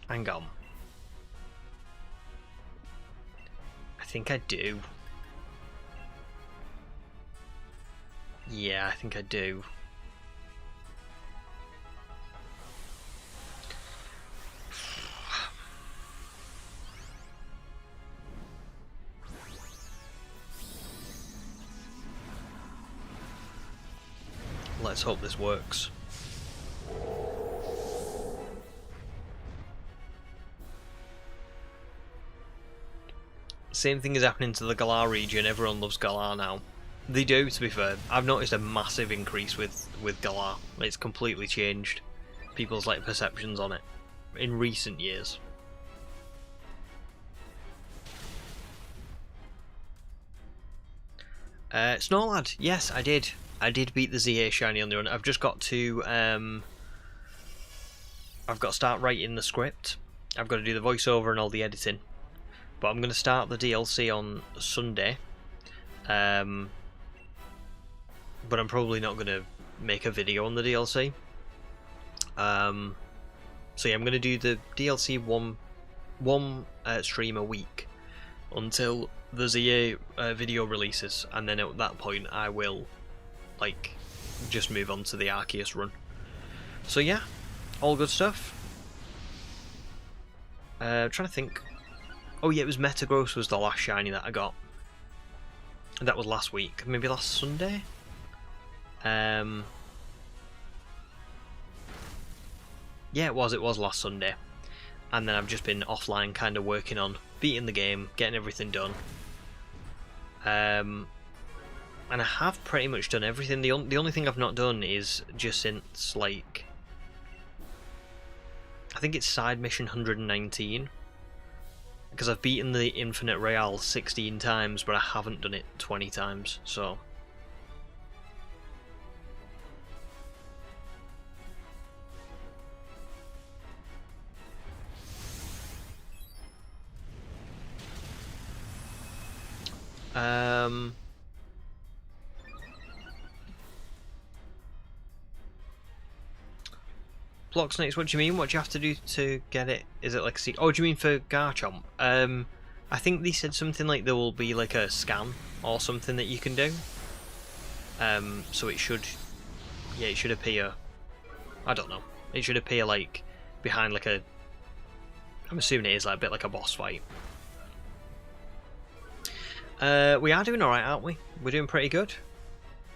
Hang on. I think I do. Yeah, I think I do. Let's hope this works. Same thing is happening to the Galar region. Everyone loves Galar now. They do, to be fair. I've noticed a massive increase with Galar. It's completely changed people's like perceptions on it in recent years. Snorlad, yes, I did. I did beat the ZA Shiny on the run. I've just got to start writing the script. I've got to do the voiceover and all the editing. But I'm going to start the DLC on Sunday. But I'm probably not going to make a video on the DLC. So yeah, I'm going to do the DLC one stream a week until the ZA video releases, and then at that point I will like just move on to the Arceus run. So yeah, all good stuff. Trying to think. Oh yeah, it was Metagross was the last shiny that I got. That was last week, maybe last Sunday. Yeah, it was last Sunday. And then I've just been offline kind of working on beating the game, getting everything done. And I have pretty much done everything. The only thing I've not done is just since, like, I think it's side mission 119. Because I've beaten the Infinite Real 16 times, but I haven't done it 20 times, so... Block Snakes, what do you mean? What do you have to do to get it? Is it like a oh, do you mean for Garchomp? I think they said something like there will be like a scan or something that you can do. So it should, yeah, it should appear, I don't know, it should appear like behind like a, I'm assuming it is like a bit like a boss fight. We are doing alright, aren't we? We're doing pretty good.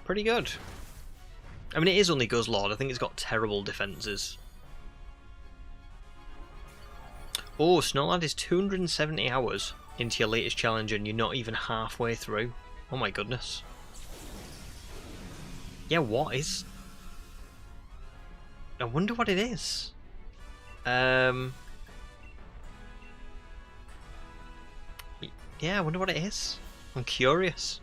Pretty good. I mean, it is only Guzzlord. I think it's got terrible defences. Oh, Snorladd is 270 hours into your latest challenge and you're not even halfway through. Oh my goodness. Yeah, what is... I wonder what it is. Yeah, I wonder what it is. I'm curious.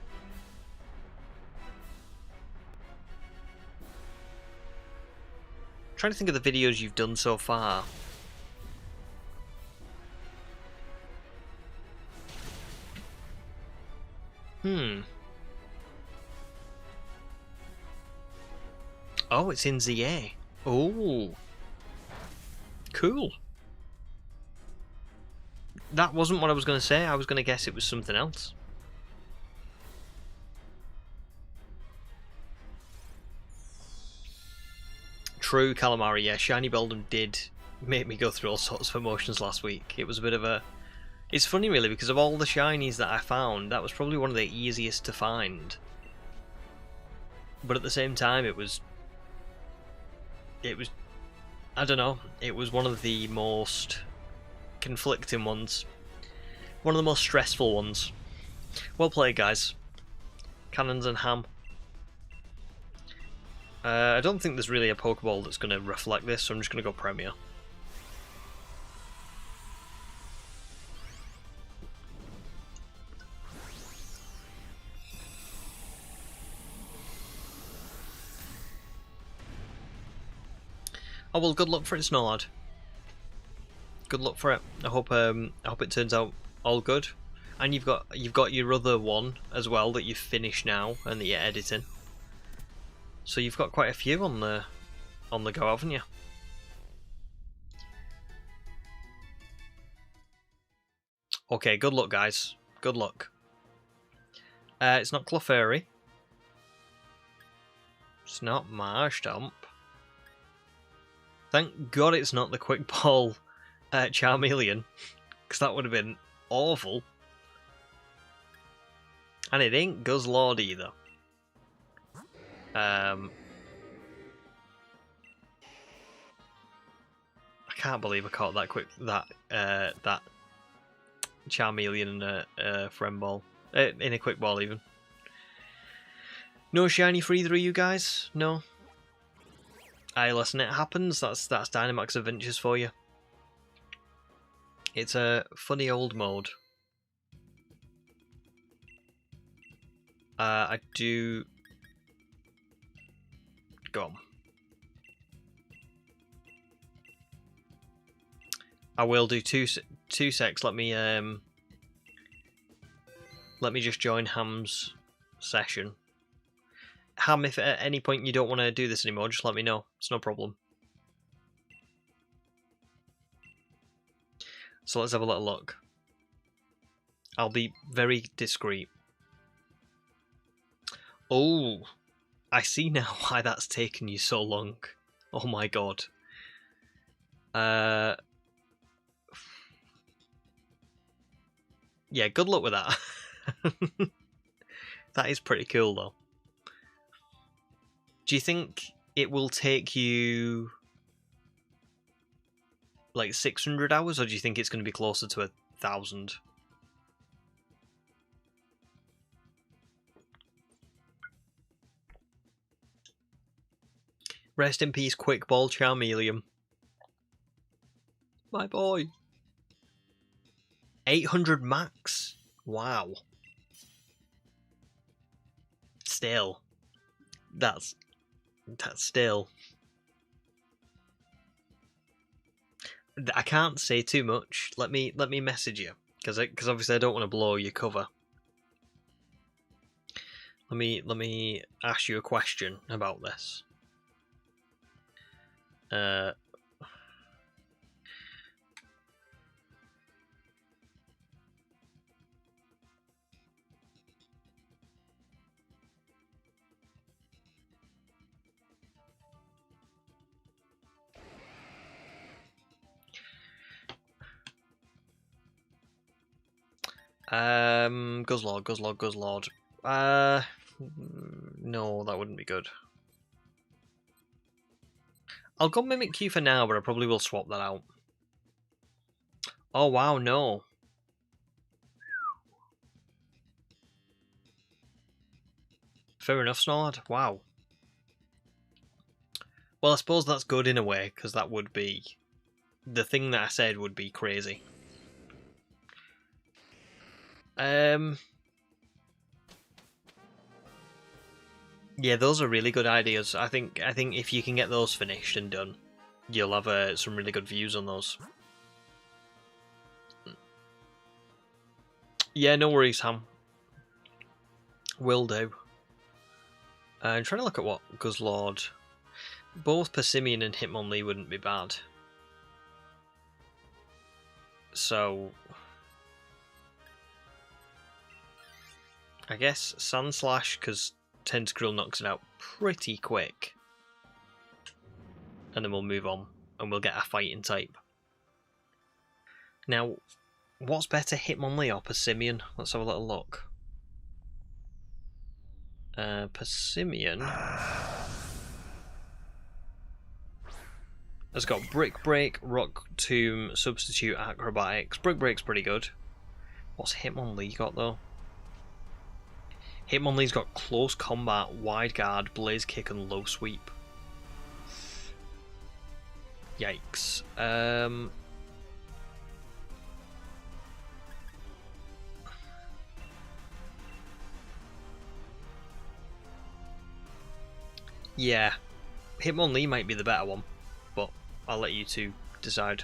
I'm trying to think of the videos you've done so far. Oh, it's in ZA. Oh. Cool. That wasn't what I was going to say. I was going to guess it was something else. True, Calamari, yeah. Shiny Beldum did make me go through all sorts of emotions last week. It was a bit of a... It's funny, really, because of all the shinies that I found, that was probably one of the easiest to find. But at the same time, it was... I don't know. It was one of the most conflicting ones. One of the most stressful ones. Well played, guys. Cannons and ham. I don't think there's really a Pokeball that's going to reflect this, so I'm just going to go Premier. Oh well, good luck for it, Snorladd. Good luck for it. I hope it turns out all good. And you've got your other one as well that you've finished now and that you're editing. So you've got quite a few on the go, haven't you? Okay, good luck, guys. Good luck. It's not Clefairy. It's not Marshtomp. Thank God it's not the Quick Ball Charmeleon, because that would have been awful. And it ain't Guzzlord either. can't believe I caught that quick that Charmeleon in a friend ball, in a quick ball even. No shiny for either of you guys? No. Aye, listen, it happens. That's Dynamax Adventures for you. It's a funny old mode. I do. Go on. I will do two secs. Let me just join Ham's session. Ham, if at any point you don't want to do this anymore, just let me know. It's no problem. So let's have a little look. I'll be very discreet. Oh, I see now why that's taken you so long. Oh my god. Yeah, good luck with that. That is pretty cool though. Do you think it will take you like 600 hours, or do you think it's going to be closer to 1,000? Rest in peace, Quick Ball Charmeleon. My boy. 800 max. Wow. Still. That's still. I can't say too much. Let me message you, because obviously I don't want to blow your cover. Let me ask you a question about this. Guzzlord. No, that wouldn't be good. I'll go Mimikyu for now, but I probably will swap that out. Oh wow, no. Fair enough, Snorlax. Wow. Well, I suppose that's good in a way, because that would be... The thing that I said would be crazy. Yeah, those are really good ideas. I think if you can get those finished and done, you'll have some really good views on those. Yeah, no worries, Ham. Will do. I'm trying to look at what Guzzlord. Both Persimmon and Hitmonlee wouldn't be bad. So I guess Sandslash, because Tentacruel knocks it out pretty quick. And then we'll move on, and we'll get a fighting type. Now, what's better, Hitmonlee or Persimmon? Let's have a little look. Persimmon has got Brick Break, Rock Tomb, Substitute, Acrobatics. Brick Break's pretty good. What's Hitmonlee got though? Hitmonlee's got Close Combat, Wide Guard, Blaze Kick, and Low Sweep. Yikes. Yeah, Hitmonlee might be the better one, but I'll let you two decide.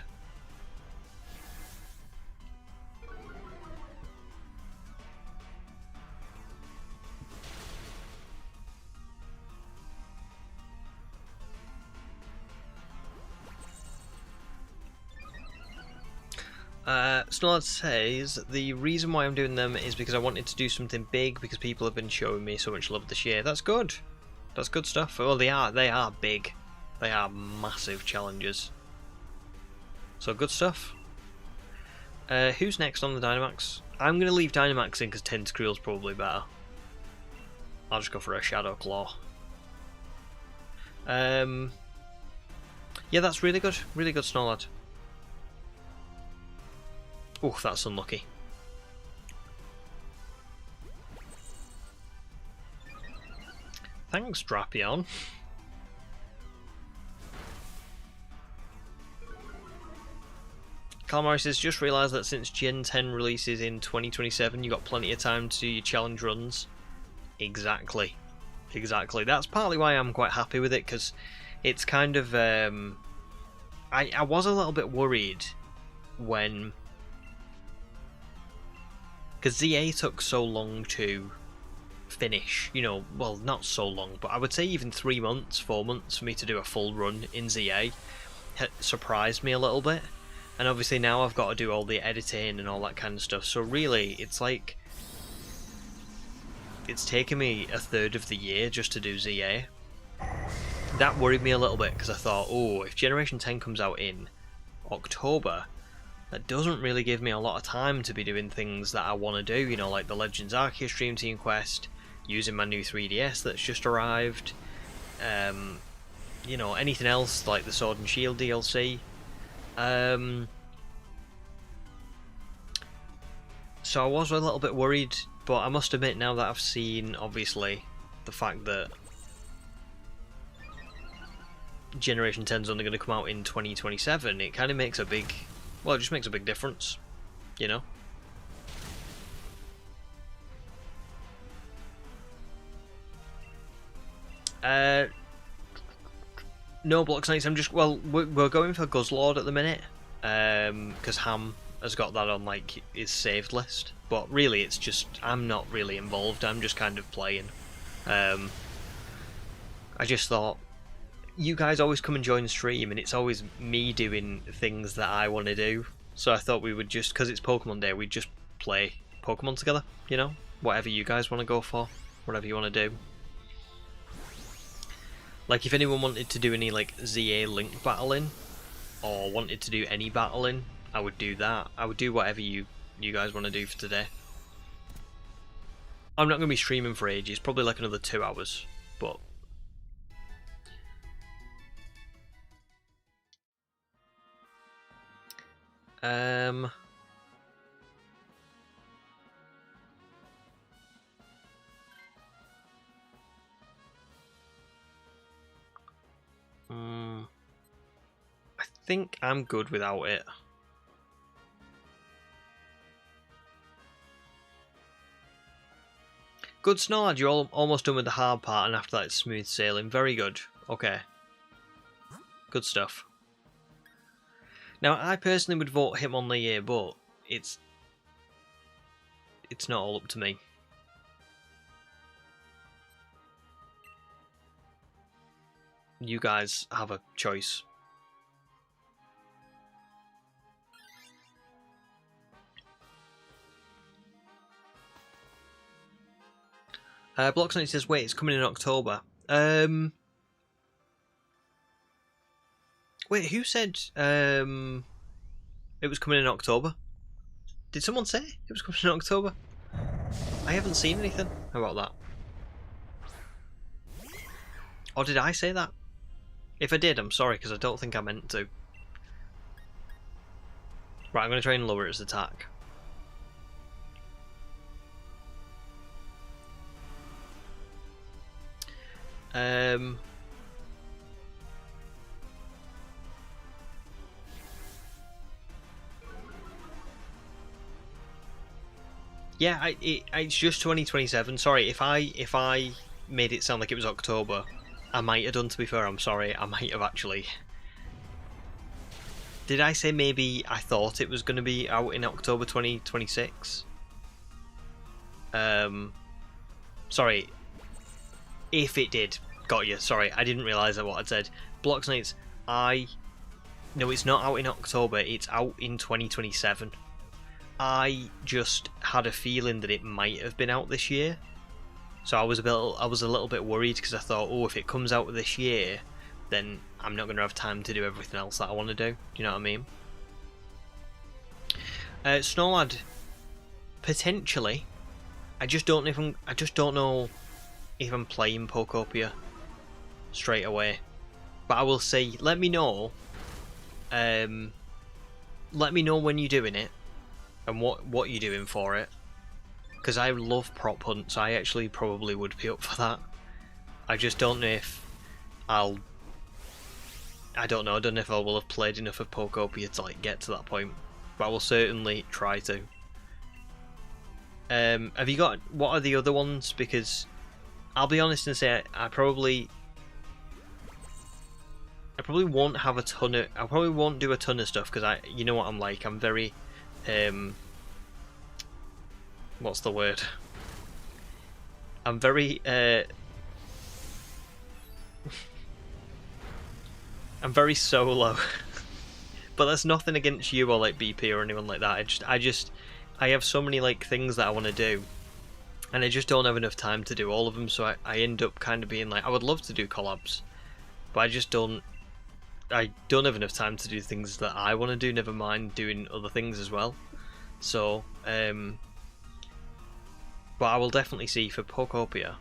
Snorlax says, the reason why I'm doing them is because I wanted to do something big because people have been showing me so much love this year. That's good. That's good stuff. Well, they are big. They are massive challenges. So good stuff. Who's next on the Dynamax? I'm going to leave Dynamax in because Tentacruel's probably better. I'll just go for a Shadow Claw. Yeah, that's really good. Really good, Snorlax. Oof, that's unlucky. Thanks, Drapion. Calamari says, just realised that since Gen 10 releases in 2027, you got plenty of time to do your challenge runs. Exactly. Exactly. That's partly why I'm quite happy with it, because it's kind of... I was a little bit worried when... Because ZA took so long to finish, you know, well, not so long, but I would say even 3 months, 4 months for me to do a full run in ZA surprised me a little bit. And obviously now I've got to do all the editing and all that kind of stuff, so really it's like it's taken me a third of the year just to do ZA. That worried me a little bit because I thought, oh, if Generation 10 comes out in October, that doesn't really give me a lot of time to be doing things that I want to do, you know, like the Legends Arceus Dream Team quest, using my new 3DS that's just arrived, you know, anything else like the Sword and Shield DLC. So I was a little bit worried, but I must admit now that I've seen, obviously, the fact that Generation 10 is only going to come out in 2027, it kind of makes a big, well, it just makes a big difference, you know? No Blocks Knights, I'm just, well, we're going for Guzzlord at the minute, because Ham has got that on, like, his saved list, but really it's just, I'm not really involved, I'm just kind of playing. I just thought, you guys always come and join the stream, and it's always me doing things that I want to do, so I thought we would just, because it's Pokemon Day, we'd just play Pokemon together, you know? Whatever you guys want to go for, whatever you want to do. Like, if anyone wanted to do any, like, ZA Link battling, or wanted to do any battling, I would do that. I would do whatever you guys want to do for today. I'm not going to be streaming for ages, probably like another 2 hours, but... I think I'm good without it. Good, Snarlad, you're almost done with the hard part, and after that it's smooth sailing. Very good. Okay. Good stuff. Now, I personally would vote Hitmonlee, but it's not all up to me. You guys have a choice. Blocksonic says, wait, it's coming in October. Wait, who said it was coming in October? Did someone say it was coming in October? I haven't seen anything about that. Or did I say that? If I did, I'm sorry, because I don't think I meant to. Right, I'm going to try and lower its attack. Yeah, it's just 2027. Sorry, if I made it sound like it was October, I might have done, to be fair. I'm sorry, I might have actually. Did I say maybe I thought it was going to be out in October 2026? Sorry. If it did, got you. Sorry, I didn't realise what I'd said. Blocksonics, no, it's not out in October. It's out in 2027. I just had a feeling that it might have been out this year, so I was a little bit worried because I thought, oh, if it comes out this year, then I'm not going to have time to do everything else that I want to do. Do you know what I mean? Snowlad, potentially. I just don't know if I'm playing Pokopia straight away. But I will say, let me know. Let me know when you're doing it, and what you're doing for it. Because I love prop hunt, so I actually probably would be up for that. I just don't know if I don't know if I will have played enough of Pokopia to like get to that point, but I will certainly try to. Have you got, what are the other ones? Because I'll be honest and say I probably won't have a ton of, I probably won't do a ton of stuff, because you know what I'm like, I'm very what's the word? I'm very I'm very solo. But that's nothing against you or like BP or anyone like that. I have so many like things that I want to do, and I just don't have enough time to do all of them, so I end up kind of being like, I would love to do collabs, but I don't have enough time to do things that I want to do, never mind doing other things as well. So but I will definitely see for Pokopia.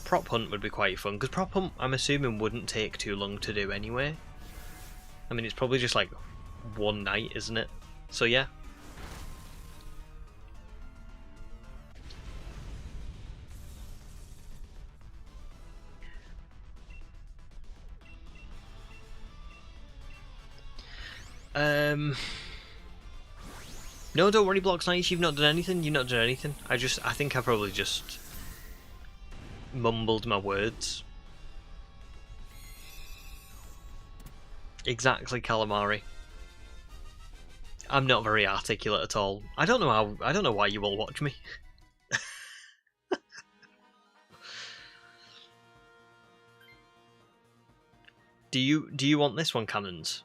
Prop hunt would be quite fun, because prop hunt I'm assuming wouldn't take too long to do anyway. I mean, it's probably just like one night, isn't it? So yeah. No, don't worry, Blocks Nice, you've not done anything. You've not done anything. I think I probably just mumbled my words. Exactly, Calamari. I'm not very articulate at all. I don't know why you all watch me. Do you want this one, Cannons?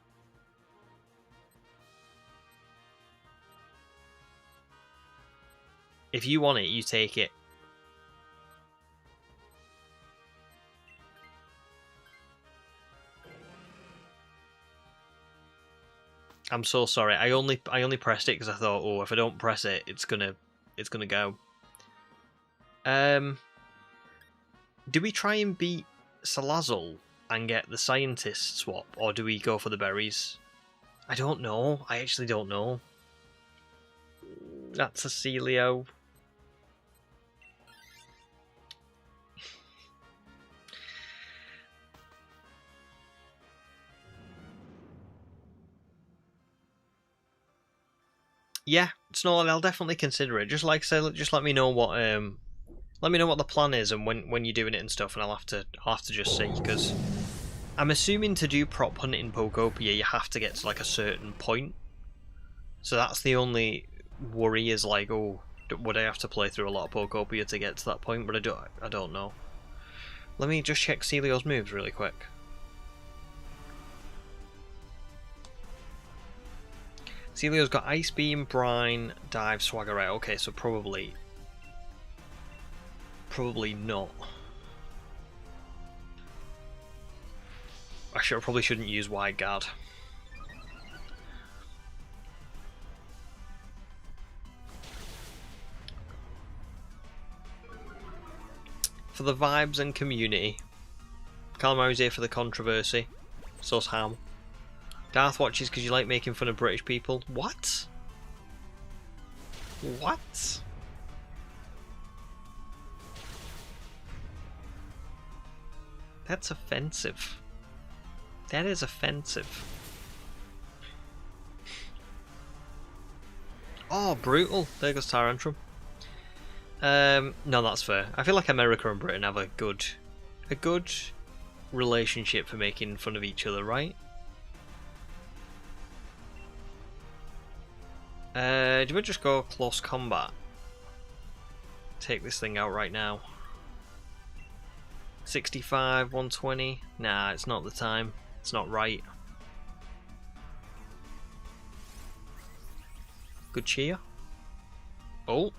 If you want it, you take it. I'm so sorry. I only pressed it because I thought, oh, if I don't press it, it's gonna go. Do we try and beat Salazzle and get the scientist swap, or do we go for the berries? I don't know. I actually don't know. That's a Celio. Yeah, Snorlax, I'll definitely consider it. Just like I said, just let me know what the plan is and when you're doing it and stuff, and I'll have to just see, because I'm assuming to do prop hunt in Pokopia you have to get to like a certain point. So that's the only worry, is like, oh, would I have to play through a lot of Pokopia to get to that point? But I don't know. Let me just check Celio's moves really quick. Celio's got Ice Beam, Brine, Dive, Swagger. Right, okay, so probably not. I probably shouldn't use Wide Guard. For the vibes and community. Calamari's here for the controversy. So's Ham. Darth watches because you like making fun of British people. What? What? That's offensive. That is offensive. Oh, brutal. There goes Tyrantrum. No, that's fair. I feel like America and Britain have a good relationship for making fun of each other, right? Do we just go close combat? Take this thing out right now. 65, 120. Nah, it's not the time. It's not right. Good cheer. Oh.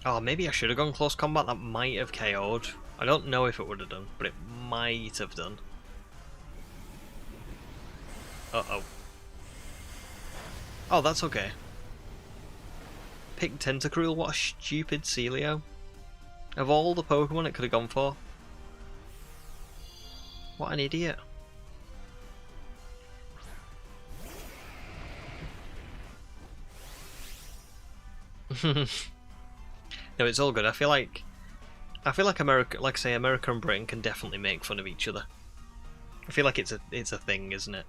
Oh, maybe I should have gone close combat. That might have KO'd. I don't know if it would have done, but it might have done. Uh-oh. Oh, that's okay. picked Tentacruel. What a stupid Celio. Of all the Pokemon it could have gone for. What an idiot. No, it's all good. I feel like America, like I say, America and Britain can definitely make fun of each other. I feel like it's a thing, isn't it?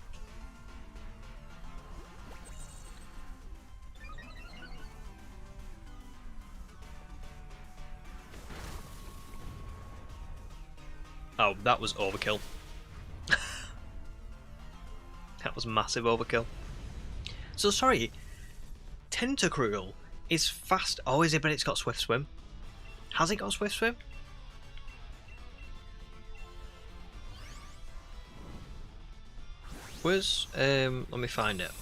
Oh, that was overkill. That was massive overkill. So sorry, Tentacruel is fast. Oh, is it? But it's got Swift Swim. Has it got Swift Swim? Where's let me find it.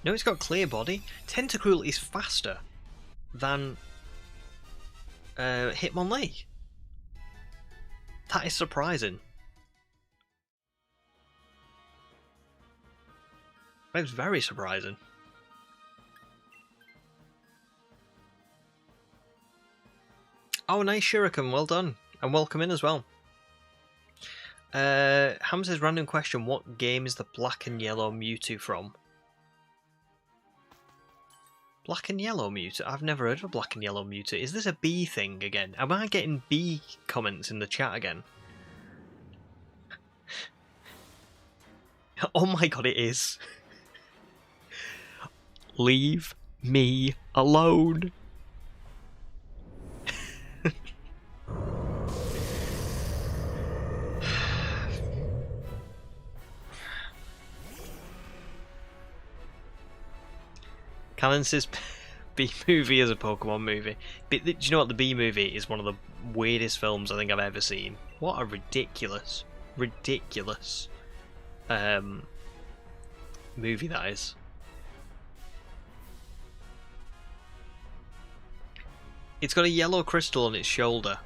No, it's got Clear Body. Tentacruel is faster than Hitmonlee. That is surprising. That was very surprising. Oh, nice Shuriken, well done. And welcome in as well. Hamza's random question, what game is the black and yellow Mewtwo from? Black and yellow Mewtwo? I've never heard of a black and yellow Mewtwo. Is this a B thing again? Am I getting B comments in the chat again? Oh my god, it is. Leave me alone. Callan says B movie is a Pokemon movie. But do you know what? The B movie is one of the weirdest films I think I've ever seen. What a ridiculous movie that is. It's got a yellow crystal on its shoulder.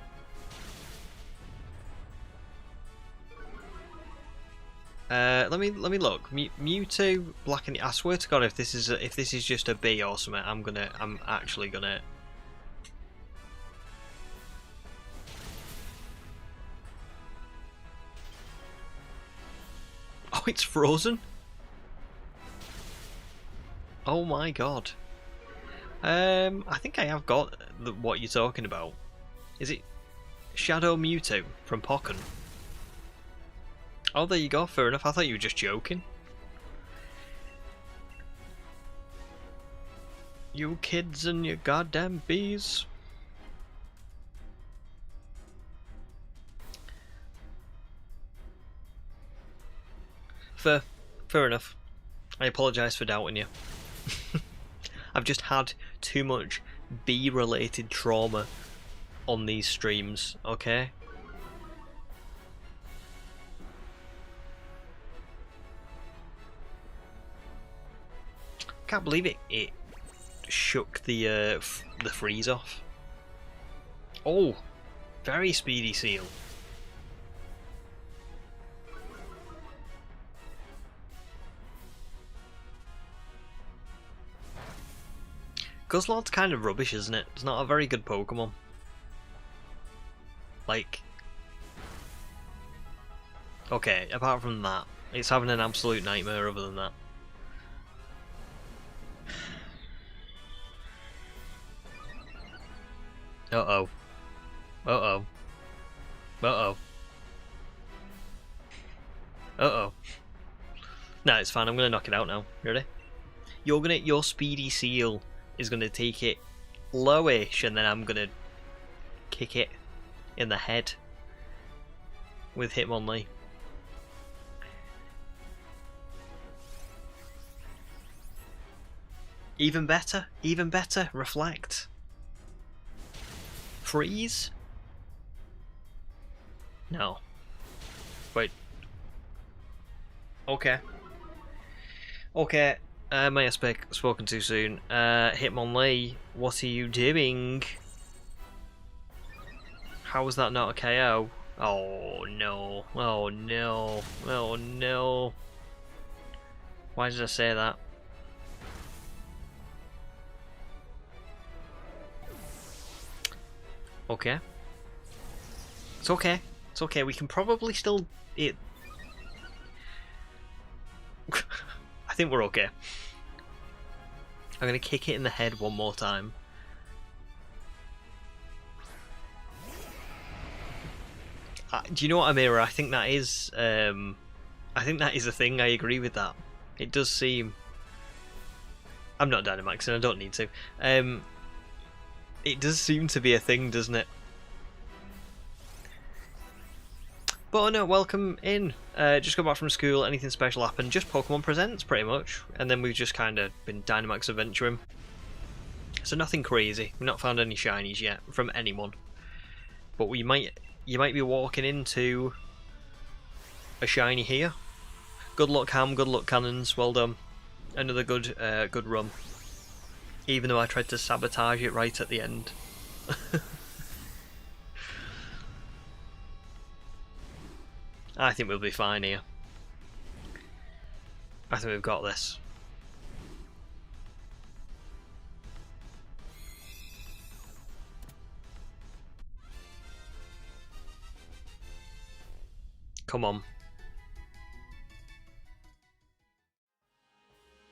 Let me look. Mewtwo, black and I swear to God, if this is just a B or something, I'm actually gonna. Oh, it's frozen. Oh my God. I think I have got what you're talking about. Is it Shadow Mewtwo from Pokken? Oh, there you go, fair enough. I thought you were just joking. You kids and your goddamn bees. Fair enough. I apologise for doubting you. I've just had too much bee-related trauma on these streams, okay? Can't believe it shook the freeze off. Oh, very speedy Seal. Guzzlord's kind of rubbish, isn't it? It's not a very good Pokemon. Like, okay, apart from that, it's having an absolute nightmare other than that. Uh-oh. Uh-oh. Uh-oh. Uh-oh. No, it's fine. I'm gonna knock it out now. Ready? Your speedy Seal is gonna take it lowish, and then I'm gonna kick it in the head with Hitmonlee. Even better, reflect. Freeze? No. Wait. Okay. Okay. May have spoken too soon. Hitmonlee, what are you doing? How was that not a KO? Oh no. Oh no. Oh no. Why did I say that? Okay. It's okay. It's okay. We can probably still... I think we're okay. I'm going to kick it in the head one more time. Do you know what, Amira? I think that is... I think that is a thing. I agree with that. It does seem... I'm not Dynamaxing, I don't need to. It does seem to be a thing, doesn't it? But oh no, welcome in. Just got back from school, anything special happened? Just Pokemon Presents, pretty much. And then we've just kind of been Dynamax adventuring. So nothing crazy. We've not found any shinies yet from anyone. But you might be walking into a shiny here. Good luck, Ham. Good luck, Cannons. Well done. Another good run. Even though I tried to sabotage it right at the end. I think we'll be fine here. I think we've got this. Come on.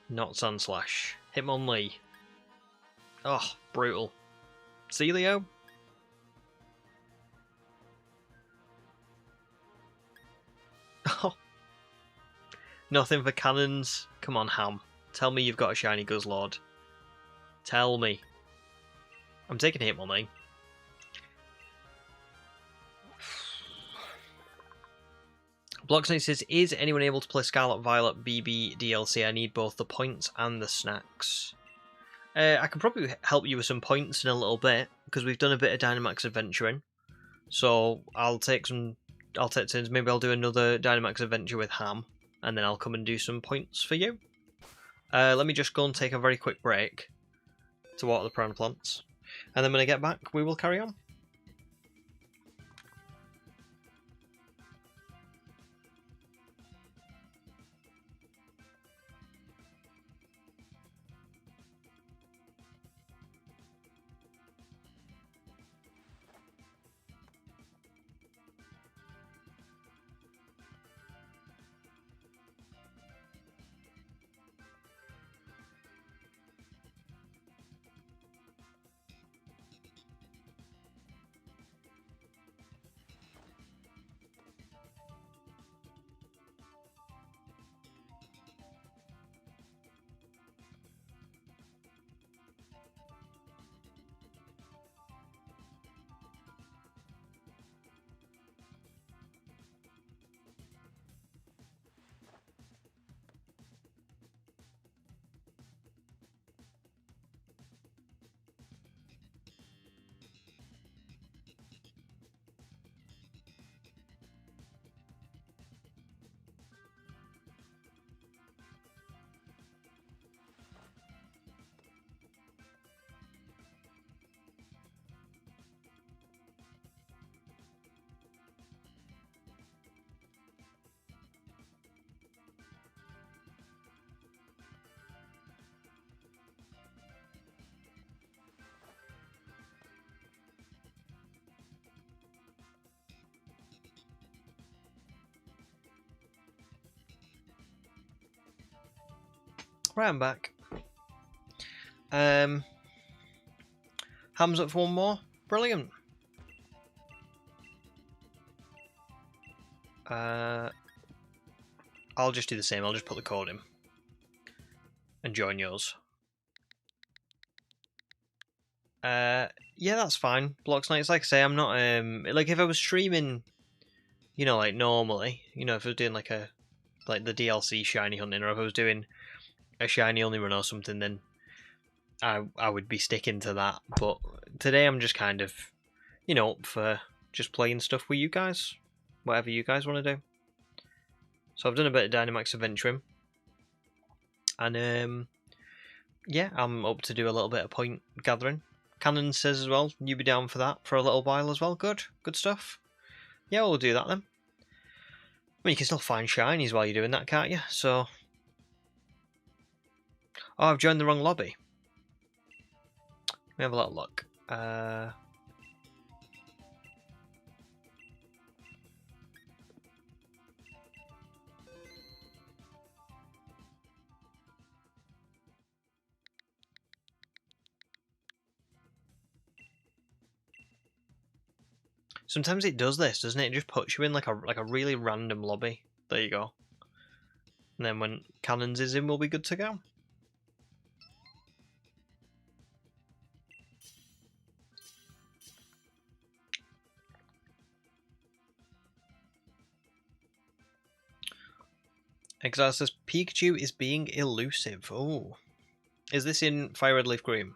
Not Sandslash. Hitmonlee. Oh, brutal. Celio? Oh. Nothing for Cannons. Come on, Ham. Tell me you've got a shiny Guzzlord. Tell me. I'm taking Hitmonlee. Blocksnake says, is anyone able to play Scarlet Violet BB DLC? I need both the points and the snacks. I can probably help you with some points in a little bit, because we've done a bit of Dynamax adventuring. So I'll take turns. Maybe I'll do another Dynamax adventure with Ham, and then I'll come and do some points for you. Let me just go and take a very quick break to water the piranha plants. And then when I get back, we will carry on. Right, I'm back. Ham's up for one more. Brilliant. I'll just do the same. I'll just put the code in and join yours. Yeah, that's fine. Blocksnake, like I say, I'm not like if I was streaming, you know, like normally, you know, if I was doing like the DLC shiny hunting, or if I was doing a shiny only run or something, then I would be sticking to that. But today I'm just kind of, you know, up for just playing stuff with you guys, whatever you guys want to do. So I've done a bit of Dynamax adventuring, and yeah, I'm up to do a little bit of point gathering. Cannon says as well, you be down for that for a little while as well. Good stuff. Yeah, we'll do that then. I mean, you can still find shinies while you're doing that, can't you? So Oh, I've joined the wrong lobby. Let me have a little look. Sometimes it does this, doesn't it? It just puts you in like a really random lobby. There you go. And then when Cannons is in, we'll be good to go. Exile says Pikachu is being elusive. Oh, is this in Fire Red Leaf Green?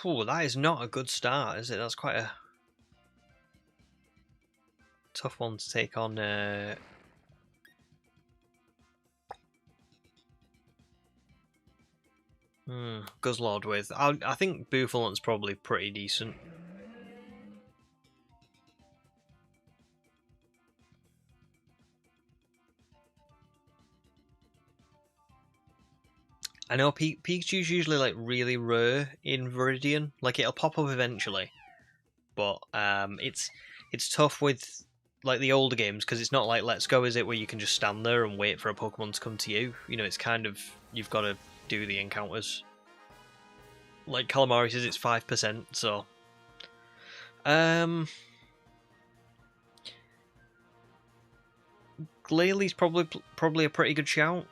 Oh, that is not a good start, is it? That's quite a tough one to take on. Guzzlord with. I think Buffalunt's probably pretty decent. I know Pikachu's usually like really rare in Viridian. Like it'll pop up eventually, but it's tough with like the older games because it's not like Let's Go, is it, where you can just stand there and wait for a Pokemon to come to you. You know, it's kind of you've got to do the encounters. Like Calamari says, it's 5%. So, Glalie probably a pretty good shout.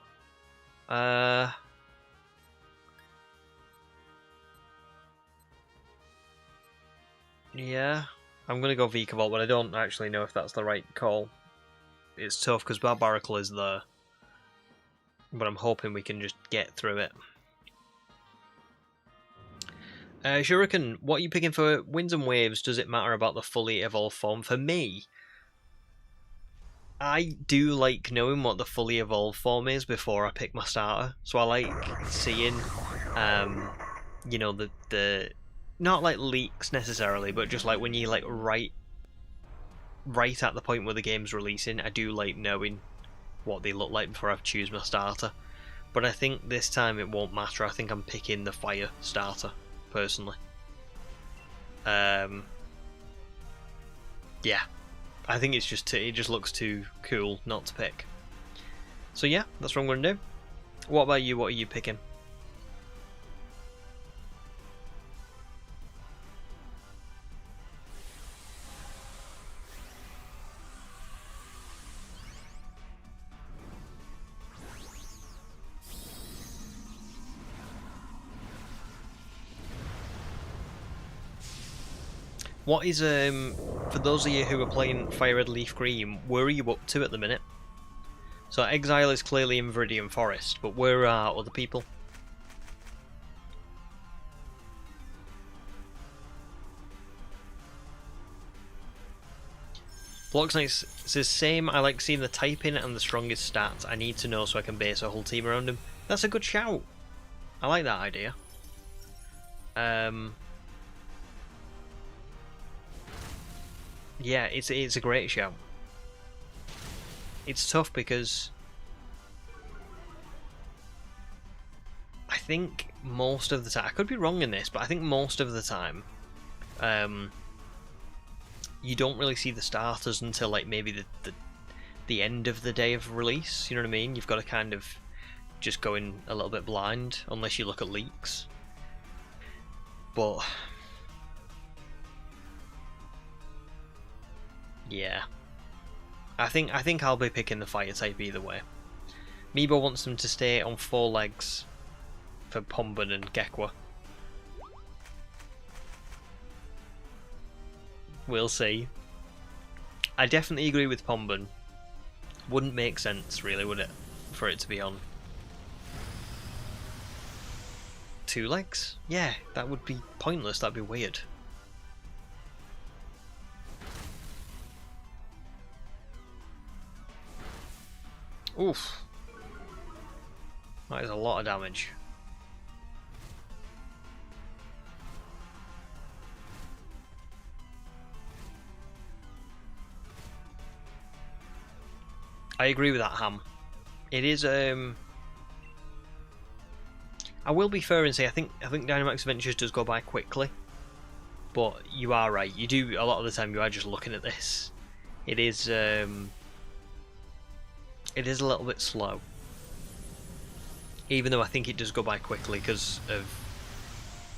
Yeah, I'm going to go Vikavolt, but I don't actually know if that's the right call. It's tough because Barbaracle is there. But I'm hoping we can just get through it. Shuriken, what are you picking for Winds and Waves? Does it matter about the fully evolved form? For me, I do like knowing what the fully evolved form is before I pick my starter. So I like seeing, you know, the not like leaks necessarily, but just like when you like right at the point where the game's releasing, I do like knowing what they look like before I choose my starter. But I think this time it won't matter. I think I'm picking the fire starter personally. Yeah, I think it's just it just looks too cool not to pick. So yeah, that's what I'm going to do. What about you? What are you picking? What is, for those of you who are playing Fire Red Leaf Green, where are you up to at the minute? So Exile is clearly in Viridian Forest, but where are other people? Bloxnight says, same, I like seeing the typing and the strongest stats I need to know so I can base a whole team around him. That's a good shout. I like that idea. Yeah, it's a great shout. It's tough because I think most of the time, I could be wrong in this, but I think most of the time, you don't really see the starters until like maybe the end of the day of release. You know what I mean? You've got to kind of just go in a little bit blind unless you look at leaks. But yeah, I think I'll be picking the fire type either way. Meebo wants them to stay on 4 legs for Pombin and Gekwa. We'll see. I definitely agree with Pombin. Wouldn't make sense, really, would it, for it to be on 2 legs? Yeah, that would be pointless. That'd be weird. Oof. That is a lot of damage. I agree with that, Ham. It is. I will be fair and say I think Dynamax Adventures does go by quickly, but you are right. You do a lot of the time. You are just looking at this. It is. It is a little bit slow, even though I think it does go by quickly because of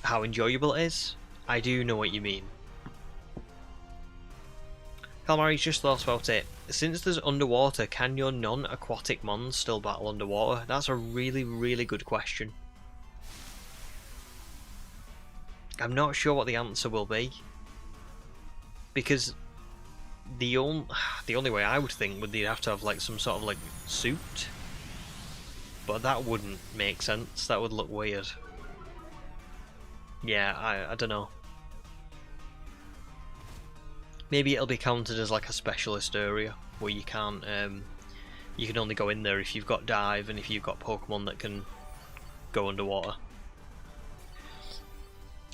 how enjoyable it is. I do know what you mean. Calamari's just thought about it. Since there's underwater, can your non-aquatic mons still battle underwater? That's a really, really good question. I'm not sure what the answer will be. Because the only way I would think would they'd have to have like some sort of like suit. But that wouldn't make sense. That would look weird. Yeah, I don't know. Maybe it'll be counted as like a specialist area where you can't you can only go in there if you've got dive and if you've got Pokemon that can go underwater.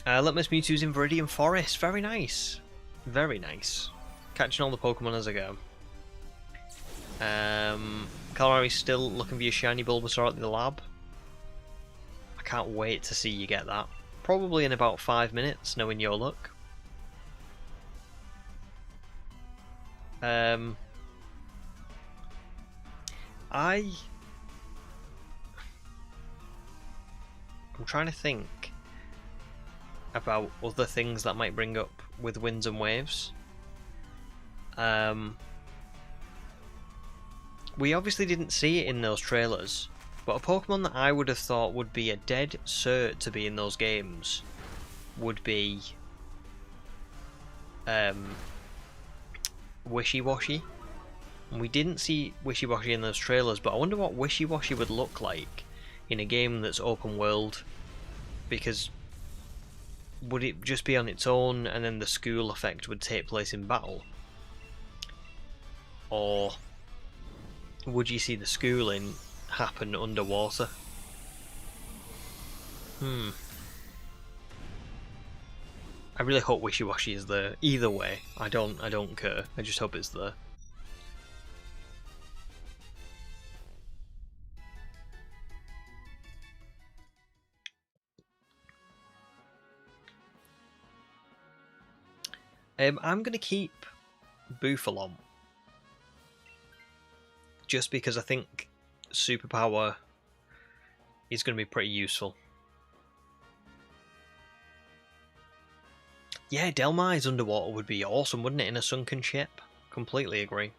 Litmus Mewtwo's in Viridian Forest. Very nice. Very nice. Catching all the Pokemon as I go. Calamari's still looking for your shiny Bulbasaur at the lab. I can't wait to see you get that. Probably in about 5 minutes, knowing your luck. I'm trying to think about other things that might bring up with Winds and Waves. We obviously didn't see it in those trailers, but a Pokemon that I would have thought would be a dead cert to be in those games would be Wishy-Washy. We didn't see Wishy-Washy in those trailers, but I wonder what Wishy-Washy would look like in a game that's open world, because would it just be on its own and then the school effect would take place in battle? Or would you see the schooling happen underwater? I really hope Wishy-Washy is there. Either way, I don't care. I just hope it's there. I'm gonna keep Bouffalant just because I think Superpower is going to be pretty useful. Yeah, Delmi's underwater would be awesome, wouldn't it, in a sunken ship? Completely agree.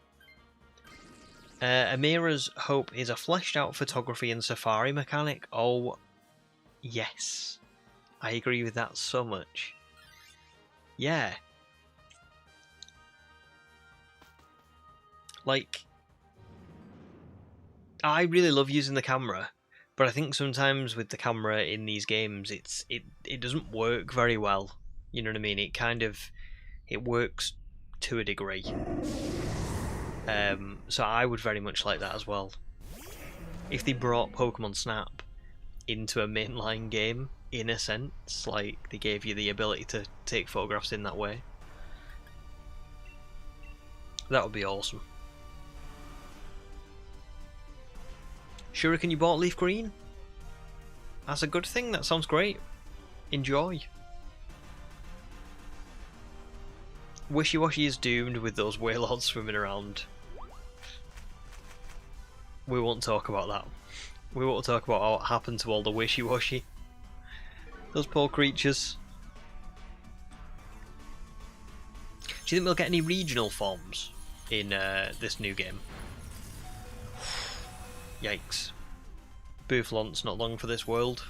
Amira's hope is a fleshed out photography and safari mechanic. Oh, yes. I agree with that so much. Yeah. Like, I really love using the camera, but I think sometimes with the camera in these games, it doesn't work very well. You know what I mean? It works to a degree. So I would very much like that as well. If they brought Pokemon Snap into a mainline game, in a sense, like they gave you the ability to take photographs in that way, that would be awesome. Shuriken, you bought Leaf Green? That's a good thing, that sounds great. Enjoy. Wishy-Washy is doomed with those Wailords swimming around. We won't talk about that. We won't talk about what happened to all the Wishy-Washy. Those poor creatures. Do you think we'll get any regional forms in this new game? Yikes. Bouffalant's not long for this world.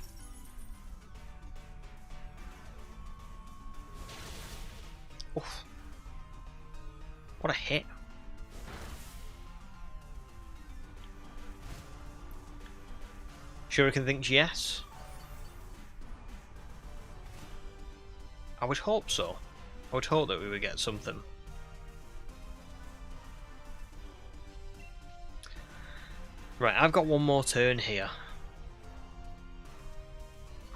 Oof. What a hit. Shuriken thinks yes. I would hope so. I would hope that we would get something. Right, I've got one more turn here.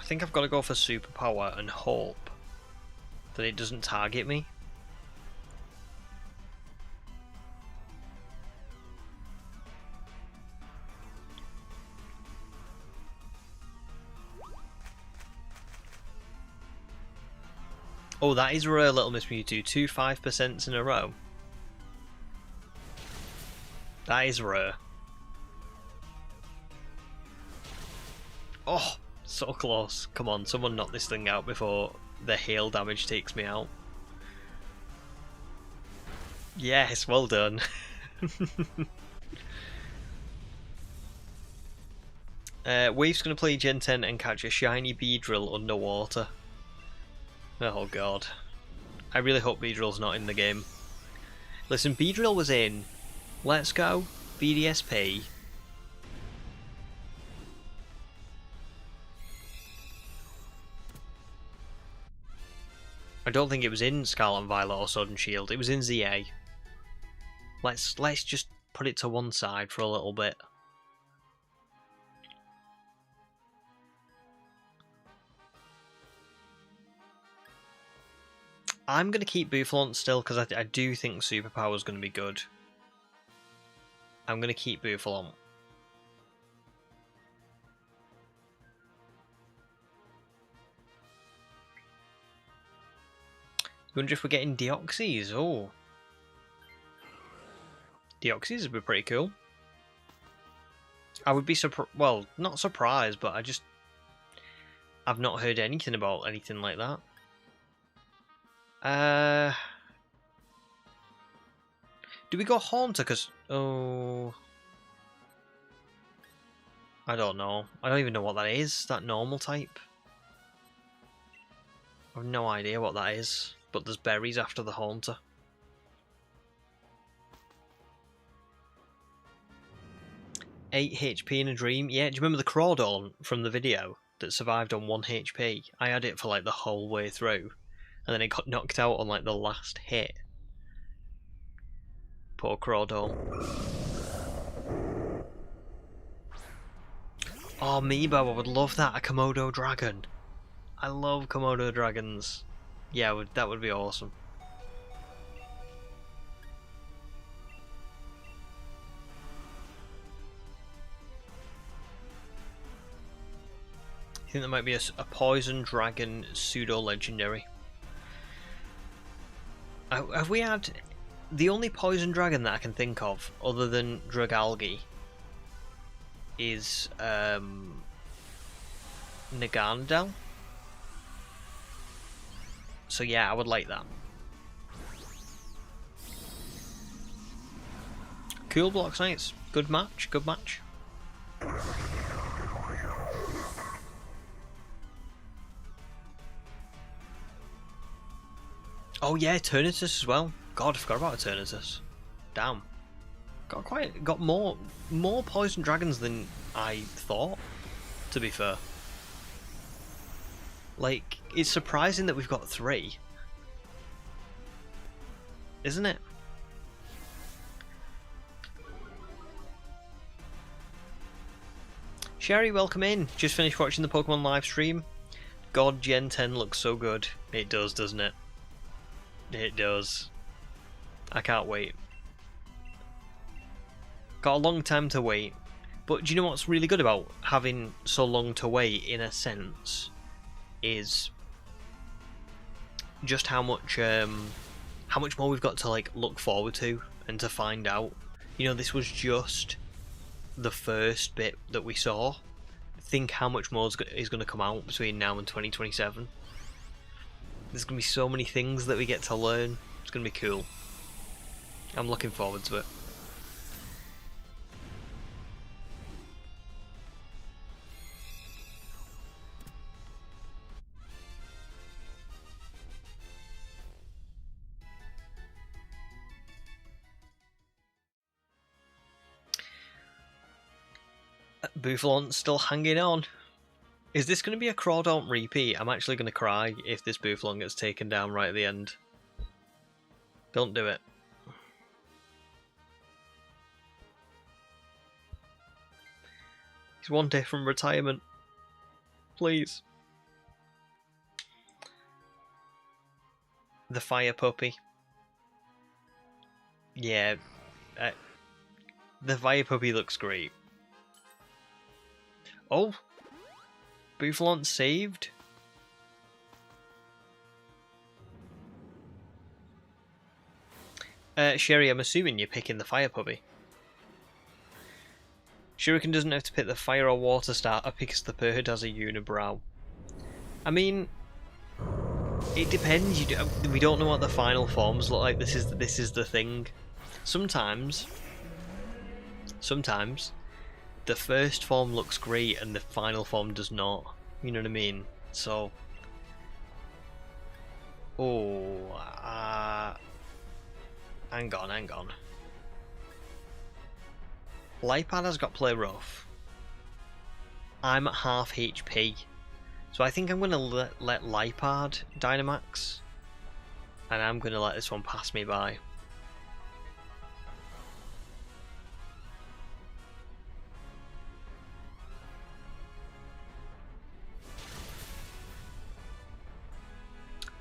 I think I've got to go for Superpower and hope that it doesn't target me. Oh, that is rare, Little Miss Mewtwo. 2 5% in a row. That is rare. Oh, so close. Come on, someone knock this thing out before the hail damage takes me out. Yes, well done. Wave's going to play Gen 10 and catch a shiny Beedrill underwater. Oh god. I really hope Beedrill's not in the game. Listen, Beedrill was in Let's Go, VDSP. I don't think it was in Scarlet and Violet or Sword and Shield. It was in ZA. Let's just put it to one side for a little bit. I'm going to keep Boufflant still because I do think Superpower is going to be good. I'm going to keep Boufflant. I wonder if we're getting Deoxys. Oh. Deoxys would be pretty cool. I would be well, not surprised, but I've not heard anything about anything like that. Do we go Haunter? Because, oh, I don't know. I don't even know what that is. That normal type. I have no idea what that is. But there's berries after the Haunter. Eight HP in a dream. Yeah, do you remember the Crawdon from the video that survived on 1 HP? I had it for like the whole way through. And then it got knocked out on like the last hit. Poor Crawdon. Oh, Amiibo, I would love that. A Komodo dragon. I love Komodo dragons. Yeah, that would be awesome. I think there might be a Poison Dragon pseudo-legendary. Have we had... The only Poison Dragon that I can think of, other than Dragalge, is Nagandel. So yeah, I would like that. Cool Block Knights. Good match, good match. Oh yeah, Eternatus as well. God, I forgot about Eternatus. Damn. Got more poison dragons than I thought, to be fair. Like, it's surprising that we've got 3. Isn't it? Sherry, welcome in. Just finished watching the Pokemon live stream. God, Gen 10 looks so good. It does, doesn't it? It does. I can't wait. Got a long time to wait. But do you know what's really good about having so long to wait, in a sense, is just how much more we've got to like look forward to and to find out. You know, this was just the first bit that we saw. Think how much more is going to come out between now and 2027. There's going to be so many things that we get to learn. It's going to be cool. I'm looking forward to it. Boufflant's still hanging on. Is this going to be a Crawdaunt repeat? I'm actually going to cry if this Boufflant gets taken down right at the end. Don't do it. He's one day from retirement. Please. The Fire Puppy. Yeah. The Fire Puppy looks great. Oh! Boufflant saved? Sherry, I'm assuming you're picking the fire puppy. Shuriken doesn't have to pick the fire or water starter because the bird has a unibrow. I mean, it depends. We don't know what the final forms look like. This is the thing. Sometimes the first form looks great and the final form does not. You know what I mean? So, hang on. Lipard has got play rough. I'm at half HP, so I think I'm gonna let Lipard Dynamax, and I'm gonna let this one pass me by.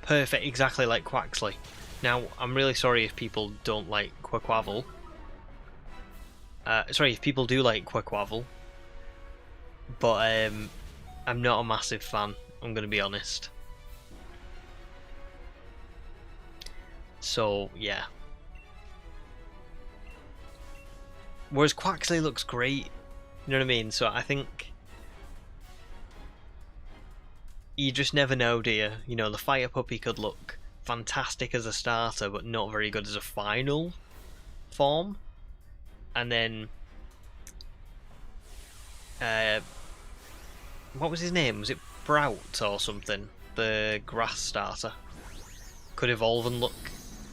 Perfect, exactly like Quaxley. Now, I'm really sorry if people don't like Quaquaval. Sorry, if people do like Quaquaval. But I'm not a massive fan, I'm going to be honest. So, yeah. Whereas Quaxley looks great. You know what I mean? So I think you just never know, do you? You know, the fire puppy could look fantastic as a starter, but not very good as a final form. And then, what was his name? Was it Brout or something? The grass starter could evolve and look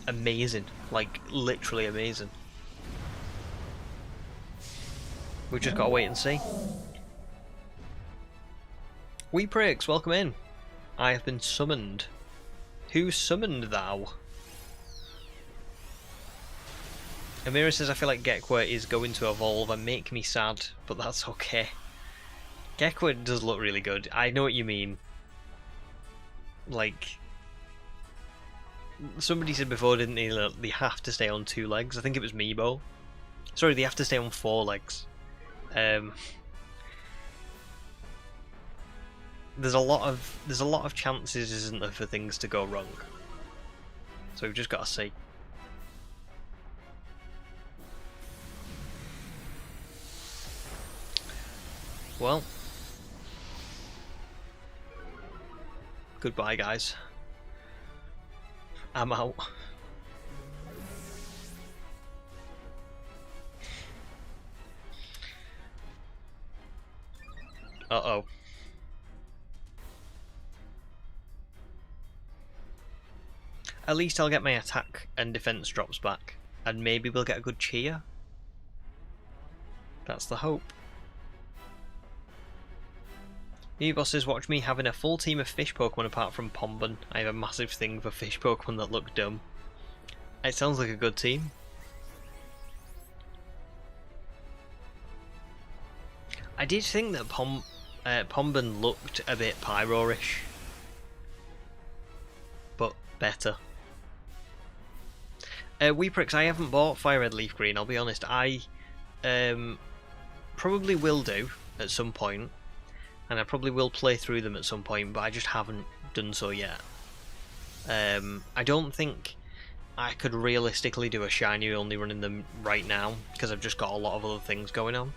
amazing, like literally amazing. We've just got to wait and see. Wee Pricks, welcome in. I have been summoned. Who summoned thou? Amira says, I feel like Gekwa is going to evolve and make me sad, but that's okay. Gekwa does look really good. I know what you mean. Like, somebody said before, didn't they, they have to stay on 2 legs. I think it was Meebo. Sorry, they have to stay on 4 legs. There's a lot of chances, isn't there, for things to go wrong. So we've just got to see. Well, goodbye, guys. I'm out. Uh-oh. At least I'll get my attack and defense drops back, and maybe we'll get a good cheer. That's the hope. Meeboss says, watch me having a full team of fish Pokemon apart from Pomban. I have a massive thing for fish Pokemon that look dumb. It sounds like a good team. I did think that Pomban looked a bit Pyro-ish, but better. Weeprix, I haven't bought Fire Red Leaf Green, I'll be honest. I probably will do at some point, and I probably will play through them at some point, but I just haven't done so yet. I don't think I could realistically do a shiny only running them right now, because I've just got a lot of other things going on.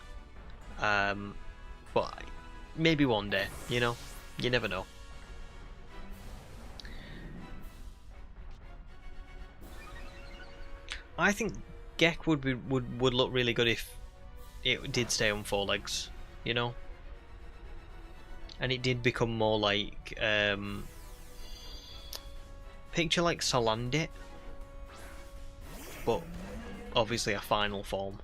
But maybe one day, you know? You never know. I think Gek would look really good if it did stay on 4 legs, you know? And it did become more like picture like Salandit, but obviously a final form.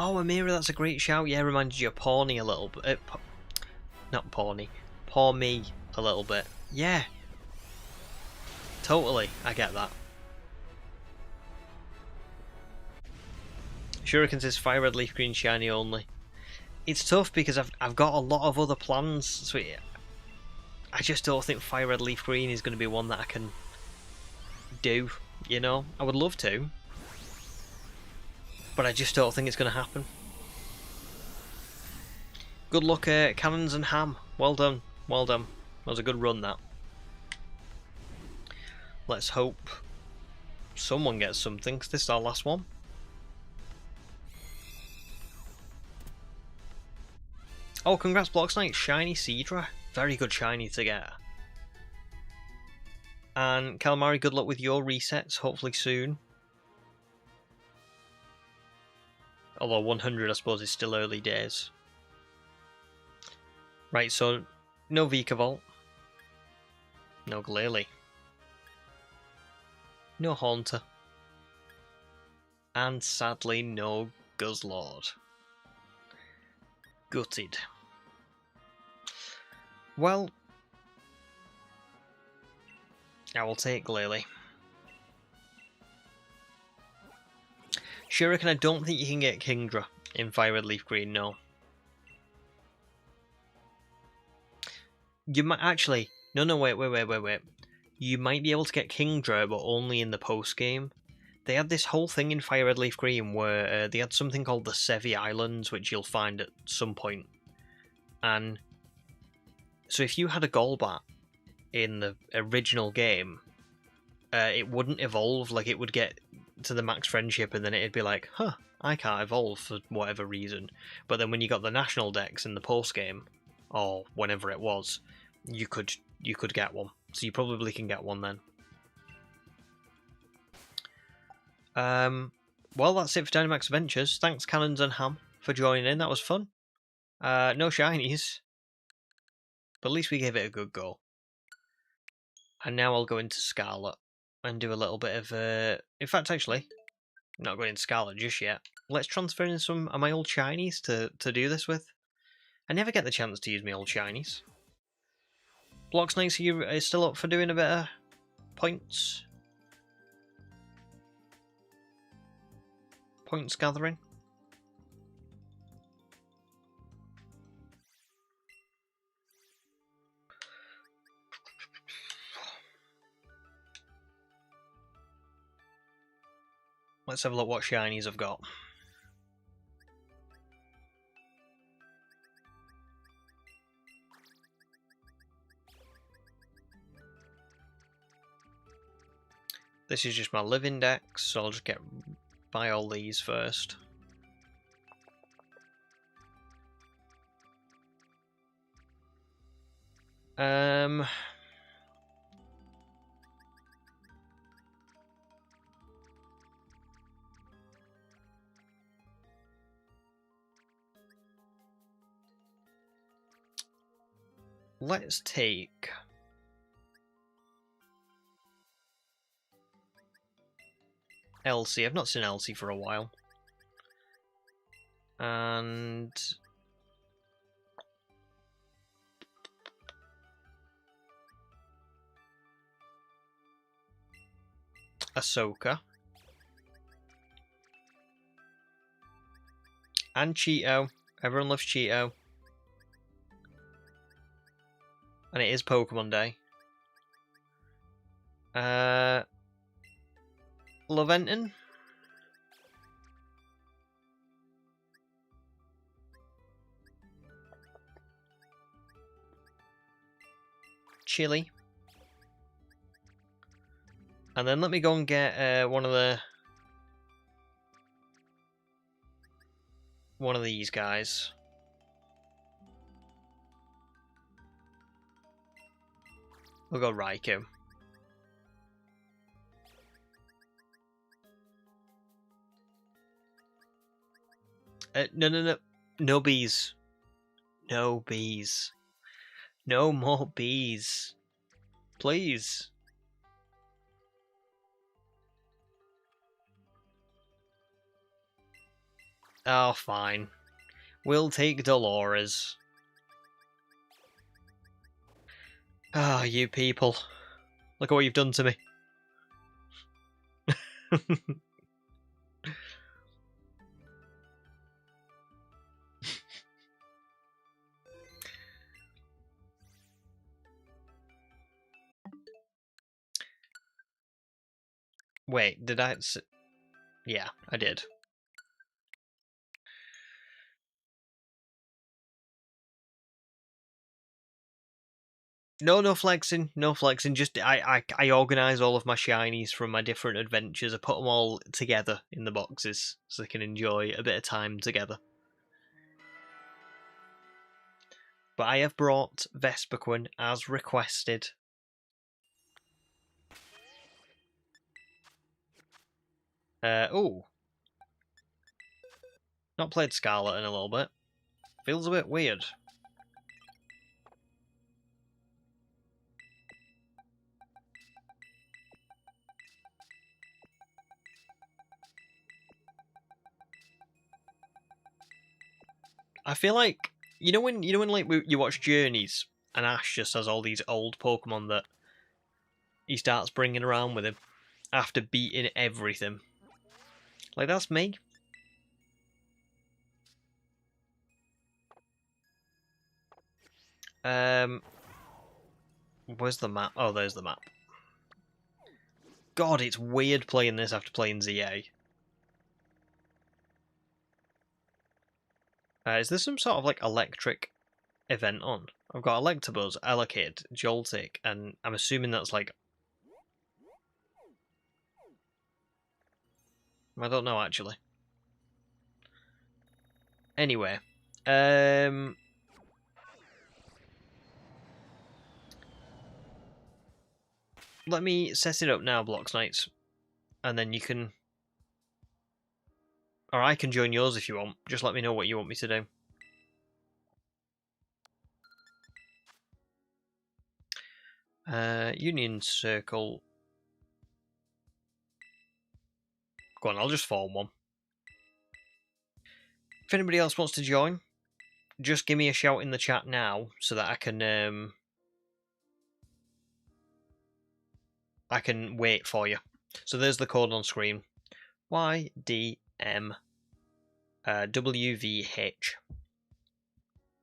Oh, Amira, that's a great shout. Yeah, reminded you of Pawnee a little bit. Not Pawnee. Pawmi a little bit. Yeah. Totally, I get that. Shuriken says Fire Red Leaf Green Shiny only. It's tough because I've got a lot of other plans, so I just don't think Fire Red Leaf Green is going to be one that I can do, you know? I would love to, but I just don't think it's going to happen. Good luck, Cannons and Ham. Well done. Well done. That was a good run, that. Let's hope someone gets something, because this is our last one. Oh, congrats, Blocks Knight. Shiny Seadra. Very good shiny to get. And Calamari, good luck with your resets, hopefully soon. Although 100, I suppose, is still early days. Right, so no Vikavolt. No Glalie. No Haunter. And sadly, no Guzzlord. Gutted. Well, I will take Glalie. Shuriken, I don't think you can get Kingdra in Fire Red Leaf Green, no. You might actually... No, wait. You might be able to get Kingdra, but only in the post-game. They had this whole thing in Fire Red Leaf Green where they had something called the Sevi Islands, which you'll find at some point. And so if you had a Golbat in the original game, it wouldn't evolve. Like, it would get to the max friendship and then it'd be like, huh, I can't evolve for whatever reason. But then when you got the national decks in the post-game, or whenever it was, you could get one. So you probably can get one then. Well, that's it for Dynamax Adventures. Thanks, Cannons and Ham, for joining in. That was fun. No shinies, but at least we gave it a good go. And now I'll go into Scarlet and do a little bit of... In fact, actually, I'm not going into Scarlet just yet. Let's transfer in some of my old shinies to do this with. I never get the chance to use my old shinies. Blocks Knights, are you still up for doing a bit of points? Points gathering? Let's have a look what shinies I've got. This is just my live index, so I'll just buy all these first. Let's take... Elsie. I've not seen Elsie for a while. And... Ahsoka. And Cheeto. Everyone loves Cheeto. And it is Pokemon Day. Laventon? Chili. And then let me go and get one of these guys. We'll go Raikou. No. No bees. No bees. No more bees. Please. Oh, fine. We'll take Dolores. Ah, you people. Look at what you've done to me. Wait, did I... Yeah, I did. No flexing, no flexing. Just I organise all of my shinies from my different adventures. I put them all together in the boxes so they can enjoy a bit of time together. But I have brought Vespiquen as requested. Oh. Not played Scarlet in a little bit. Feels a bit weird. I feel like you know when like you watch Journeys and Ash just has all these old Pokemon that he starts bringing around with him after beating everything. Like that's me. Where's the map? Oh, there's the map. God, it's weird playing this after playing ZA. Is there some sort of like electric event on? I've got Electabuzz, Elekid, Joltik, and I'm assuming that's like... I don't know actually. Anyway, let me set it up now, Blocks Knights, and then you can... Or I can join yours if you want. Just let me know what you want me to do. Union Circle. Go on, I'll just form one. If anybody else wants to join, just give me a shout in the chat now so that I can wait for you. So there's the code on screen. YDM WVH.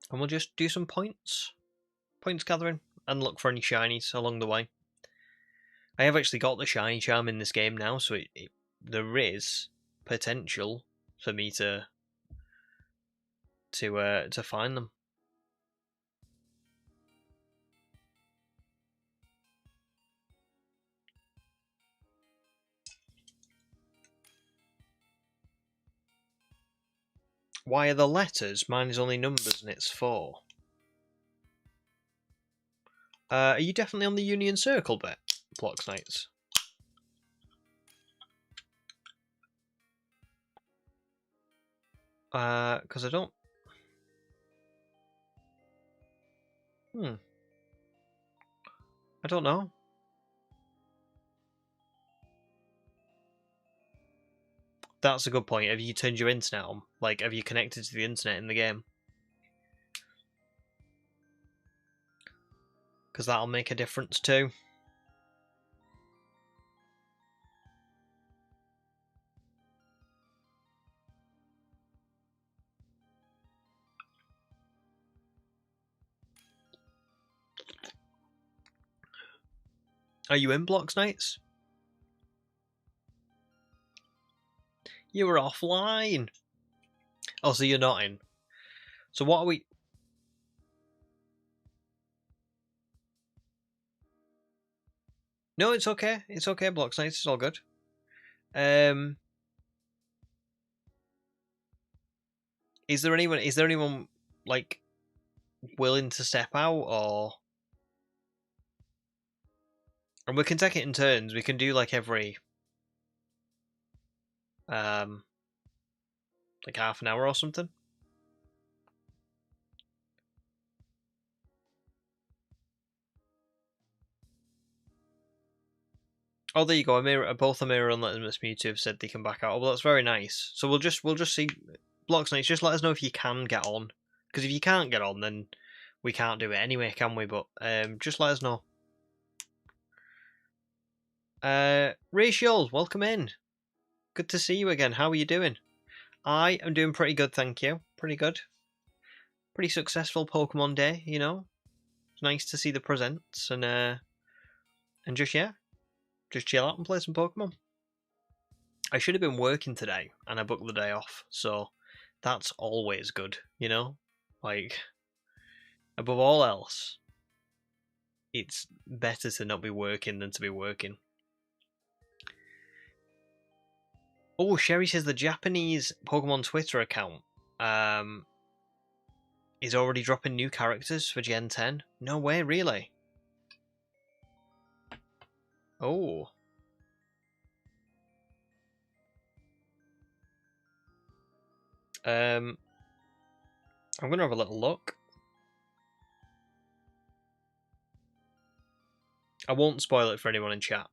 And we'll just do some points gathering, and look for any shinies along the way. I have actually got the shiny charm in this game now, so there is potential for me to find them. Why are the letters? Mine is only numbers and it's 4. Are you definitely on the Union Circle bit, Blocks Knights? Because I don't... I don't know. That's a good point. Have you turned your internet on? Like, have you connected to the internet in the game? Because that'll make a difference too. Are you in, Blocks Knights? You were offline. Oh, so you're not in. So what are we... No, it's okay. It's okay, Blocks Knights. It's all good. Is there anyone like willing to step out, or... And we can take it in turns. We can do like every like half an hour or something. Oh, there you go. Both Amira and Litmus Mewtwo have said they can back out. Oh, well, that's very nice. So we'll just see. Blocks Knights, just let us know if you can get on. Because if you can't get on, then we can't do it anyway, can we? But just let us know. Rachel, welcome in. Good to see you again. How are you doing? I am doing pretty good, thank you. Pretty good. Pretty successful Pokemon Day, you know. It's nice to see the presents and just just chill out and play some Pokemon. I should have been working today, and I booked the day off, so that's always good, you know? Like, above all else, it's better to not be working than to be working. Oh, Sherry says the Japanese Pokemon Twitter account is already dropping new characters for Gen 10. No way, really? Oh. I'm going to have a little look. I won't spoil it for anyone in chat.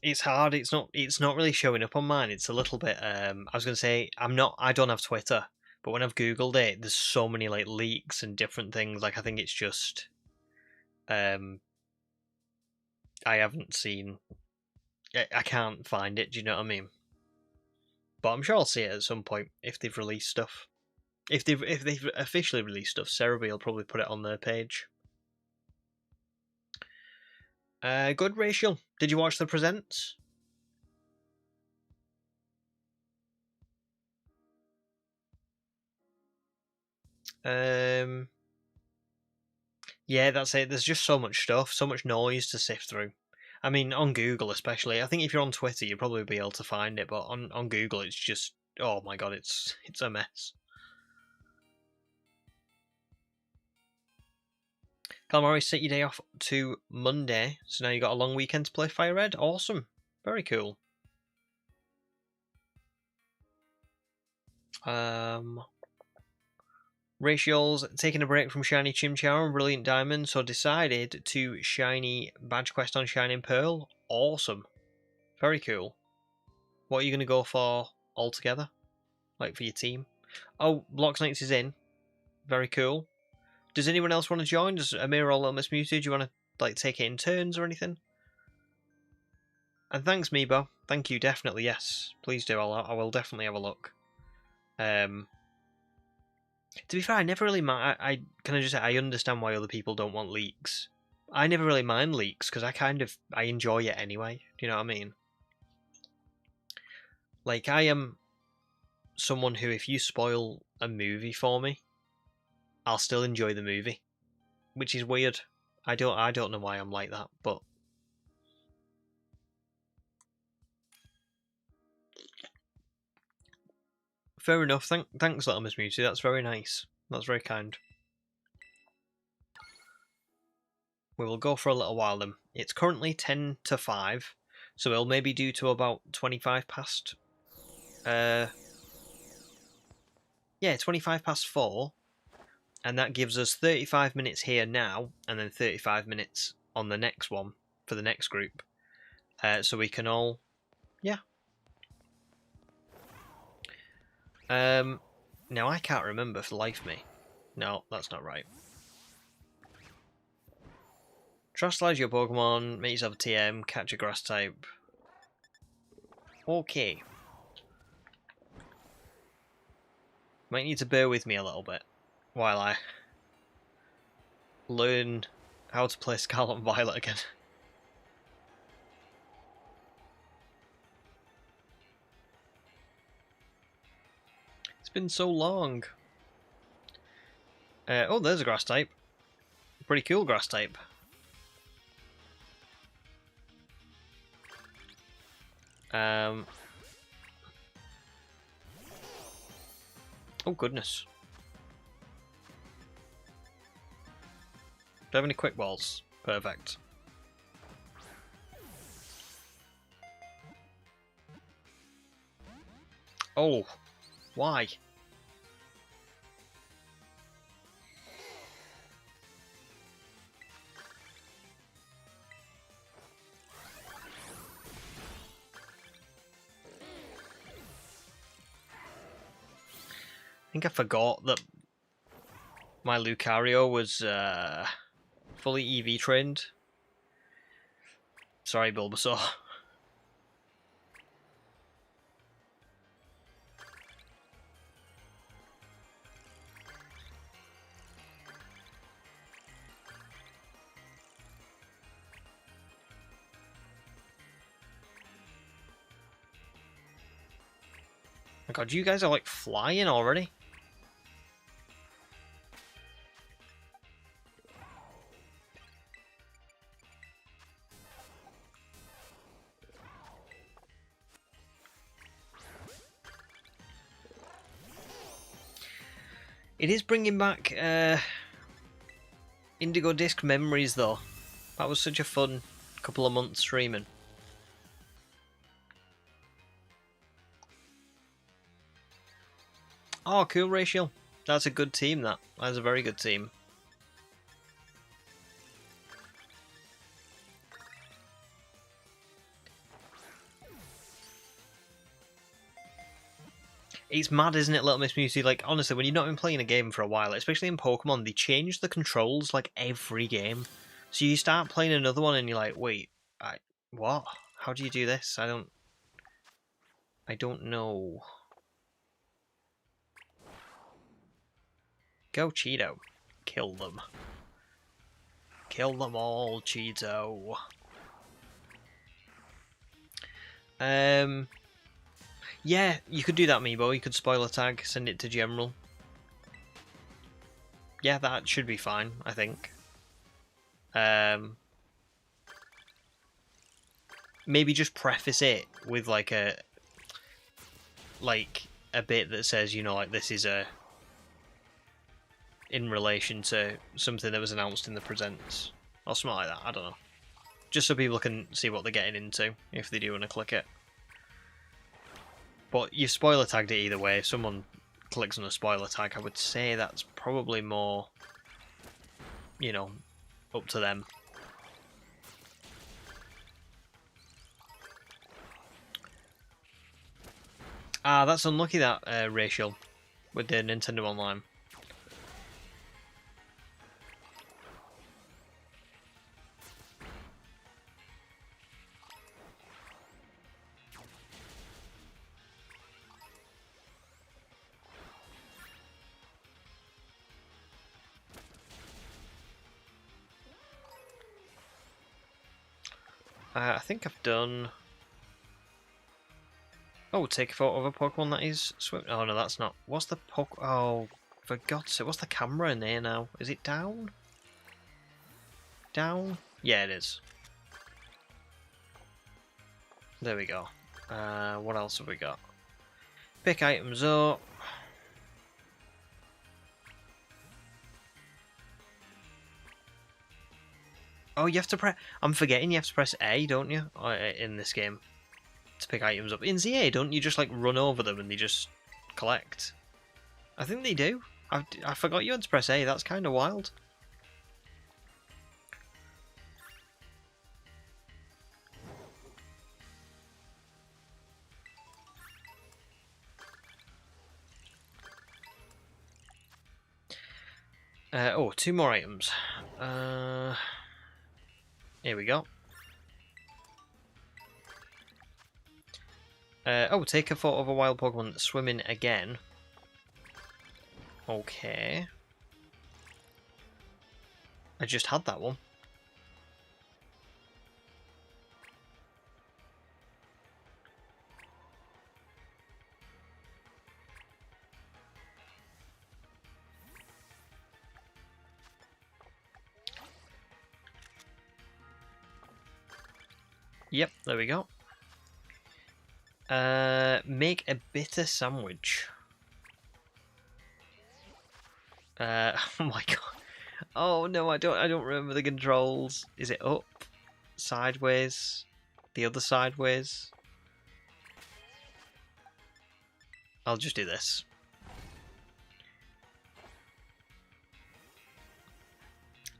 It's hard. It's not really showing up on mine. It's a little bit. I was gonna say I don't have Twitter, but when I've googled it, there's so many like leaks and different things. Like I think it's just, I haven't seen. I can't find it. Do you know what I mean? But I'm sure I'll see it at some point if they've released stuff. If they've officially released stuff, Cerebi will probably put it on their page. Good, Rachel. Did you watch the presents? Yeah, that's it. There's just so much stuff, so much noise to sift through. I mean, on Google especially. I think if you're on Twitter, you'll probably be able to find it, but on Google, it's just, oh my god, it's a mess. Calamari, set your day off to Monday, so now you got a long weekend to play Fire Red. Awesome. Very cool. Ratios taking a break from Shiny Chimchar and Brilliant Diamond, so decided to Shiny Badge Quest on Shining Pearl. Awesome. Very cool. What are you going to go for altogether? Like for your team? Oh, Blocks Knights is in. Very cool. Does anyone else want to join? Does Amir or Little Miss Muted, do you want to like take it in turns or anything? And thanks, Meebo. Thank you, definitely, yes. Please do, I will definitely have a look. To be fair, I never really mind. I understand why other people don't want leaks. I never really mind leaks because I enjoy it anyway. Do you know what I mean? Like I am someone who, if you spoil a movie for me, I'll still enjoy the movie, which is weird. I don't know why I'm like that, but fair enough. Thanks, Little Miss Muty. That's very nice. That's very kind. We will go for a little while then. It's currently 10 to 5, so we'll maybe do to about 25 past. Yeah, 25 past 4. And that gives us 35 minutes here now, and then 35 minutes on the next one for the next group. So we can all, yeah. Now I can't remember for the life of me. No, that's not right. Terastallize your Pokemon, make yourself a TM, catch a grass type. Okay. Might need to bear with me a little bit while I learn how to play Scarlet and Violet again. It's been so long. Oh, there's a grass type. Pretty cool grass type. Oh goodness. Do I have any quick balls? Perfect. Oh, why? I think I forgot that my Lucario was fully EV trained. Sorry, Bulbasaur. My god, you guys are like flying already. It is bringing back Indigo Disc memories though. That was such a fun couple of months streaming. Oh, cool, Rachel. That's a good team, that. That's a very good team. It's mad, isn't it, Little Miss Mewtwo? Like, honestly, when you've not been playing a game for a while, especially in Pokemon, they change the controls, like, every game. So you start playing another one and you're like, wait, what? How do you do this? I don't know. Go, Cheeto. Kill them. Kill them all, Cheeto. Yeah, you could do that, Meebo. You could spoiler tag, send it to General. Yeah, that should be fine, I think. Maybe just preface it with like a bit that says, you know, like this is in relation to something that was announced in the presents or something like that. I don't know. Just so people can see what they're getting into if they do want to click it. But you've spoiler tagged it either way. If someone clicks on a spoiler tag, I would say that's probably more, you know, up to them. Ah, that's unlucky, that Rachel, with the Nintendo Online. I think I've done... Oh, take a photo of a Pokemon that is swimming. Oh no, that's not. What's the Oh, for God's sake, what's the camera in there now? Is it down? Down? Yeah, it is. There we go. What else have we got? Pick items up. Oh, you have to press... I'm forgetting you have to press A, don't you? In this game. To pick items up. In ZA, don't you just like run over them and they just collect? I think they do. I forgot you had to press A. That's kind of wild. Oh, 2 more items. Here we go. Oh, take a photo of a wild Pokemon that's swimming again. Okay. I just had that one. Yep, there we go. Make a bitter sandwich. Oh my god. Oh no, I don't remember the controls. Is it up? Sideways? The other sideways? I'll just do this.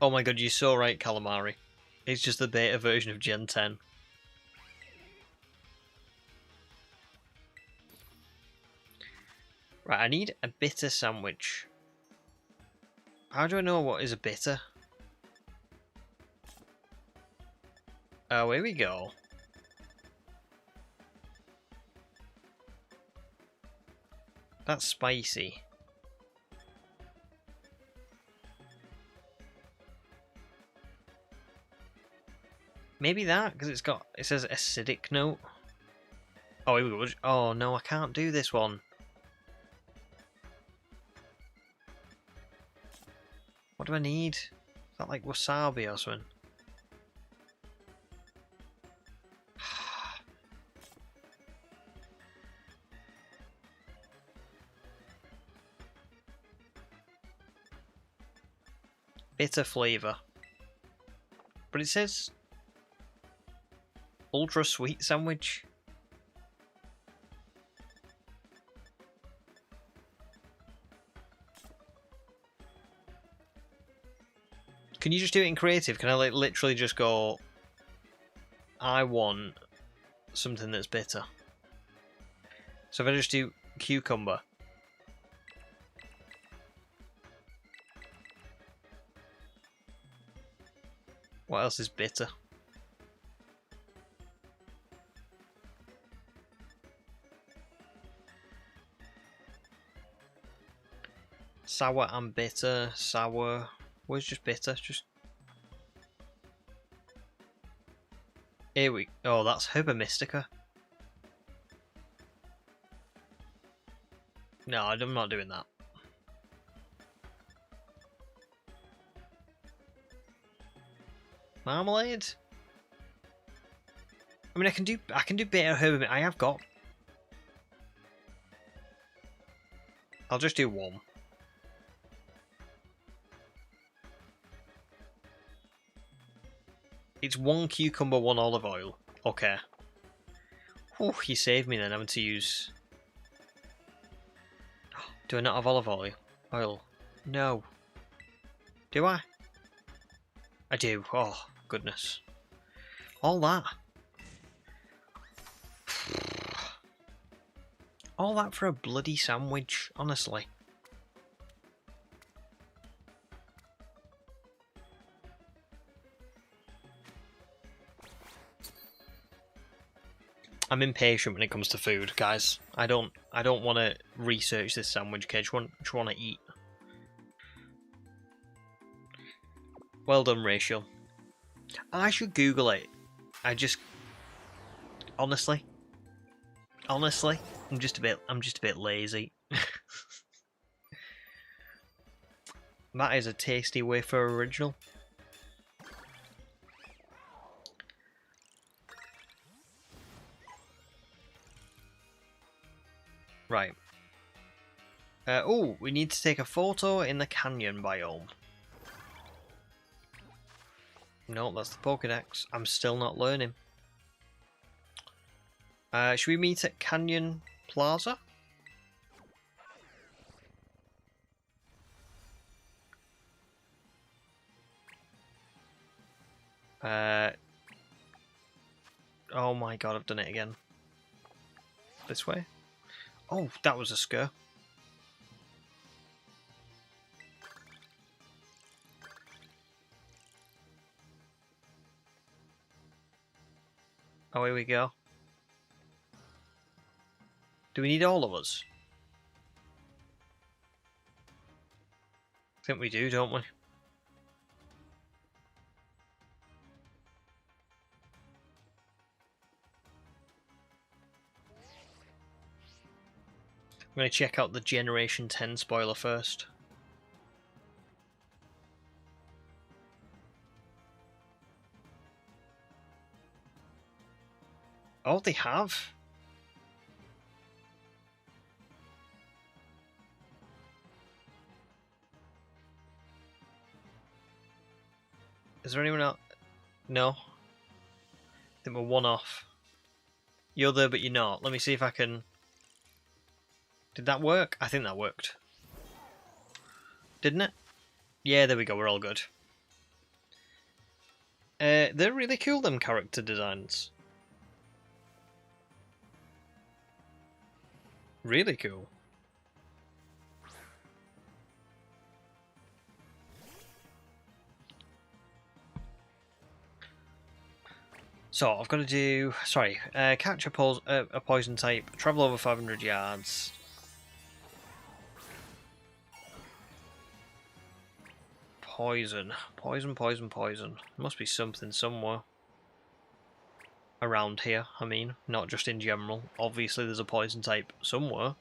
Oh my god, you're so right, Calamari. It's just the beta version of Gen 10. Right, I need a bitter sandwich. How do I know what is a bitter? Oh, here we go. That's spicy. Maybe that, because it says acidic note. Oh, here we go. Oh no, I can't do this one. What do I need? Is that like wasabi or something? Bitter flavour. But it says ultra sweet sandwich. Can you just do it in creative? Can I like literally just go, I want something that's bitter? So if I just do cucumber. What else is bitter? Sour and bitter. Sour. Where's just bitter? Just. Here we. Oh, that's Herba Mystica. No, I'm not doing that. Marmalade? I mean, I can do bitter herb. I have got. I'll just do one. It's 1 cucumber, 1 olive oil. Okay. Oh, you saved me then having to use. Do I not have olive oil? No. Do I? I do. Oh, goodness. All that. All that for a bloody sandwich, honestly. I'm impatient when it comes to food, guys. I don't want to research this sandwich, okay? I just want to eat. Well done, Rachel. I should Google it. Honestly, I'm just a bit lazy. That is a tasty wafer original. Right. Oh, we need to take a photo in the canyon biome. No, that's the Pokédex. I'm still not learning. Should we meet at Canyon Plaza? Oh my god, I've done it again. This way? Oh, that was a scare. Oh, here we go. Do we need all of us? I think we do, don't we? I'm going to check out the Generation 10 spoiler first. Oh, they have. Is there anyone else? No. I think we're one off. You're there, but you're not. Let me see if I can... Did that work? I think that worked. Didn't it? Yeah, there we go. We're all good. They're really cool, them character designs. Really cool. So I've got to do, catch a poison type, travel over 500 yards. Poison. Must be something somewhere around here, I mean, not just in general. Obviously there's a poison type somewhere.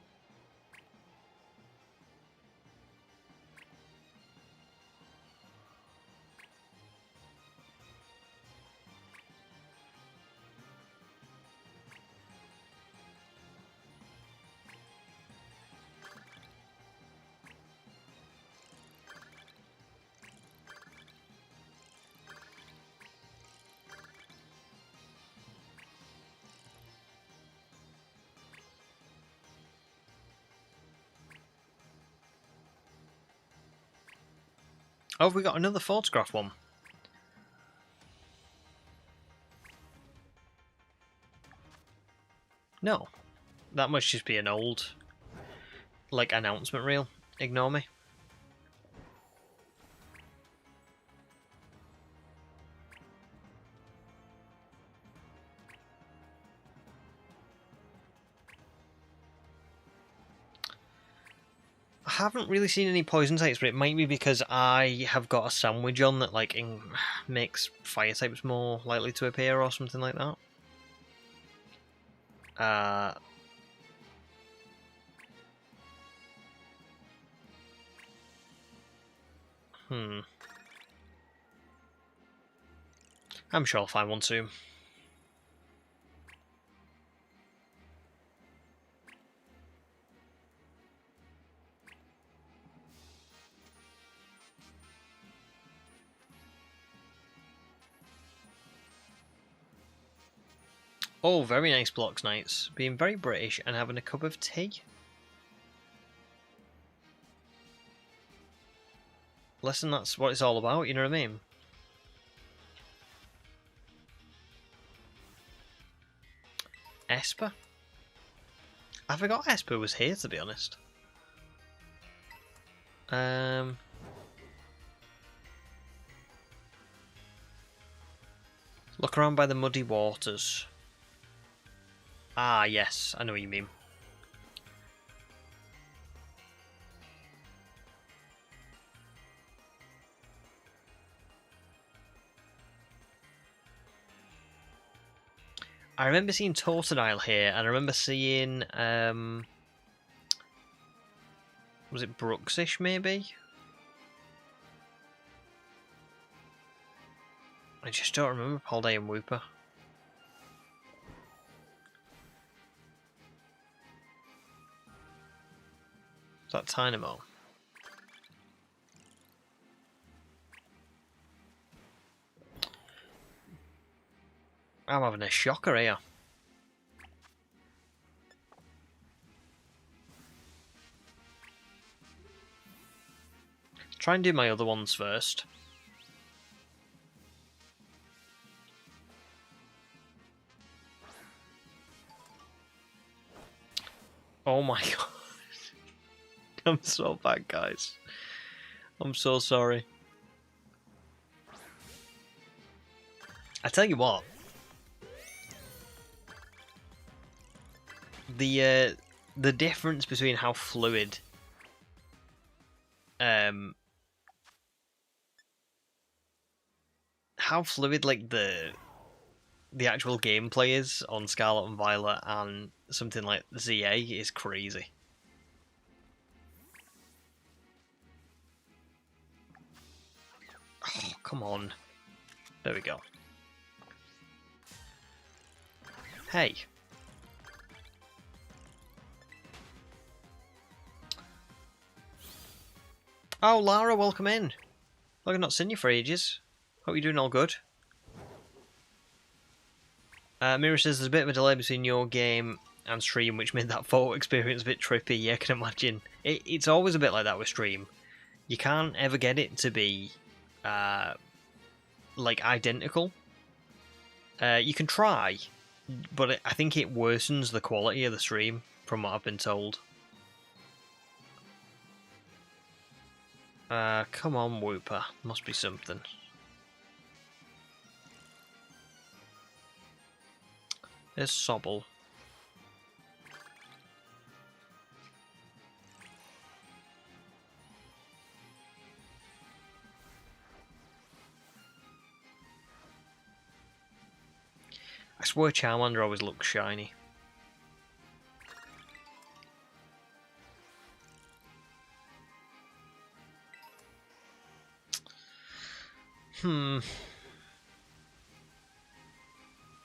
Oh, have we got another photograph one? No. That must just be an old, like, announcement reel. Ignore me. I haven't really seen any poison types, but it might be because I have got a sandwich on that like makes fire types more likely to appear or something like that. I'm sure I'll find one soon. Oh, very nice blocks nights. Being very British and having a cup of tea. Listen, that's what it's all about, you know what I mean? Esper? I forgot Esper was here, to be honest. Look around by the muddy waters. Ah, yes, I know what you mean. I remember seeing Totodile here, and I remember seeing, was it Brooksish, maybe? I just don't remember Paldean and Wooper. Is that Tynamo? I'm having a shocker here. Try and do my other ones first. Oh my god. I'm so bad, guys. I'm so sorry. I tell you what. The difference between how fluid like the actual gameplay is on Scarlet and Violet and something like ZA is crazy. Oh, come on. There we go. Hey. Oh, Lara, welcome in. Look, I've not seen you for ages. Hope you're doing all good. Mira says there's a bit of a delay between your game and stream, which made that photo experience a bit trippy. Yeah, I can imagine. It's always a bit like that with stream. You can't ever get it to be, like, identical. You can try, but I think it worsens the quality of the stream, from what I've been told. Come on, Wooper. Must be something. There's Sobble. I swear Charmander always looks shiny.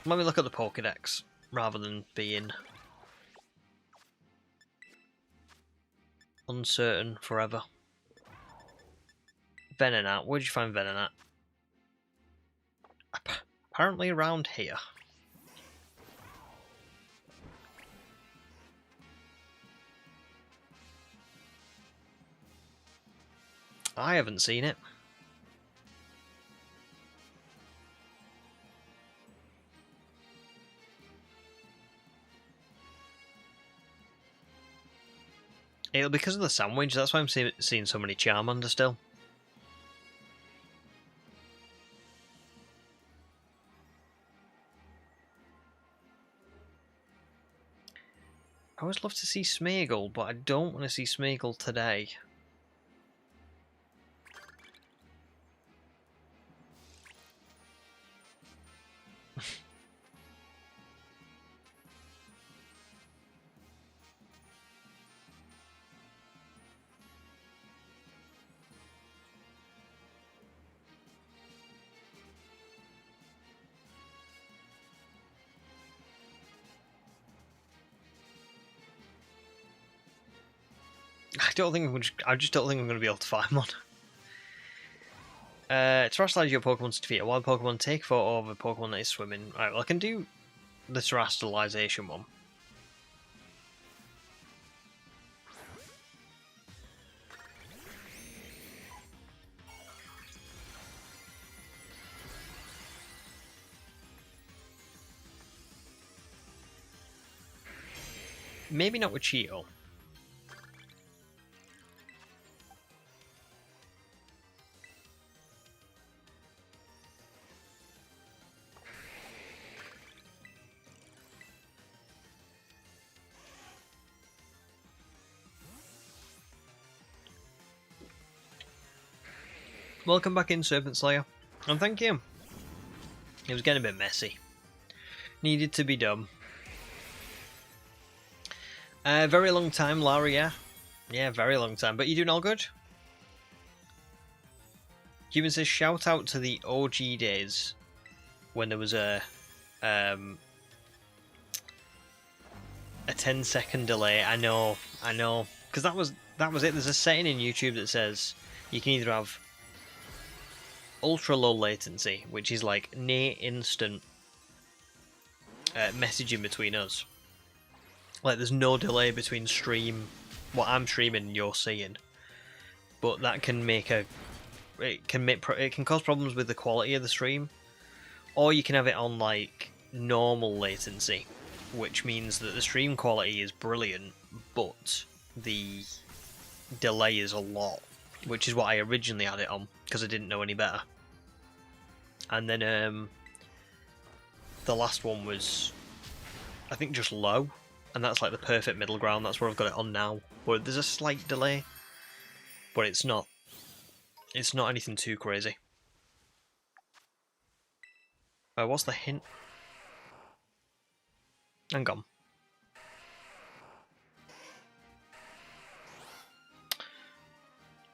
Let me look at the Pokédex rather than being uncertain forever. Venonat, where'd you find Venonat? Apparently around here. I haven't seen it. It'll be because of the sandwich, that's why I'm seeing so many Charmander still. I always love to see Smeagol, but I don't want to see Smeagol today. I just don't think I'm going to be able to find one. Terrestrialize your Pokemon to defeat a wild Pokemon. Take a photo of a Pokemon that is swimming. Right, well, I can do the Terrestrialization one. Maybe not with Cheeto. Welcome back in, Serpent Slayer. And thank you. It was getting a bit messy. Needed to be done. Very long time, Lara, yeah. Yeah, very long time. But you doing all good? Human says, shout out to the OG days when there was a 10-second delay. I know. Because that was it. There's a setting in YouTube that says you can either have ultra low latency, which is like near instant messaging between us. Like there's no delay between what I'm streaming and you're seeing. But that can it can cause problems with the quality of the stream. Or you can have it on like normal latency, which means that the stream quality is brilliant, but the delay is a lot, which is what I originally had it on because I didn't know any better. And then the last one was, I think, just low, and that's like the perfect middle ground. That's where I've got it on now, where there's a slight delay, but it's not anything too crazy. What's the hint? Hang on.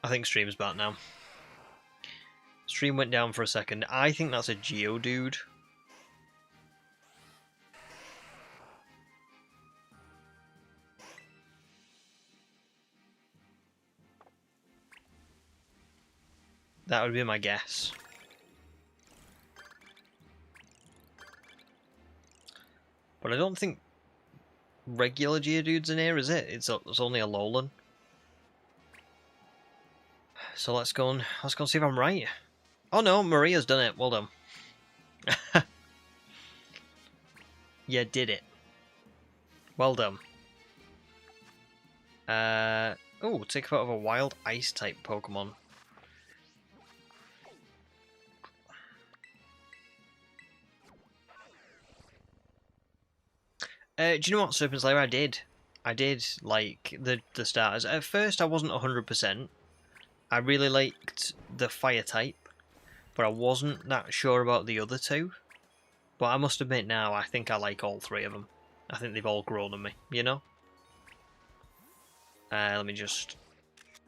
I think stream's back now. Stream went down for a second. I think that's a Geodude. That would be my guess. But I don't think regular Geodude's in here, is it? It's only a Alolan. So let's go and see if I'm right. Oh no, Maria's done it. Well done. You did it. Well done. Oh, take a photo of a wild ice type Pokemon. Do you know what, Serpent Slayer? I did like the starters. At first, I wasn't 100%. I really liked the fire type, but I wasn't that sure about the other two. But I must admit now, I think I like all three of them. I think they've all grown on me, you know? Let me just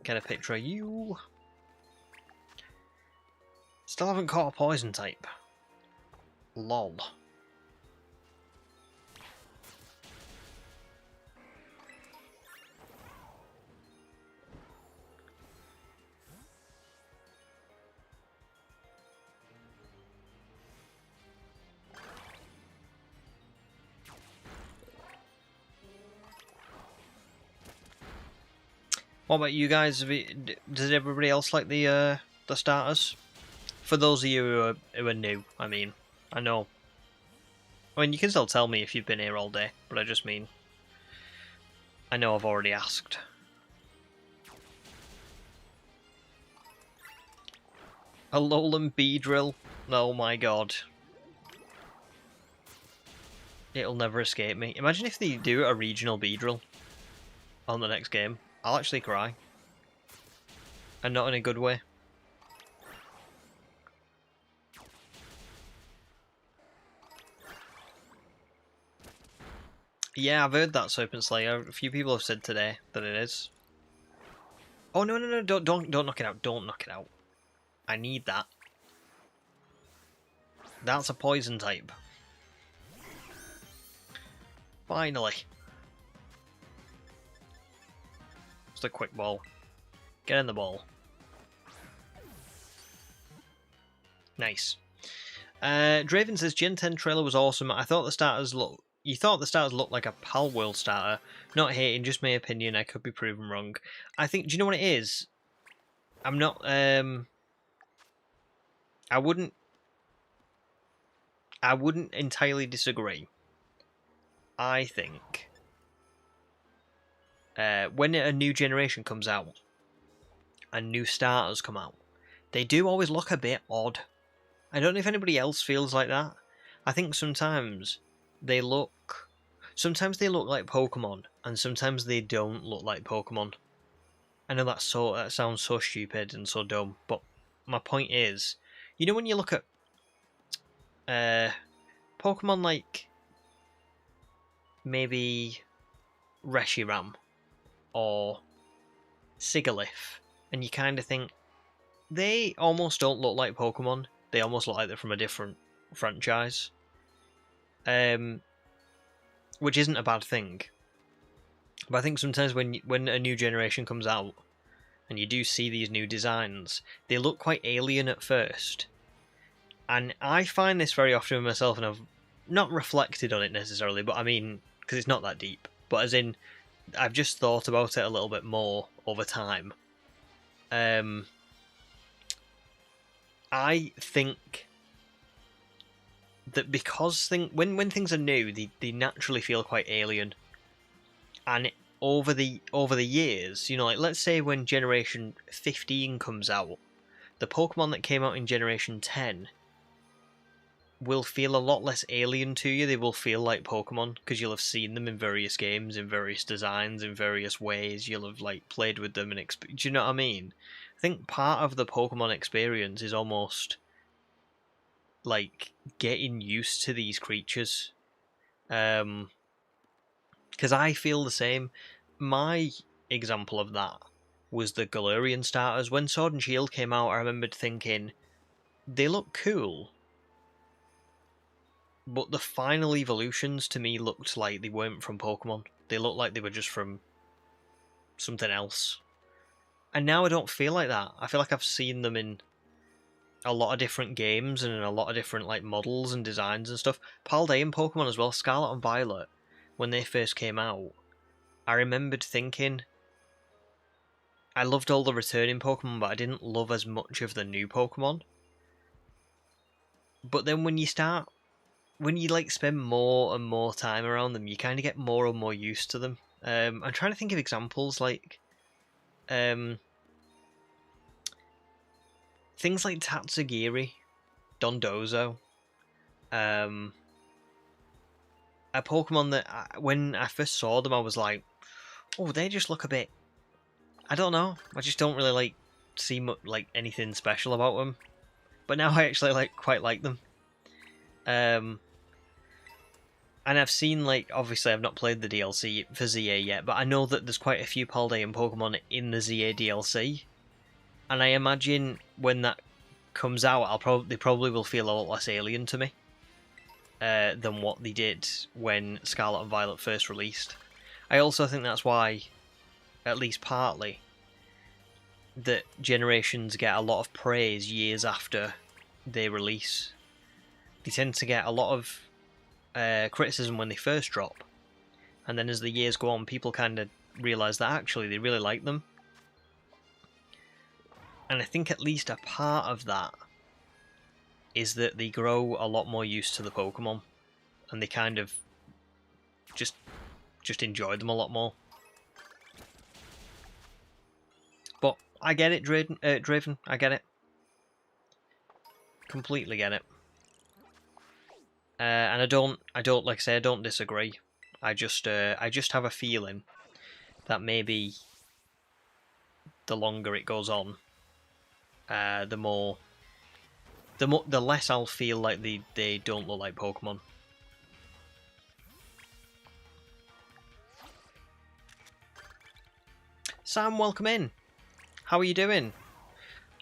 get a picture of you. Still haven't caught a poison type. Lol. What about you guys? Does everybody else like the starters? For those of you who are new, I mean, I know. I mean, you can still tell me if you've been here all day, but I just mean, I know I've already asked. A Alolan Beedrill? Oh my god. It'll never escape me. Imagine if they do a regional Beedrill on the next game. I'll actually cry. And not in a good way. Yeah, I've heard that, Serpent Slayer. A few people have said today that it is. Oh no, don't knock it out. Don't knock it out. I need that. That's a poison type. Finally. Just a quick ball. Get in the ball. Nice. Draven says Gen 10 trailer was awesome. I thought the starters look. You thought the starters looked like a Palworld starter. Not hating, just my opinion. I could be proven wrong. I think. Do you know what it is? I'm not. I wouldn't entirely disagree. I think when a new generation comes out and new starters come out, they do always look a bit odd. I don't know if anybody else feels like that. I think sometimes they look like Pokemon, and sometimes they don't look like Pokemon. I know that sounds so stupid and so dumb, but my point is, you know when you look at Pokemon like maybe Reshiram or Sigilyph, and you kind of think they almost don't look like Pokemon. They almost look like they're from a different franchise. Which isn't a bad thing. But I think sometimes when a new generation comes out and you do see these new designs, they look quite alien at first. And I find this very often with myself, and I've not reflected on it necessarily, but I mean, because it's not that deep, but as in, I've just thought about it a little bit more over time. I think that because when things are new, they naturally feel quite alien. And over the years, you know, like let's say when Generation 15 comes out, the Pokemon that came out in Generation 10 will feel a lot less alien to you. They will feel like Pokemon because you'll have seen them in various games, in various designs, in various ways. You'll have like played with them and do you know what I mean? I think part of the Pokemon experience is almost like getting used to these creatures. Because I feel the same. My example of that was the Galarian starters. When Sword and Shield came out, I remembered thinking, they look cool. But the final evolutions to me looked like they weren't from Pokemon. They looked like they were just from something else. And now I don't feel like that. I feel like I've seen them in a lot of different games and in a lot of different like models and designs and stuff. Paldean Pokemon as well, Scarlet and Violet, when they first came out, I remembered thinking, I loved all the returning Pokemon, but I didn't love as much of the new Pokemon. But then when you like spend more and more time around them, you kind of get more and more used to them. I'm trying to think of examples like things like Tatsugiri, Dondozo, a Pokemon that when I first saw them, I was like, oh, they just look a bit. I don't know. I just don't really like see like anything special about them. But now I actually quite like them. And I've seen, like, obviously I've not played the DLC for ZA yet, but I know that there's quite a few Paldean Pokemon in the ZA DLC. And I imagine when that comes out, they probably will feel a lot less alien to me than what they did when Scarlet and Violet first released. I also think that's why, at least partly, that generations get a lot of praise years after they release. They tend to get a lot of criticism when they first drop, and then as the years go on, people kind of realise that actually they really like them. And I think at least a part of that is that they grow a lot more used to the Pokemon, and they kind of just enjoy them a lot more. But I get it, Draven. I get it. Completely get it. And I don't like I say, I don't disagree. I just have a feeling that maybe the longer it goes on, the less I'll feel like they don't look like Pokemon. Sam, welcome in. How are you doing?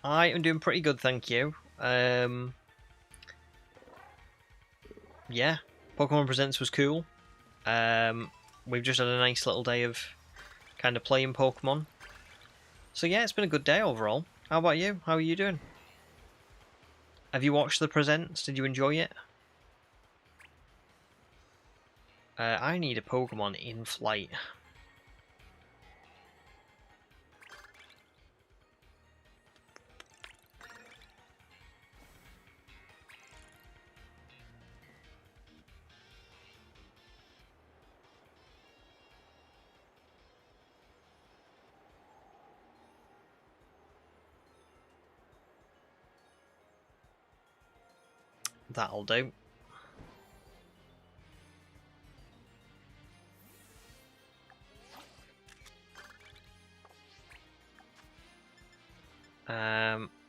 I am doing pretty good, thank you. Yeah, Pokemon Presents was cool. We've just had a nice little day of kind of playing Pokemon. So yeah, it's been a good day overall. How about you? How are you doing? Have you watched the Presents? Did you enjoy it? I need a Pokemon in flight. That'll do.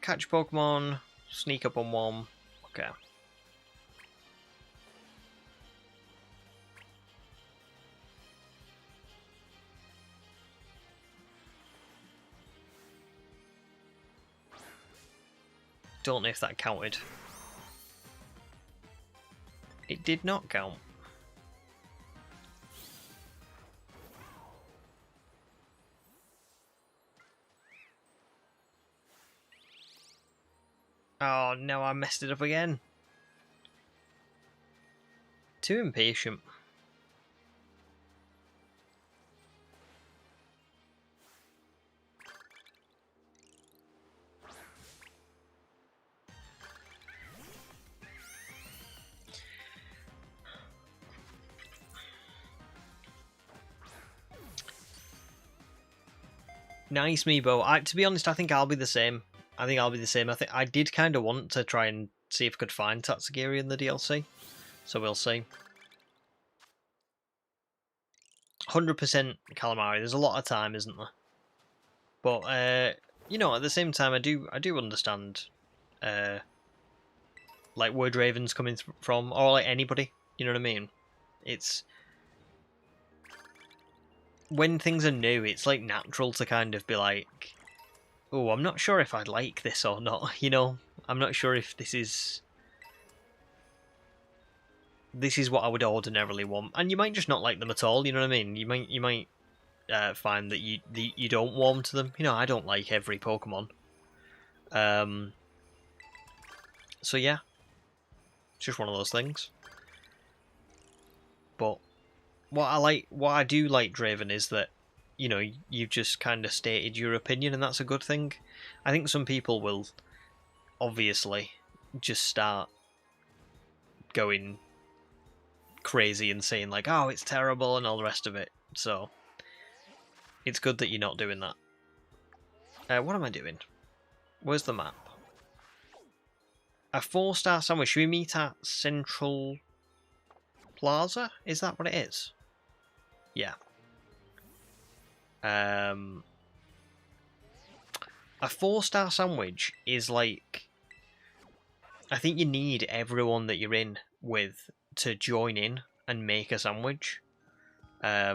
Catch Pokemon, sneak up on one. Okay. Don't know if that counted. It did not count. Oh no, I messed it up again. Too impatient. Nice, Meebo. To be honest, I think I'll be the same. I think I did kind of want to try and see if I could find Tatsugiri in the DLC. So we'll see. 100% Calamari. There's a lot of time, isn't there? But, you know, at the same time, I do understand, like, where Draven's coming from. Or, like, anybody. You know what I mean? It's... When things are new, it's, like, natural to kind of be like... Oh, I'm not sure if I'd like this or not, you know? I'm not sure if this is what I would ordinarily want. And you might just not like them at all, you know what I mean? You might find that you don't warm to them. You know, I don't like every Pokemon. So yeah. It's just one of those things. But what I do like, Draven, is that, you know, you've just kind of stated your opinion, and that's a good thing. I think some people will obviously just start going crazy and saying like, oh, it's terrible and all the rest of it. So it's good that you're not doing that. What am I doing? Where's the map? A 4-star sandwich. Should we meet at Central Plaza? Is that what it is? Yeah. A 4-star sandwich is like... I think you need everyone that you're in with to join in and make a sandwich. I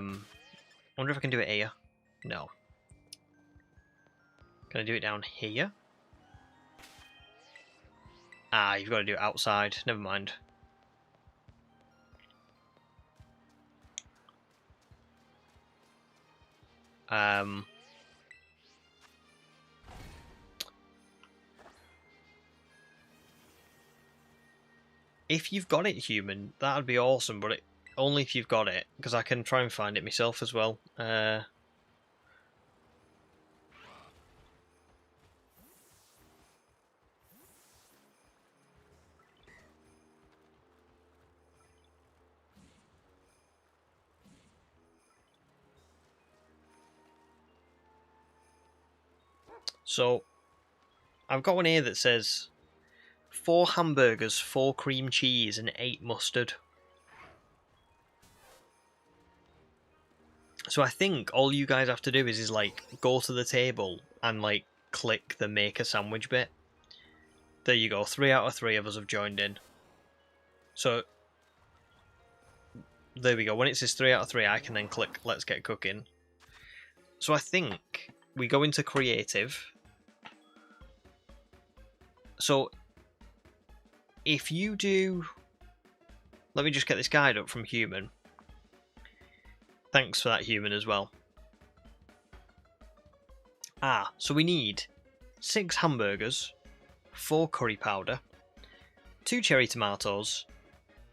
wonder if I can do it here. No. Can I do it down here? Ah, you've got to do it outside. Never mind. If you've got it, human, that would be awesome, but only if you've got it, because I can try and find it myself as well. So, I've got one here that says 4 hamburgers, 4 cream cheese, and 8 mustard. So I think all you guys have to do is like go to the table and like click the make a sandwich bit. There you go. 3 out of 3 of us have joined in. So there we go. When it says 3 out of 3, I can then click let's get cooking. So I think we go into creative. So if you do... Let me just get this guide up from human. Thanks for that, human, as well. Ah, so we need 6 hamburgers, 4 curry powder, 2 cherry tomatoes,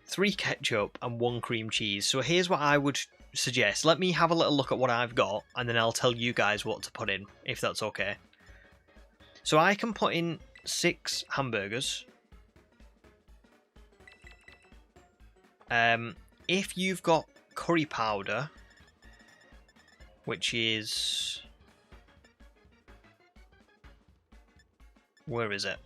3 ketchup, and 1 cream cheese. So here's what I would suggest. Let me have a little look at what I've got, and then I'll tell you guys what to put in, if that's okay. So I can put in 6 hamburgers. If you've got curry powder, which is... Where is it?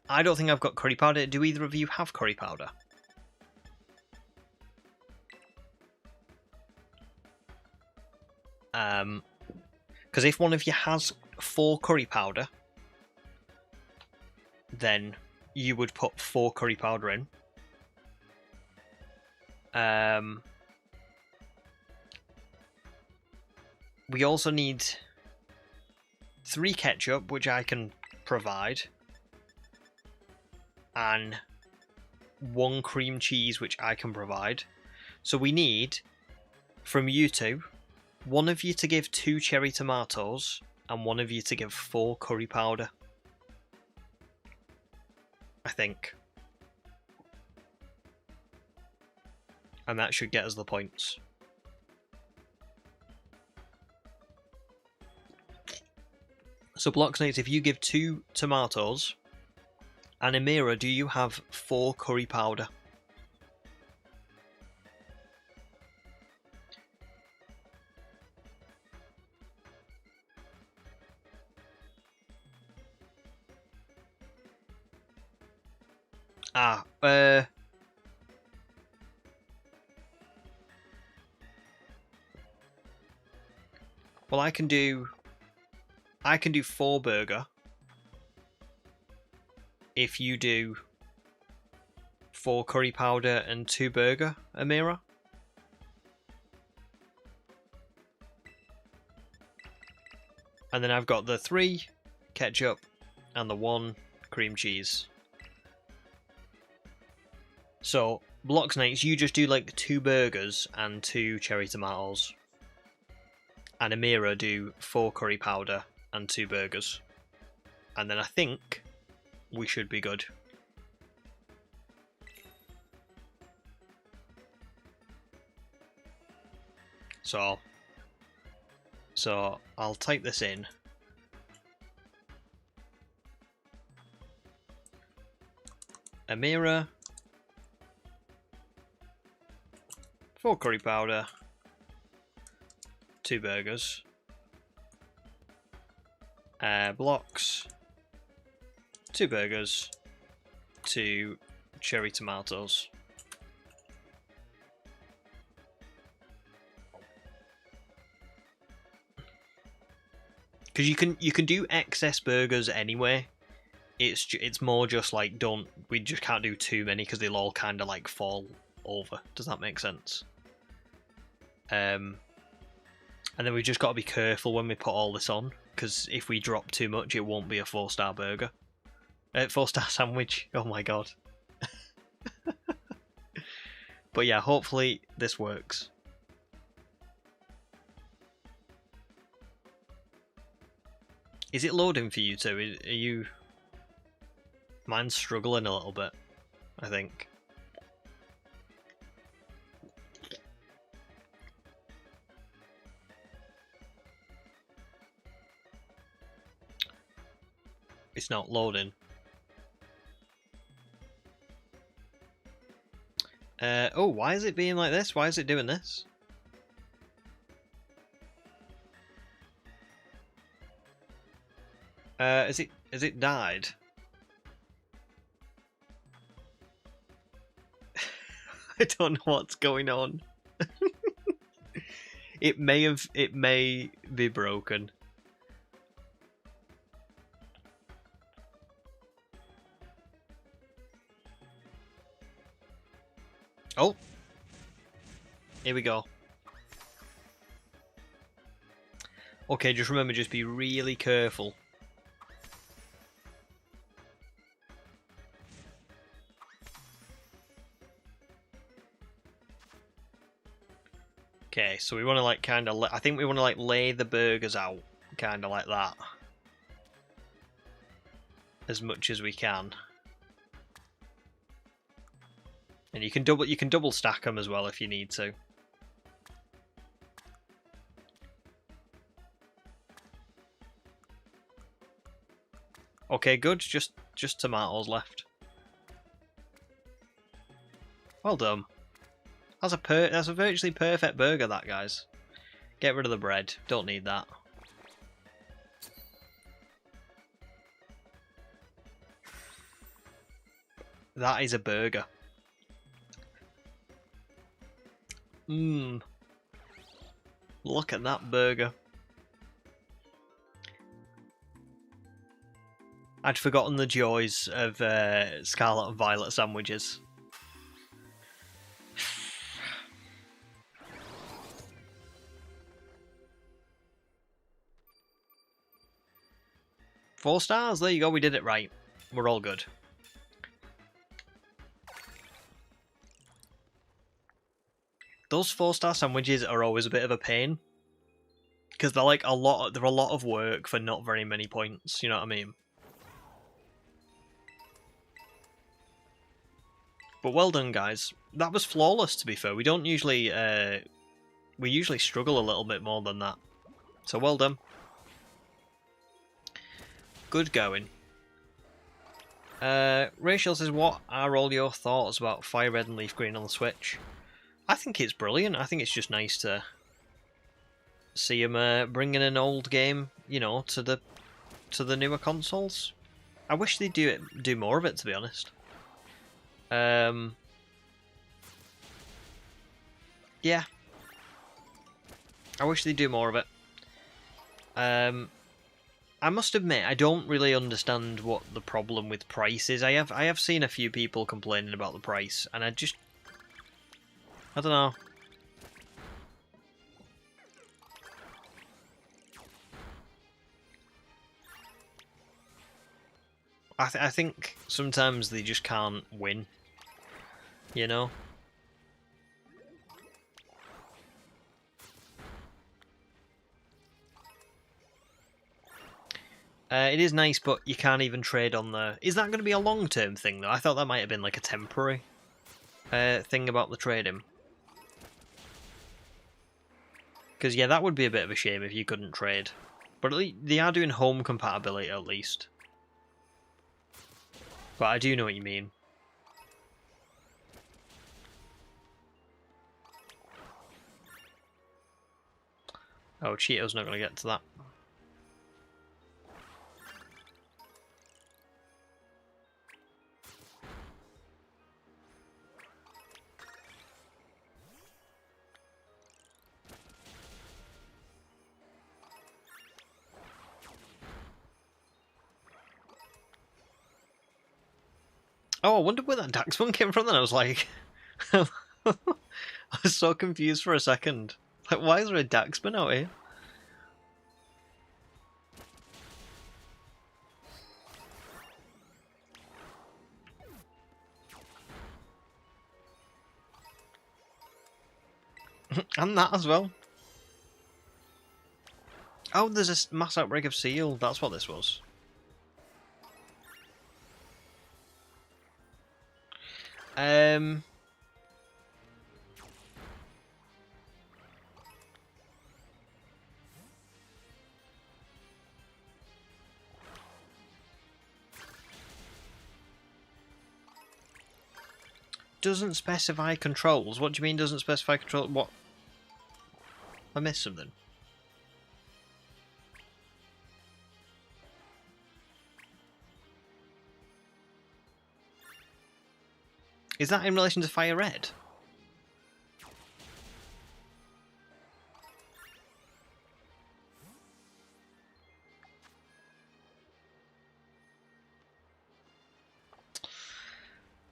I don't think I've got curry powder. Do either of you have curry powder? Because if one of you has 4 curry powder, then you would put 4 curry powder in. We also need 3 ketchup, which I can provide, and 1 cream cheese, which I can provide. So we need, from you two, one of you to give 2 cherry tomatoes, and one of you to give 4 curry powder. I think. And that should get us the points. So Blocksnakes, if you give 2 tomatoes, and Amira, do you have 4 curry powder? Well, I can do 4 burger if you do 4 curry powder and 2 burger, Amira. And then I've got the 3 ketchup and the 1 cream cheese. So, Blocksnakes, you just do like 2 burgers and 2 cherry tomatoes. And Amira do 4 curry powder and 2 burgers. And then I think we should be good. So I'll type this in. Amira, 4 curry powder, 2 burgers. Blocks, 2 burgers, to cherry tomatoes. Because you can do excess burgers anyway. It's more just like we just can't do too many because they'll all kind of like fall over. Does that make sense? And then we've just got to be careful when we put all this on, because if we drop too much, it won't be a 4-star burger. 4-star sandwich. Oh my god. But yeah, hopefully this works. Is it loading for you too? Are you... Mine's struggling a little bit, I think. It's not loading. Oh, why is it being like this? Why is it doing this? Has it died? I don't know what's going on. It may be broken. Oh, here we go. Okay, just remember, just be really careful. Okay, so we want to like kind of, I think we want to like lay the burgers out, kind of like that, as much as we can. And you can double stack them as well if you need to. Okay, good. Just tomatoes left. Well done. That's a virtually perfect burger, that, guys. Get rid of the bread. Don't need that. That is a burger. Mmm. Look at that burger. I'd forgotten the joys of Scarlet and Violet sandwiches. Four stars, there you go, we did it right. We're all good. Those 4-star sandwiches are always a bit of a pain, because they're like a lot of work for not very many points, you know what I mean? But well done, guys. That was flawless, to be fair. We don't usually we usually struggle a little bit more than that. So well done. Good going. Rachel says, what are all your thoughts about Fire Red and Leaf Green on the Switch? I think it's brilliant. I think it's just nice to see them bringing an old game, you know, to the newer consoles. I wish they'd do more of it, to be honest. Yeah. I wish they'd do more of it. I must admit, I don't really understand what the problem with price is. I have seen a few people complaining about the price, and I don't know. I think sometimes they just can't win, you know? It is nice, but you can't even trade on the... Is that going to be a long-term thing, though? I thought that might have been like a temporary thing about the trading. Because, yeah, that would be a bit of a shame if you couldn't trade. But at least they are doing home compatibility, at least. But I do know what you mean. Oh, Cheeto's not going to get to that. Oh, I wonder where that Daxman came from then. I was like... I was so confused for a second. Like, why is there a Daxman out here? And that as well. Oh, there's a mass outbreak of seal. That's what this was. Doesn't specify controls. What do you mean doesn't specify control? What? I missed something. Is that in relation to Fire Red?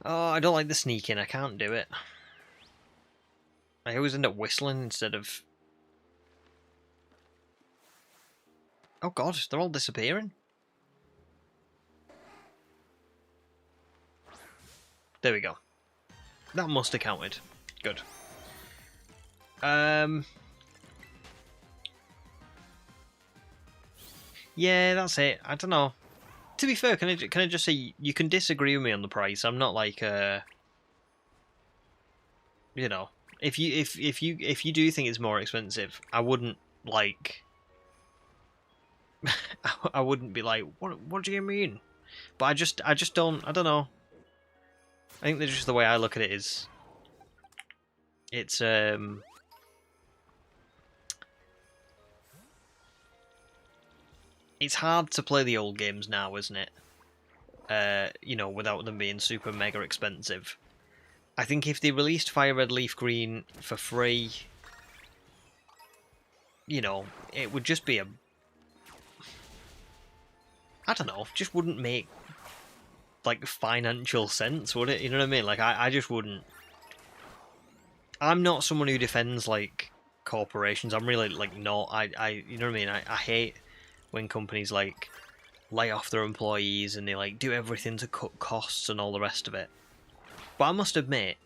Oh, I don't like the sneaking. I can't do it. I always end up whistling instead of... Oh god, they're all disappearing. There we go. That must have counted. Good. Yeah, that's it. I don't know. To be fair, can I just say you can disagree with me on the price. I'm not like you know, if you do think it's more expensive, I wouldn't like I wouldn't be like, what do you mean? But I just don't, I don't know. I think that just the way I look at it is it's hard to play the old games now, isn't it? You know, without them being super mega expensive. I think if they released Fire Red Leaf Green for free, you know, it would just be a... I don't know, just wouldn't make, like, financial sense, would it? You know what I mean? Like, I just wouldn't... I'm not someone who defends, like, corporations. I'm really, like, not. You know what I mean? I hate when companies, like, lay off their employees and they, like, do everything to cut costs and all the rest of it. But I must admit,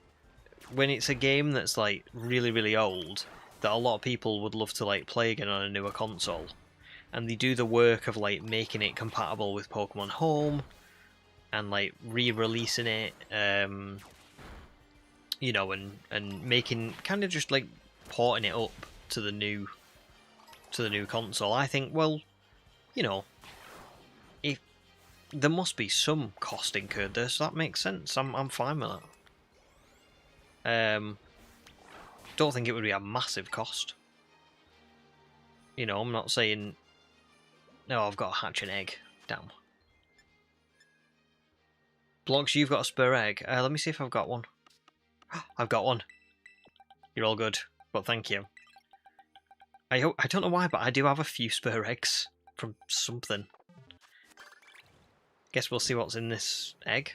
when it's a game that's, like, really, really old, that a lot of people would love to, like, play again on a newer console, and they do the work of, like, making it compatible with Pokemon Home, and, like, re-releasing it, you know, and making, kind of just, like, porting it up to the new console, I think, well, you know, if there must be some cost incurred there, so that makes sense. I'm fine with that. Don't think it would be a massive cost. You know, I'm not saying, no, I've got to hatch an egg. Damn. Blocks, you've got a spare egg. Let me see if I've got one. I've got one. You're all good, but thank you. I don't know why, but I do have a few spare eggs from something. Guess we'll see what's in this egg.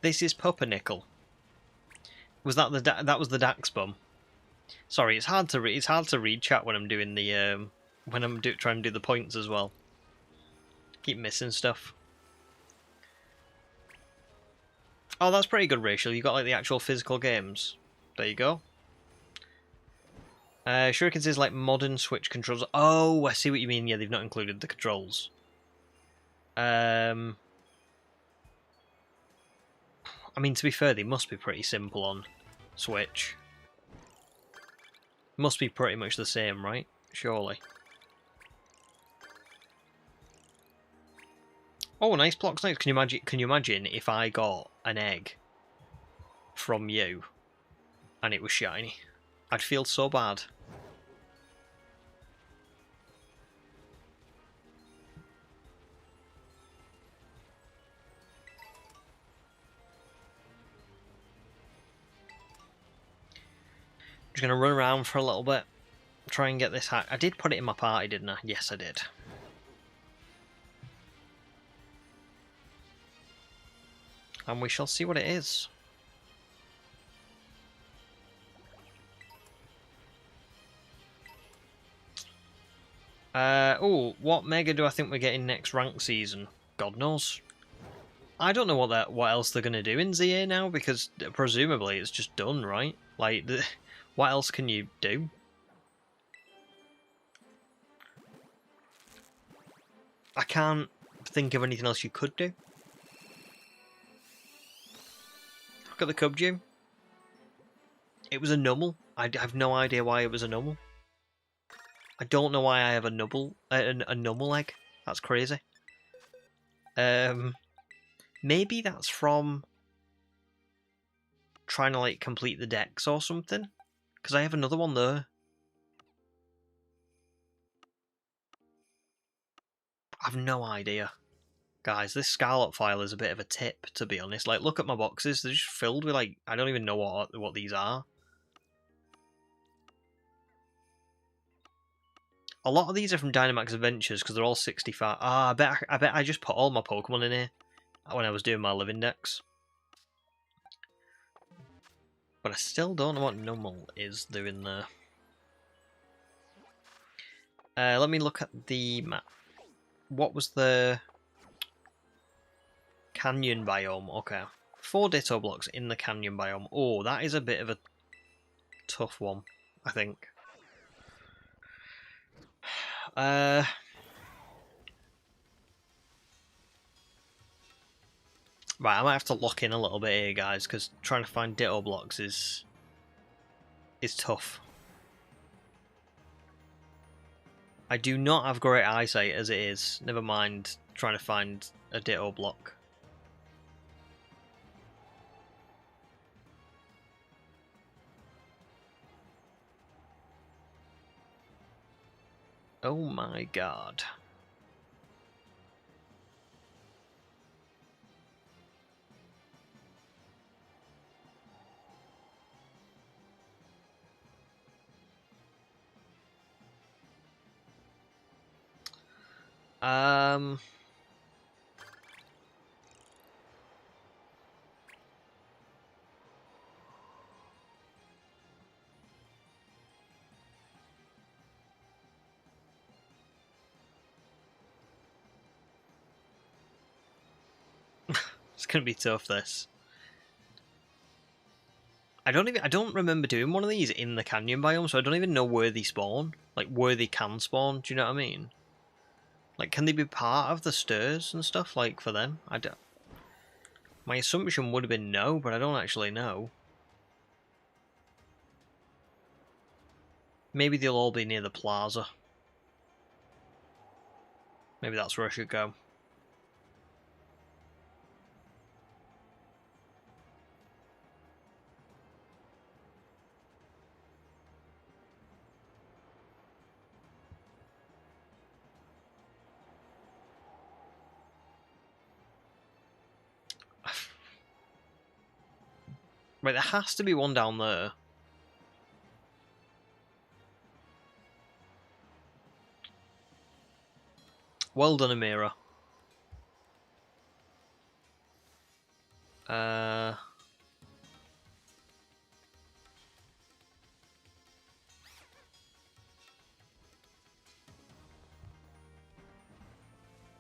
This is Pumpernickel. Was that that was the Dax Bum? Sorry, it's hard to read chat when I'm doing the when I'm trying to do the points as well. Keep missing stuff. Oh, that's pretty good, Rachel. You got like the actual physical games. There you go. Shuriken says like modern Switch controls. Oh, I see what you mean. Yeah, they've not included the controls. I mean, to be fair, they must be pretty simple on Switch. Must be pretty much the same, right? Surely. Oh, nice blocks, nice. Can you imagine if I got an egg from you and it was shiny? I'd feel so bad. just going to run around for a little bit. Try and get this hat. I did put it in my party, didn't I? Yes, I did. And we shall see what it is. Oh, what mega do I think we're getting next rank season? God knows. I don't know what else they're gonna do in ZA now, because presumably it's just done, right? Like, what else can you do? I can't think of anything else you could do. Look at the Cubdew. It was a Numel. I have no idea why it was a Numel. I don't know why I have a Numel egg. That's crazy. Maybe that's from trying to like complete the decks or something. Because I have another one there. I've no idea. Guys, this Scarlet file is a bit of a tip, to be honest. Like, look at my boxes. They're just filled with, like, I don't even know what these are. A lot of these are from Dynamax Adventures, because they're all 65. Ah, I bet I just put all my Pokemon in here when I was doing my Live Index. But I still don't know what Numel is doing there. Let me look at the map. What was the... Canyon biome, okay. 4 Ditto blocks in the Canyon biome. Oh, that is a bit of a tough one, I think. Right, I might have to lock in a little bit here, guys, because trying to find Ditto blocks is tough. I do not have great eyesight as it is, never mind trying to find a Ditto block. Oh my god. It's gonna be tough, this. I don't remember doing one of these in the Canyon biome, so I don't even know where they spawn. Like, where they can spawn, do you know what I mean? Like, can they be part of the stirs and stuff, like, for them? I don't... My assumption would have been no, but I don't actually know. Maybe they'll all be near the plaza. Maybe that's where I should go. Right, there has to be one down there. Well done, Amira.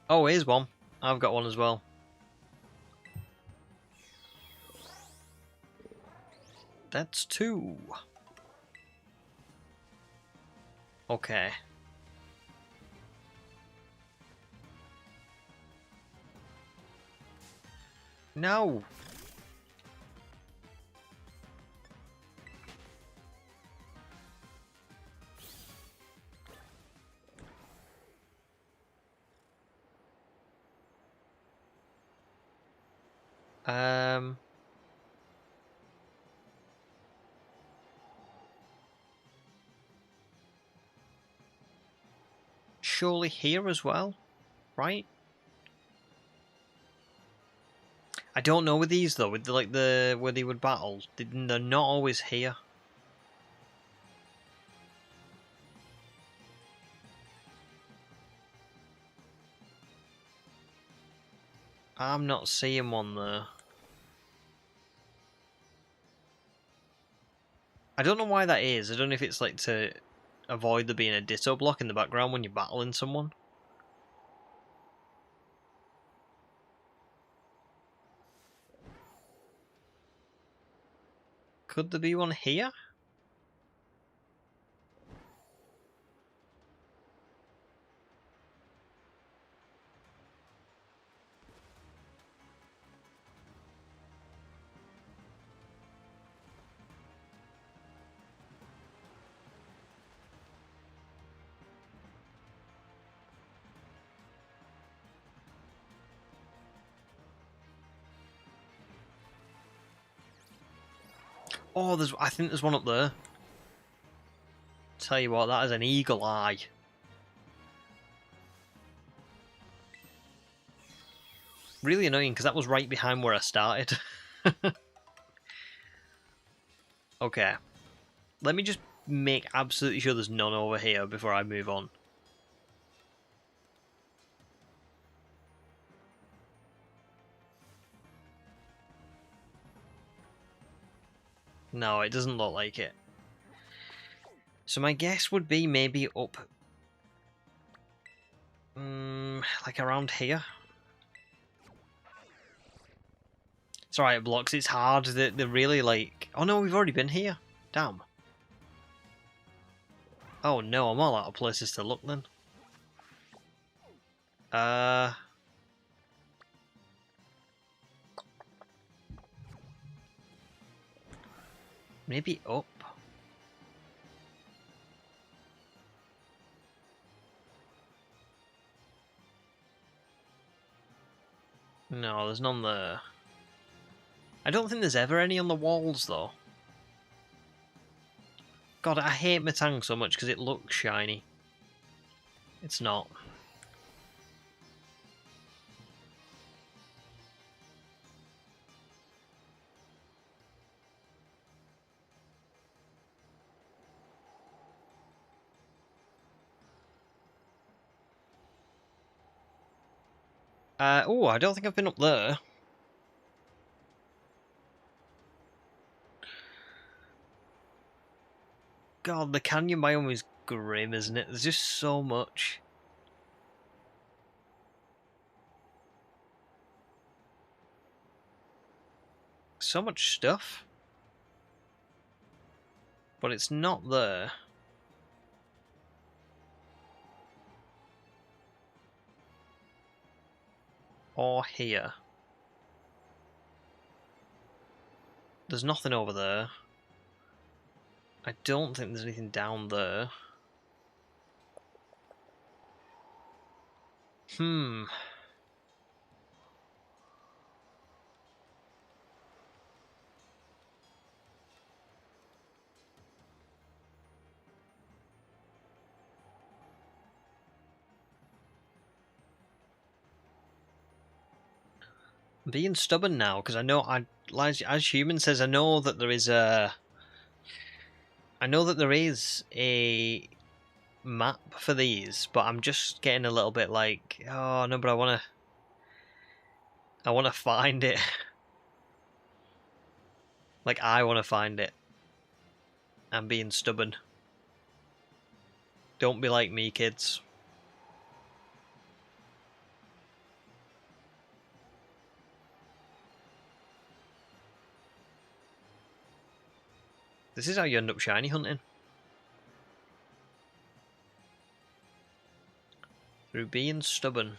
Oh, here's one. I've got one as well. That's 2. Okay. No. Surely here as well, right? I don't know with these though, with where they would battle. They're not always here. I'm not seeing one there. I don't know why that is. I don't know if it's like to avoid there being a ditto block in the background when you're battling someone. Could there be one here? Oh, I think there's one up there. Tell you what, that is an eagle eye. Really annoying, because that was right behind where I started. Okay. Let me just make absolutely sure there's none over here before I move on. No, it doesn't look like it. So my guess would be maybe up... like around here? It's alright, blocks, it's hard. They're really like... Oh no, we've already been here. Damn. Oh no, I'm all out of places to look then. Maybe up. No, there's none there. I don't think there's ever any on the walls though. God, I hate Metang so much because it looks shiny. It's not. Oh, I don't think I've been up there. God, the canyon biome is grim, isn't it? There's just so much. So much stuff. But it's not there. Or here. There's nothing over there. I don't think there's anything down there. I'm being stubborn now because I know as Human says, I know that there is a map for these, but I'm just getting a little bit like, oh no, but I wanna find it. Like I wanna find it. I'm being stubborn. Don't be like me, kids. This is how you end up shiny hunting. Through being stubborn.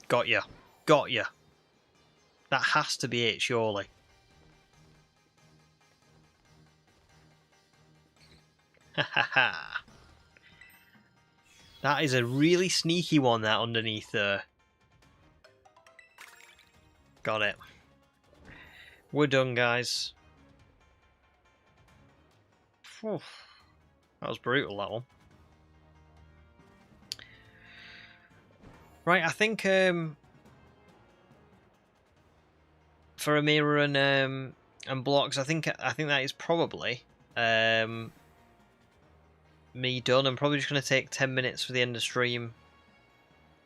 Got ya. Got ya. That has to be it, surely. Ha ha ha. That is a really sneaky one, that underneath there. Got it. We're done, guys. Whew. That was brutal, that one. Right, I think for Amira and And blocks, I think that is probably me done. I'm probably just going to take 10 minutes for the end of stream,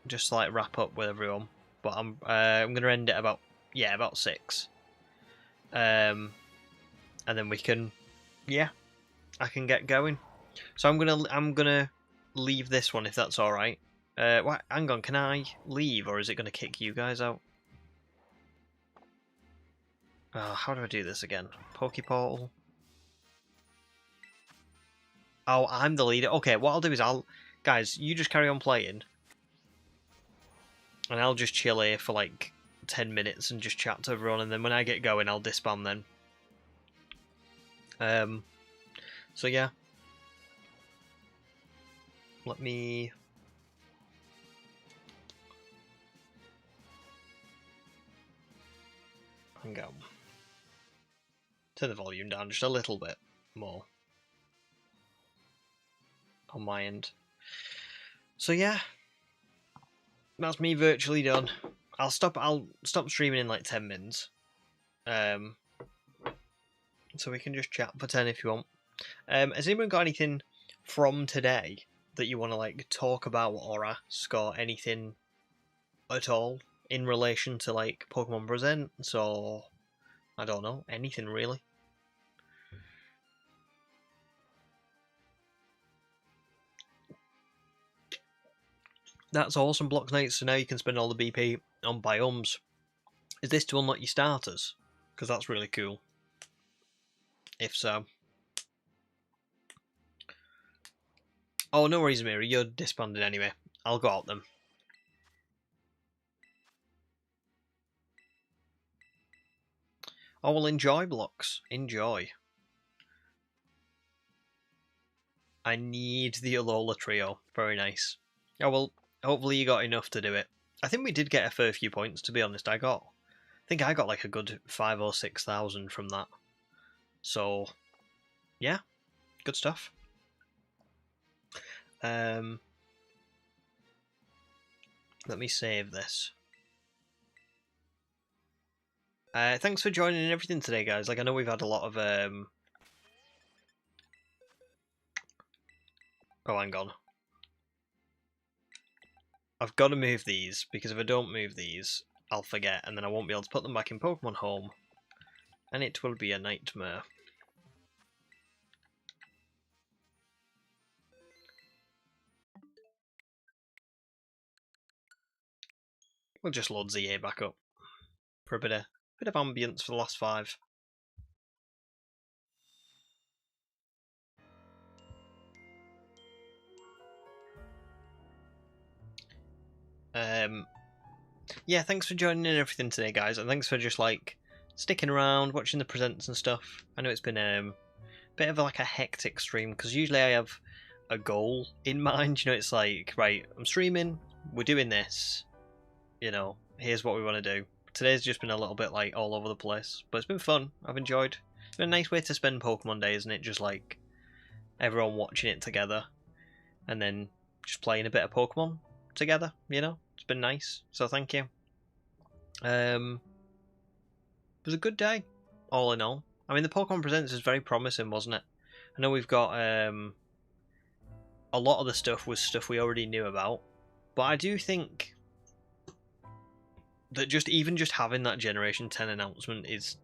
just to, like, wrap up with everyone. But I'm going to end it about 6. And then we can, I can get going. So I'm gonna leave this one if that's all right. Hang on, can I leave or is it gonna kick you guys out? How do I do this again? Pokeportal. Oh, I'm the leader. Okay, what I'll do is guys, you just carry on playing, and I'll just chill here for like 10 minutes and just chat to everyone, and then when I get going, I'll disband then. So yeah. Let me... hang on. Turn the volume down just a little bit more on my end. So yeah, that's me virtually done. I'll stop streaming in like 10 minutes. So we can just chat for 10 if you want. Has anyone got anything from today that you want to like talk about or ask or anything at all in relation to like Pokemon Presents or I don't know, anything really? That's awesome, Block Knights. So now you can spend all the BP on biomes. Is this to unlock your starters? Because that's really cool. If so. Oh, no worries, Miri. You're disbanded anyway. I'll go out them. Oh, well, enjoy, Blocks. Enjoy. I need the Alola trio. Very nice. Oh, well, hopefully you got enough to do it. I think we did get a fair few points, to be honest. I think I got like a good 5,000 or 6,000 from that. So, yeah. Good stuff. Let me save this. Thanks for joining and everything today, guys. Like, I know we've had a lot of oh, hang on. I've got to move these, because if I don't move these, I'll forget, and then I won't be able to put them back in Pokemon Home, and it will be a nightmare. We'll just load ZA back up for a bit of ambience for the last 5. Yeah, thanks for joining in and everything today, guys, and thanks for just like sticking around, watching the presents and stuff. I know it's been a bit of like a hectic stream because usually I have a goal in mind. You know, it's like, right, I'm streaming, we're doing this. You know, here's what we want to do. Today's just been a little bit like all over the place, but it's been fun. I've enjoyed. It's been a nice way to spend Pokemon Day, isn't it? Just like everyone watching it together, and then just playing a bit of Pokemon together. You know, it's been nice. So thank you. It was a good day, all in all. I mean, the Pokemon Presents is very promising, wasn't it? I know we've got a lot of the stuff was stuff we already knew about, but I do think that just having that Generation 10 announcement is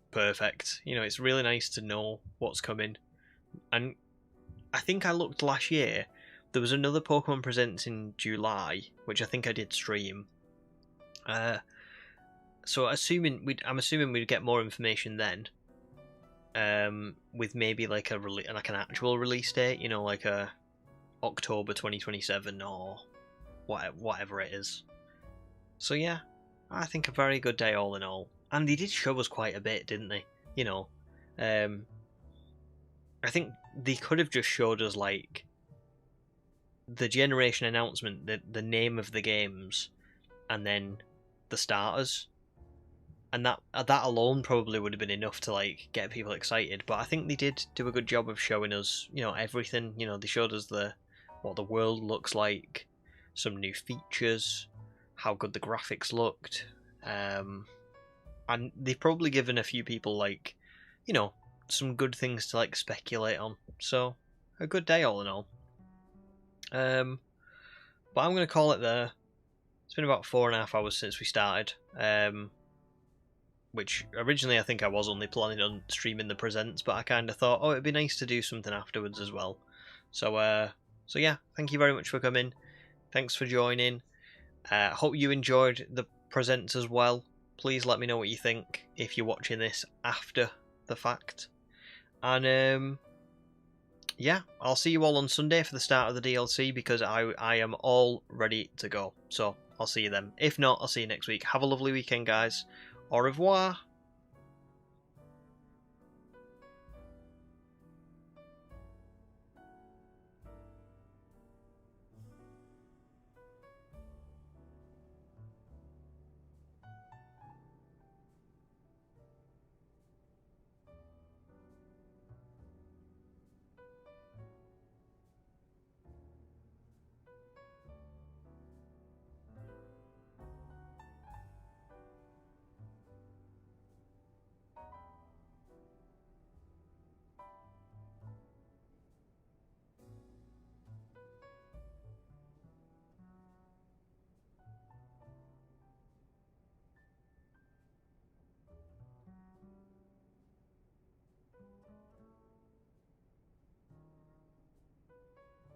perfect. You know, it's really nice to know what's coming. And I think I looked last year, there was another Pokemon Presents in July, which I think I did stream. So I'm assuming we'd get more information then. With maybe like an actual release date, you know, like a October 2027 or whatever it is. So yeah, I think a very good day all in all. And they did show us quite a bit, didn't they? You know, I think they could have just showed us like the generation announcement, the name of the games, and then the starters. And that alone probably would have been enough to like get people excited. But I think they did do a good job of showing us, you know, everything. You know, they showed us what the world looks like, some new features, how good the graphics looked. I and they've probably given a few people, like, you know, some good things to, like, speculate on. So, a good day all in all. But I'm going to call it there. It's been about 4.5 hours since we started. Which originally I think I was only planning on streaming the presents, but I kind of thought, oh, it'd be nice to do something afterwards as well. So yeah, thank you very much for coming. Thanks for joining. Hope you enjoyed the presents as well. Please let me know what you think if you're watching this after the fact. And yeah, I'll see you all on Sunday for the start of the DLC, because I am all ready to go. So I'll see you then. If not, I'll see you next week. Have a lovely weekend, guys. Au revoir.